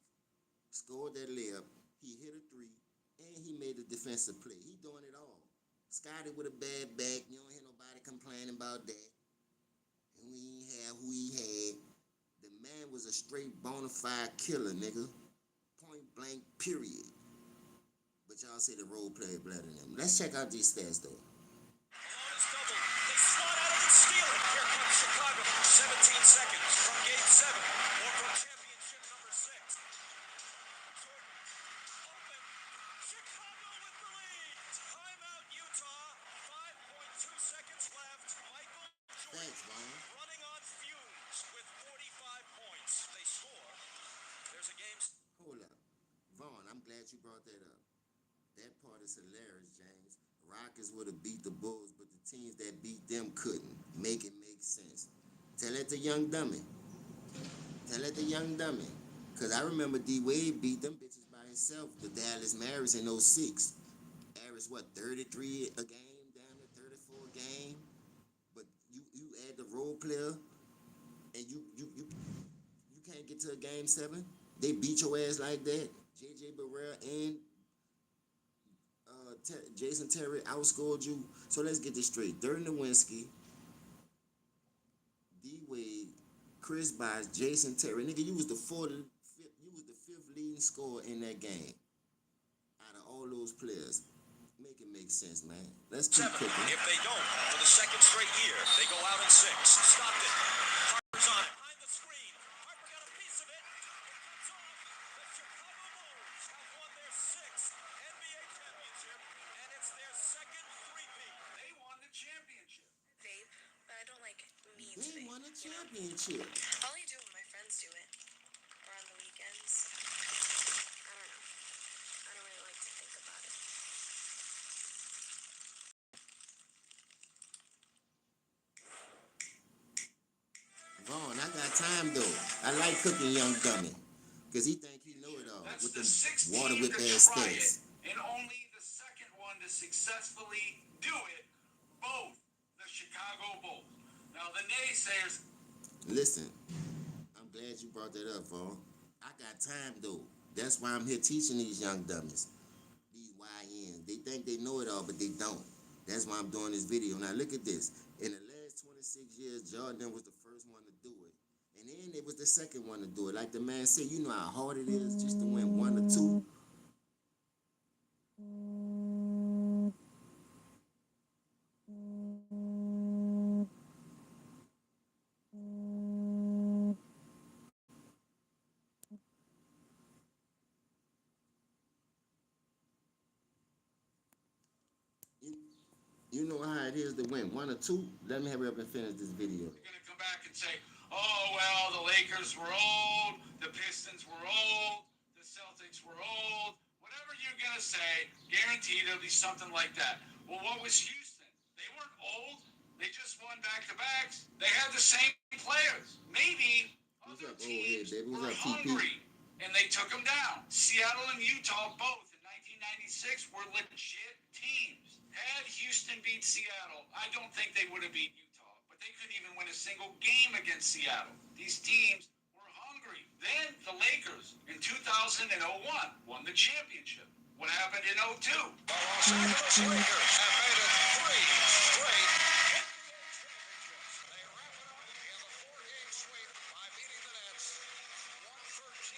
Speaker 2: scored that layup, he hit a 3, and he made a defensive play. He doing it all. Scotty with a bad back, you don't hear nobody complaining about that. And we ain't have who he had. The man was a straight bona fide killer, nigga. Point blank, period. But y'all say the role player better than him. Let's check out these stats, though.
Speaker 6: Malone is doubled. They slot out and steal it. Here comes Chicago. 17 seconds from game 7 or from championship number 6. Jordan open. Chicago with the lead. Timeout Utah. 5.2 seconds left. Michael Jordan
Speaker 2: Thanks, Vaughn.
Speaker 6: running on fumes with 45 points. They score. There's a game.
Speaker 2: Hold up. Vaughn, I'm glad you brought that up. That part is hilarious, James. Rockets would have beat the Bulls, but the teams that beat them couldn't. Make it make sense. Tell that to young dummy. Tell that to young dummy. Because I remember D-Wade beat them bitches by himself, the Dallas Mavericks in 06. Averaged, 33 a game, down to 34 a game. But you add the role player, and you can't get to a game 7. They beat your ass like that. J.J. Barrell and Jason Terry outscored you. So let's get this straight. Dirk Nowitzki, D-Wade, Chris Bosh, Jason Terry. Nigga, you was the fifth leading scorer in that game. Out of all those players. Make it make sense, man. Let's keep
Speaker 6: 7.
Speaker 2: cooking.
Speaker 6: If they don't, for the second straight year, they go out in 6. Stockton. Harper's on it. Behind the screen. Harper got a piece of it. It comes off. The Chicago Bulls have won their 6th NBA championship, and it's their second three-peat.
Speaker 5: They won the championship.
Speaker 3: Vape, but I don't like me to
Speaker 2: They
Speaker 3: vape.
Speaker 2: won a championship.
Speaker 3: I only do it when my friends do it. Or on the weekends. I don't know. I don't really like to think about it.
Speaker 2: Vaughn, I got time though. I like cooking young dummy. Because he think he know it all.
Speaker 5: That's
Speaker 2: With
Speaker 5: the
Speaker 2: them
Speaker 5: 6th
Speaker 2: water
Speaker 5: team
Speaker 2: whip
Speaker 5: to
Speaker 2: ass
Speaker 5: try
Speaker 2: stats.
Speaker 5: it, and only the second one to successfully do it. Both the Chicago Bulls. Now the naysayers.
Speaker 2: Listen, I'm glad you brought that up, Vaughn. I got time though. That's why I'm here teaching these young dummies. These YNs. They think they know it all, but they don't. That's why I'm doing this video. Now look at this. In the last 26 years, Jordan was the first one to do it. And then it was the second one to do it. Like the man said, you know how hard it is just to win 1 or 2. You know how it is to win 1 or 2. Let me hurry up and finish this video.
Speaker 5: They're going to come back and say, oh, well, the Lakers were old, the Pistons were old, the Celtics were old. Whatever you're going to say, guaranteed it'll be something like that. Well, what was Houston? They weren't old. They just won back-to-backs. They had the same players. Maybe
Speaker 2: What's
Speaker 5: other
Speaker 2: up, old head,
Speaker 5: teams
Speaker 2: baby?
Speaker 5: were
Speaker 2: What's up, TP?
Speaker 5: hungry, and they took them down. Seattle and Utah both in 1996 were legit teams. Had Houston beat Seattle, I don't think they would have beat Utah, but they single game against Seattle. These teams were hungry. Then the Lakers in 2001 won the championship. What happened in 02?
Speaker 6: The Los Angeles Lakers have made it 3 straight NBA championships. They wrap it up in the 4-game sweep by beating the Nets 113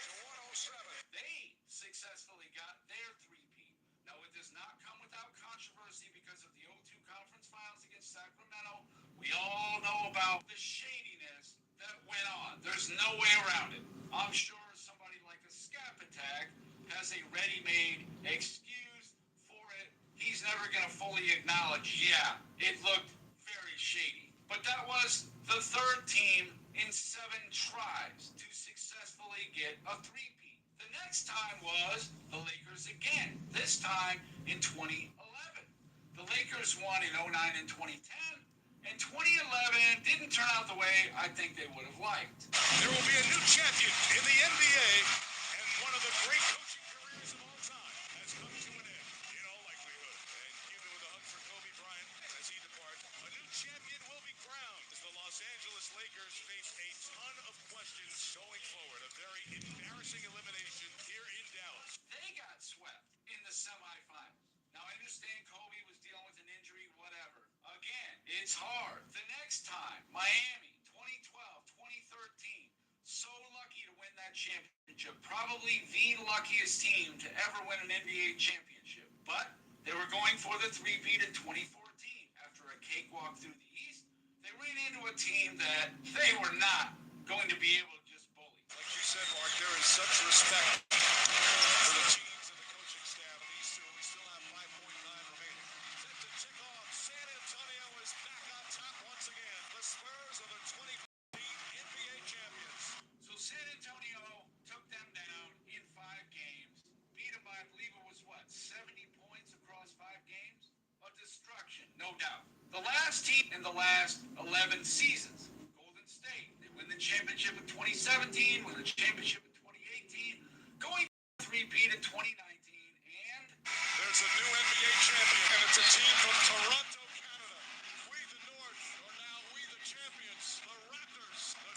Speaker 6: to 107.
Speaker 5: They successfully got their three-peat. Now, it does not come without controversy because of the 02 conference finals against Sacramento. We all know about the shadiness that went on. There's no way around it. I'm sure somebody like a Scap Attack has a ready-made excuse for it. He's never going to fully acknowledge, yeah, it looked very shady. But that was the third team in 7 tries to successfully get a three-peat. The next time was the Lakers again, this time in 2011. The Lakers won in 09 and 2010, and 2011 didn't turn out the way I think they would have liked.
Speaker 6: There will be a new champion in the NBA, and one of the great coaching careers of all time has come to an end, in all likelihood. And Cuban with a hug for Kobe Bryant as he departs. A new champion will be crowned as the Los Angeles Lakers face a ton of questions going forward. A very embarrassing elimination here in Dallas.
Speaker 5: They got swept in the semifinals. Now, I understand Kobe was dealing with an injury, whatever. Again, it's hard. The next time, Miami, 2012, 2013. So lucky to win that championship. Probably the luckiest team to ever win an NBA championship. But they were going for the three-peat in 2014. After a cakewalk through the East, they ran into a team that they were not going to be able to just bully.
Speaker 6: Like you said, Mark, there is such respect for the teams and the coaching staff of these two. We still have 5.9 remaining. Set to tick off. San Antonio is back on top once again. The Spurs are the 2015 NBA champions.
Speaker 5: So San Antonio took them down in 5 games. Beat them by, I believe it was, 70 points across 5 games? A destruction, no doubt. The last team in the last 11 seasons, Golden State. They win the championship in 2017, win the championship in 2018, going three-peat in 2019, and
Speaker 6: There's a new NBA champion, and it's a team from Toronto, Canada. We the North are now we the champions. The Raptors, the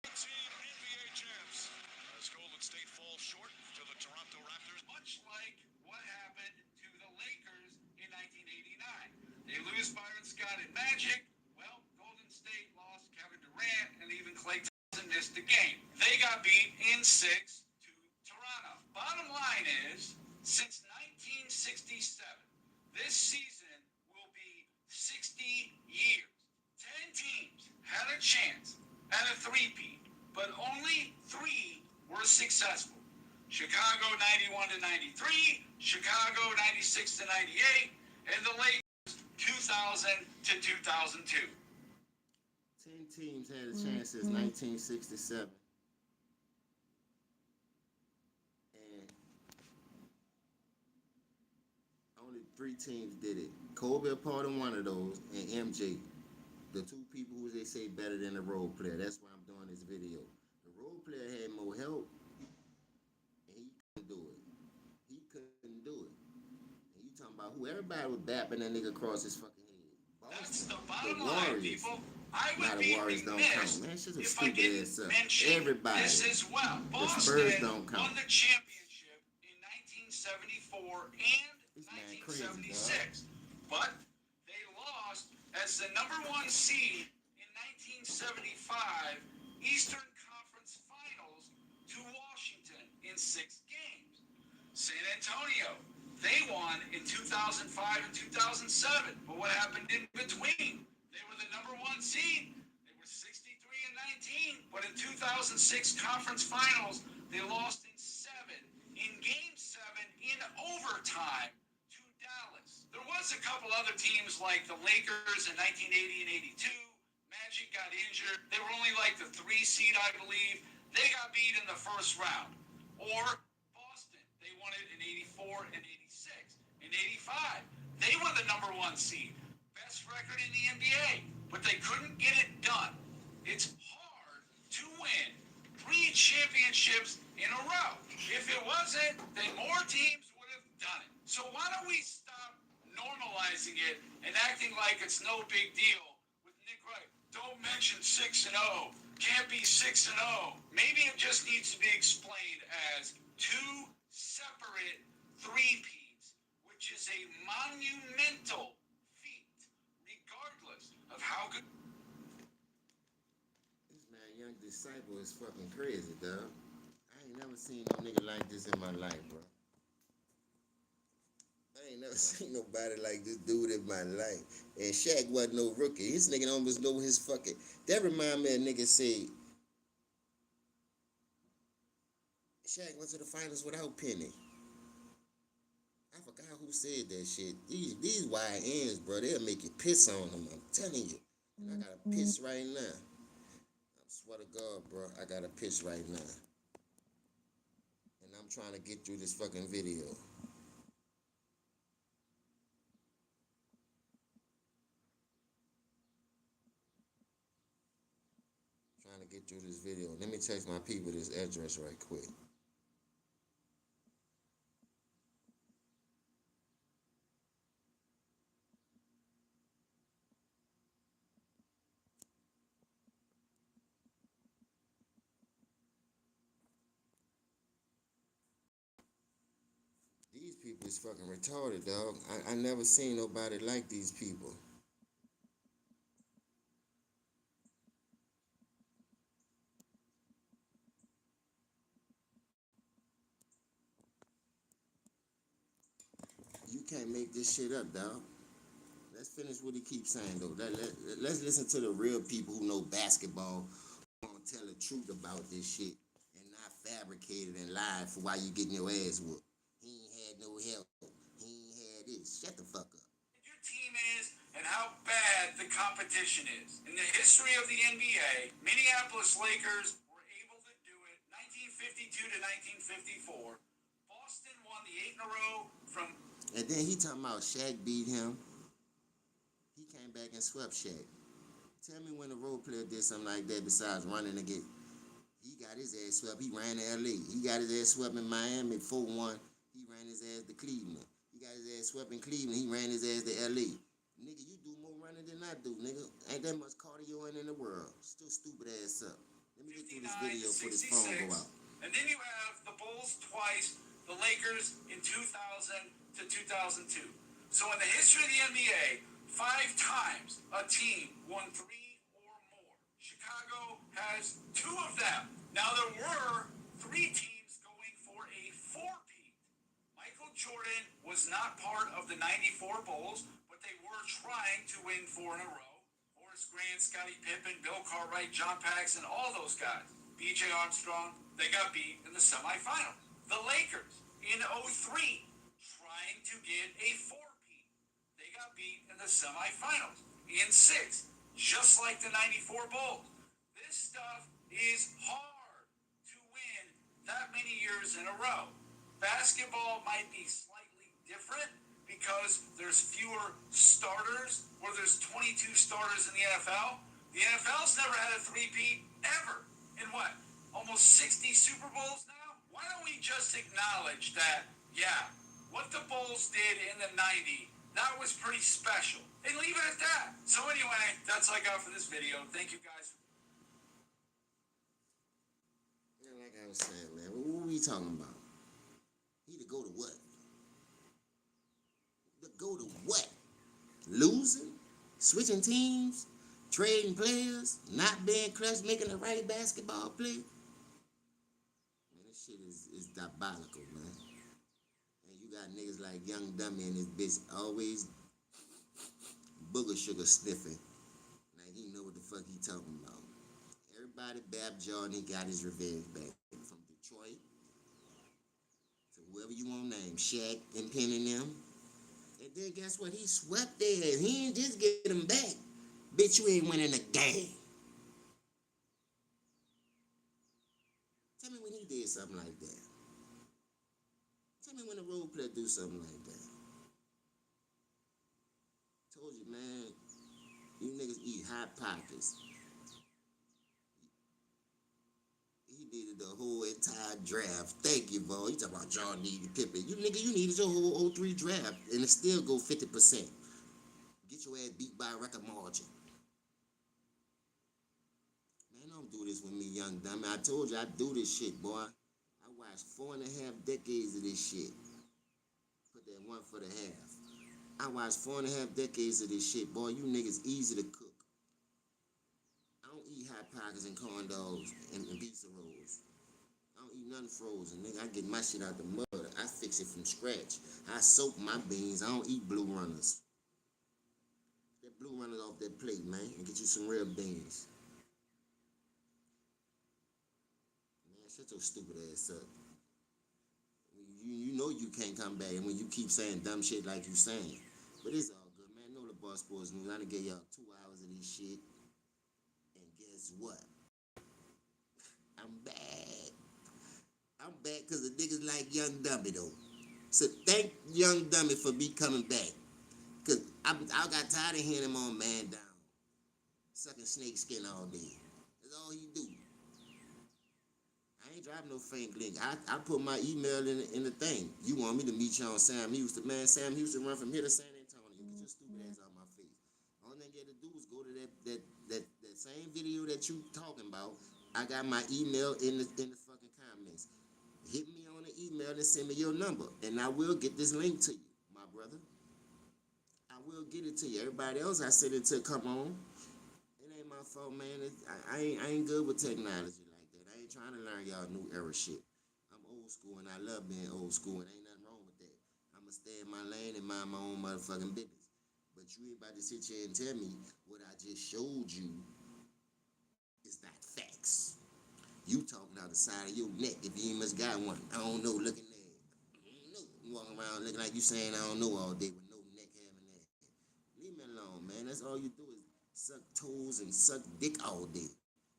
Speaker 6: 2018 NBA champs. As Golden State falls short to the Toronto Raptors.
Speaker 5: much like what happened to the Lakers in 1989. They lose Byron Scott and Magic. Well, Golden State lost Kevin Durant, and even Klay Thompson missed the game. They got beat in 6 to Toronto. Bottom line is, since 1967, this season will be 60 years. 10 teams had a chance at a three-peat, but only 3 were successful. Chicago 91 to 93, Chicago 96 to 98, and the Lakers 2000 to 2002.
Speaker 2: 10 teams had a chance since 1967. And only 3 teams did it. Kobe a part of one of those, and MJ. The 2 people who they say better than the role player. That's why I'm doing this video. The role player had more help, and he couldn't do it. He couldn't do it. And you talking about who everybody was bapping that nigga across his fucking head.
Speaker 5: That's
Speaker 2: Boston,
Speaker 5: the bottom
Speaker 2: the
Speaker 5: line,
Speaker 2: Warriors.
Speaker 5: people. I
Speaker 2: Nah,
Speaker 5: would
Speaker 2: the
Speaker 5: be
Speaker 2: Warriors don't
Speaker 5: remiss
Speaker 2: count. Man, it's just a
Speaker 5: if I
Speaker 2: stupid
Speaker 5: didn't
Speaker 2: ass stuff.
Speaker 5: mention
Speaker 2: Everybody.
Speaker 5: this as well.
Speaker 2: The Spurs
Speaker 5: Boston
Speaker 2: don't count.
Speaker 5: won the championship in 1974 and
Speaker 2: This man crazy,
Speaker 5: 1976, but they lost as the number 1 seed in 1975 Eastern Conference Finals to Washington in 6 games. San Antonio, they won in 2005 and 2007, but what happened in between? They were the number 1 seed. They were 63 and 19, but in 2006 conference finals, they lost in 7, in game 7, in overtime to Dallas. There was a couple other teams like the Lakers in 1980 and 82. Magic got injured. They were only like the 3 seed, I believe. They got beat in the first round. Or Boston, they won it in 84 and 86. In 85, they were the number 1 seed. Best record in the NBA, but they couldn't get it done. It's hard to win 3 championships in a row. If it wasn't, then more teams would have done it. So why don't we stop normalizing it and acting like it's no big deal with Nick Wright? Don't Section 6 and 0 can't be 6 and 0. Maybe it just needs to be explained as two separate three-peats, which is a monumental feat, regardless of how good.
Speaker 2: This man, young disciple, is fucking crazy, dog. I ain't never seen no nigga like this in my life, bro. I ain't never seen nobody like this dude in my life. And Shaq wasn't no rookie. His nigga almost know his fucking. That remind me of nigga say Shaq went to the finals without Penny. I forgot who said that shit. These YNs, bro, they'll make you piss on them. I'm telling you. And I gotta piss right now. I swear to God, bro, I gotta piss right now. And I'm trying to get through this fucking video. Trying to get through this video. Let me text my people this address right quick. These people is fucking retarded, dog. I never seen nobody like these people. You can't make this shit up, dog. Let's finish what he keeps saying, though. Let's listen to the real people who know basketball, who gonna tell the truth about this shit and not fabricate it and lie for why you getting your ass whooped. He ain't had no help. He ain't had this. Shut the fuck up.
Speaker 5: Your team is and how bad the competition is. In the history of the NBA, Minneapolis Lakers were able to do it 1952 to 1954. Boston won the 8 in a row from.
Speaker 2: And then he talking about Shaq beat him. He came back and swept Shaq. Tell me when a role player did something like that besides running to get. He got his ass swept. He ran to LA. He got his ass swept in Miami 4-1. He ran his ass to Cleveland. He got his ass swept in Cleveland. He ran his ass to LA. Nigga, you do more running than I do, nigga. Ain't that much cardio in the world. Still stupid ass up. Let me get through this video before this phone go out.
Speaker 5: And then you have the Bulls twice, the Lakers in 2000 to 2002. So in the history of the NBA, 5 times a team won 3 or more. Chicago has 2 of them. Now there were 3 teams going for a 4-peat. Michael Jordan was not part of the 94 Bulls, but they were trying to win 4 in a row. Horace Grant, Scottie Pippen, Bill Cartwright, John Paxson, all those guys. B.J. Armstrong, they got beat in the semifinal. The Lakers in 03, trying to get a 4-peat. They got beat in the semifinals. In 6, just like the 94 Bulls. This stuff is hard to win that many years in a row. Basketball might be slightly different because there's fewer starters, or there's 22 starters in the NFL. The NFL's never had a 3-peat ever. In what? Almost 60 Super Bowls now? Why don't we just acknowledge that, yeah, what the Bulls did in the 90s, that was pretty special. And leave it at that. So anyway, that's all I got for this video. Thank you guys.
Speaker 2: Yeah, like I was saying, man, what we talking about? He to go to what? To go to what? Losing? Switching teams? Trading players? Not being clutch, making the right basketball play? Man, this shit is diabolical, man. And you got niggas like Young Dummy and this bitch always booger sugar sniffing. Like he know what the fuck he talking about. Everybody Bab Jordan, he got his revenge back. From Detroit to whoever you want to name, Shaq and Penn and them. And then guess what? He swept there. He ain't just get them back. Bitch, you ain't winning a game. Tell me when he did something like that. Tell me when a role player do something like that. Told you, man, you niggas eat hot pockets. He needed the whole entire draft. Thank you, Bo. You talking about John needed Pippen. You nigga, you needed your whole 03 draft, and it still go 50%. Get your ass beat by a record margin. Don't do this with me, young dummy. I told you I do this shit, boy. I watched 4.5 decades of this shit. Put that one for the half. I watched 4.5 decades of this shit, boy. You niggas easy to cook. I don't eat Hot Pockets and corn dogs and pizza rolls. I don't eat nothing frozen, nigga. I get my shit out the mud. I fix it from scratch. I soak my beans. I don't eat Blue Runners. Get Blue Runners off that plate, man, and get you some real beans. Man, shut your stupid ass up. You know you can't come back, and when you keep saying dumb shit like you saying. But it's all good, man. Know the Boss Sports News. I done gave y'all 2 hours of this shit. And guess what? I'm back. I'm back because the niggas like Young Dummy, though. So thank Young Dummy for me coming back. Because I got tired of hearing him on Man Down. Sucking snake skin all day. That's all he do. I ain't dropping no fake link. I put my email in the thing. You want me to meet you on Sam Houston. Man, Sam Houston run from here to San Antonio. Get your stupid ass out my face. All thing you got to do is go to that same video that you talking about. I got my email in the fucking comments. Hit me on the email and send me your number. And I will get this link to you, my brother. I will get it to you. Everybody else I sent it to, come on. It ain't my fault, man. I ain't good with technology like that. I ain't trying to learn y'all new era shit. I'm old school and I love being old school and ain't nothing wrong with that. I'ma stay in my lane and mind my own motherfucking business. But you ain't about to sit here and tell me what I just showed you is not facts. You talking out the side of your neck if you ain't must got one. I don't know, looking there. I don't know. You walking around looking like you saying I don't know all day with no neck having that. Leave me alone, man. That's all you do is suck toes and suck dick all day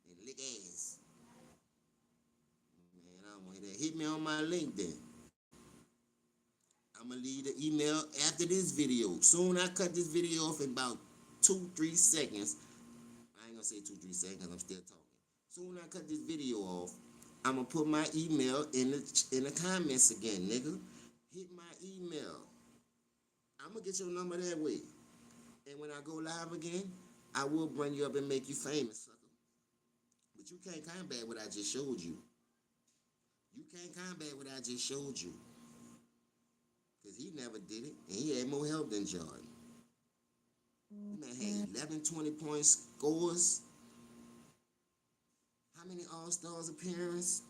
Speaker 2: and lick ass. Man, I don't want to hear that. Hit me on my link then. I'ma leave the email after this video. Soon I cut this video off in about 2-3 seconds. I ain't gonna say 2-3 seconds. I'm still talking. Soon I cut this video off. I'ma put my email in the comments again, nigga. Hit my email. I'ma get your number that way. And when I go live again, I will bring you up and make you famous, sucker. But you can't combat what I just showed you. You can't combat what I just showed you. Because he never did it, and he had more help than Jordan. Man had 11, 20-point scores. How many All-Stars appearances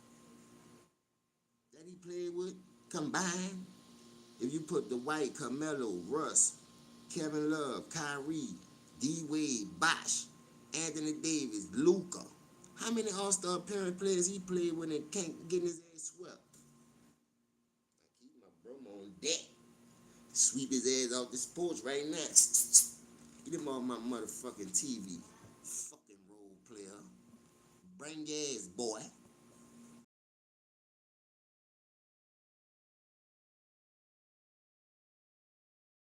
Speaker 2: that he played with combined? If you put Dwight, Carmelo, Russ, Kevin Love, Kyrie, D-Wade, Bosh, Anthony Davis, Luka. How many All-Star appearance players he played with and can't get his ass swept? I keep my bro on deck. Sweep his ass off this porch right now. Get him off my motherfucking TV. Fucking role player. Bring your ass, boy.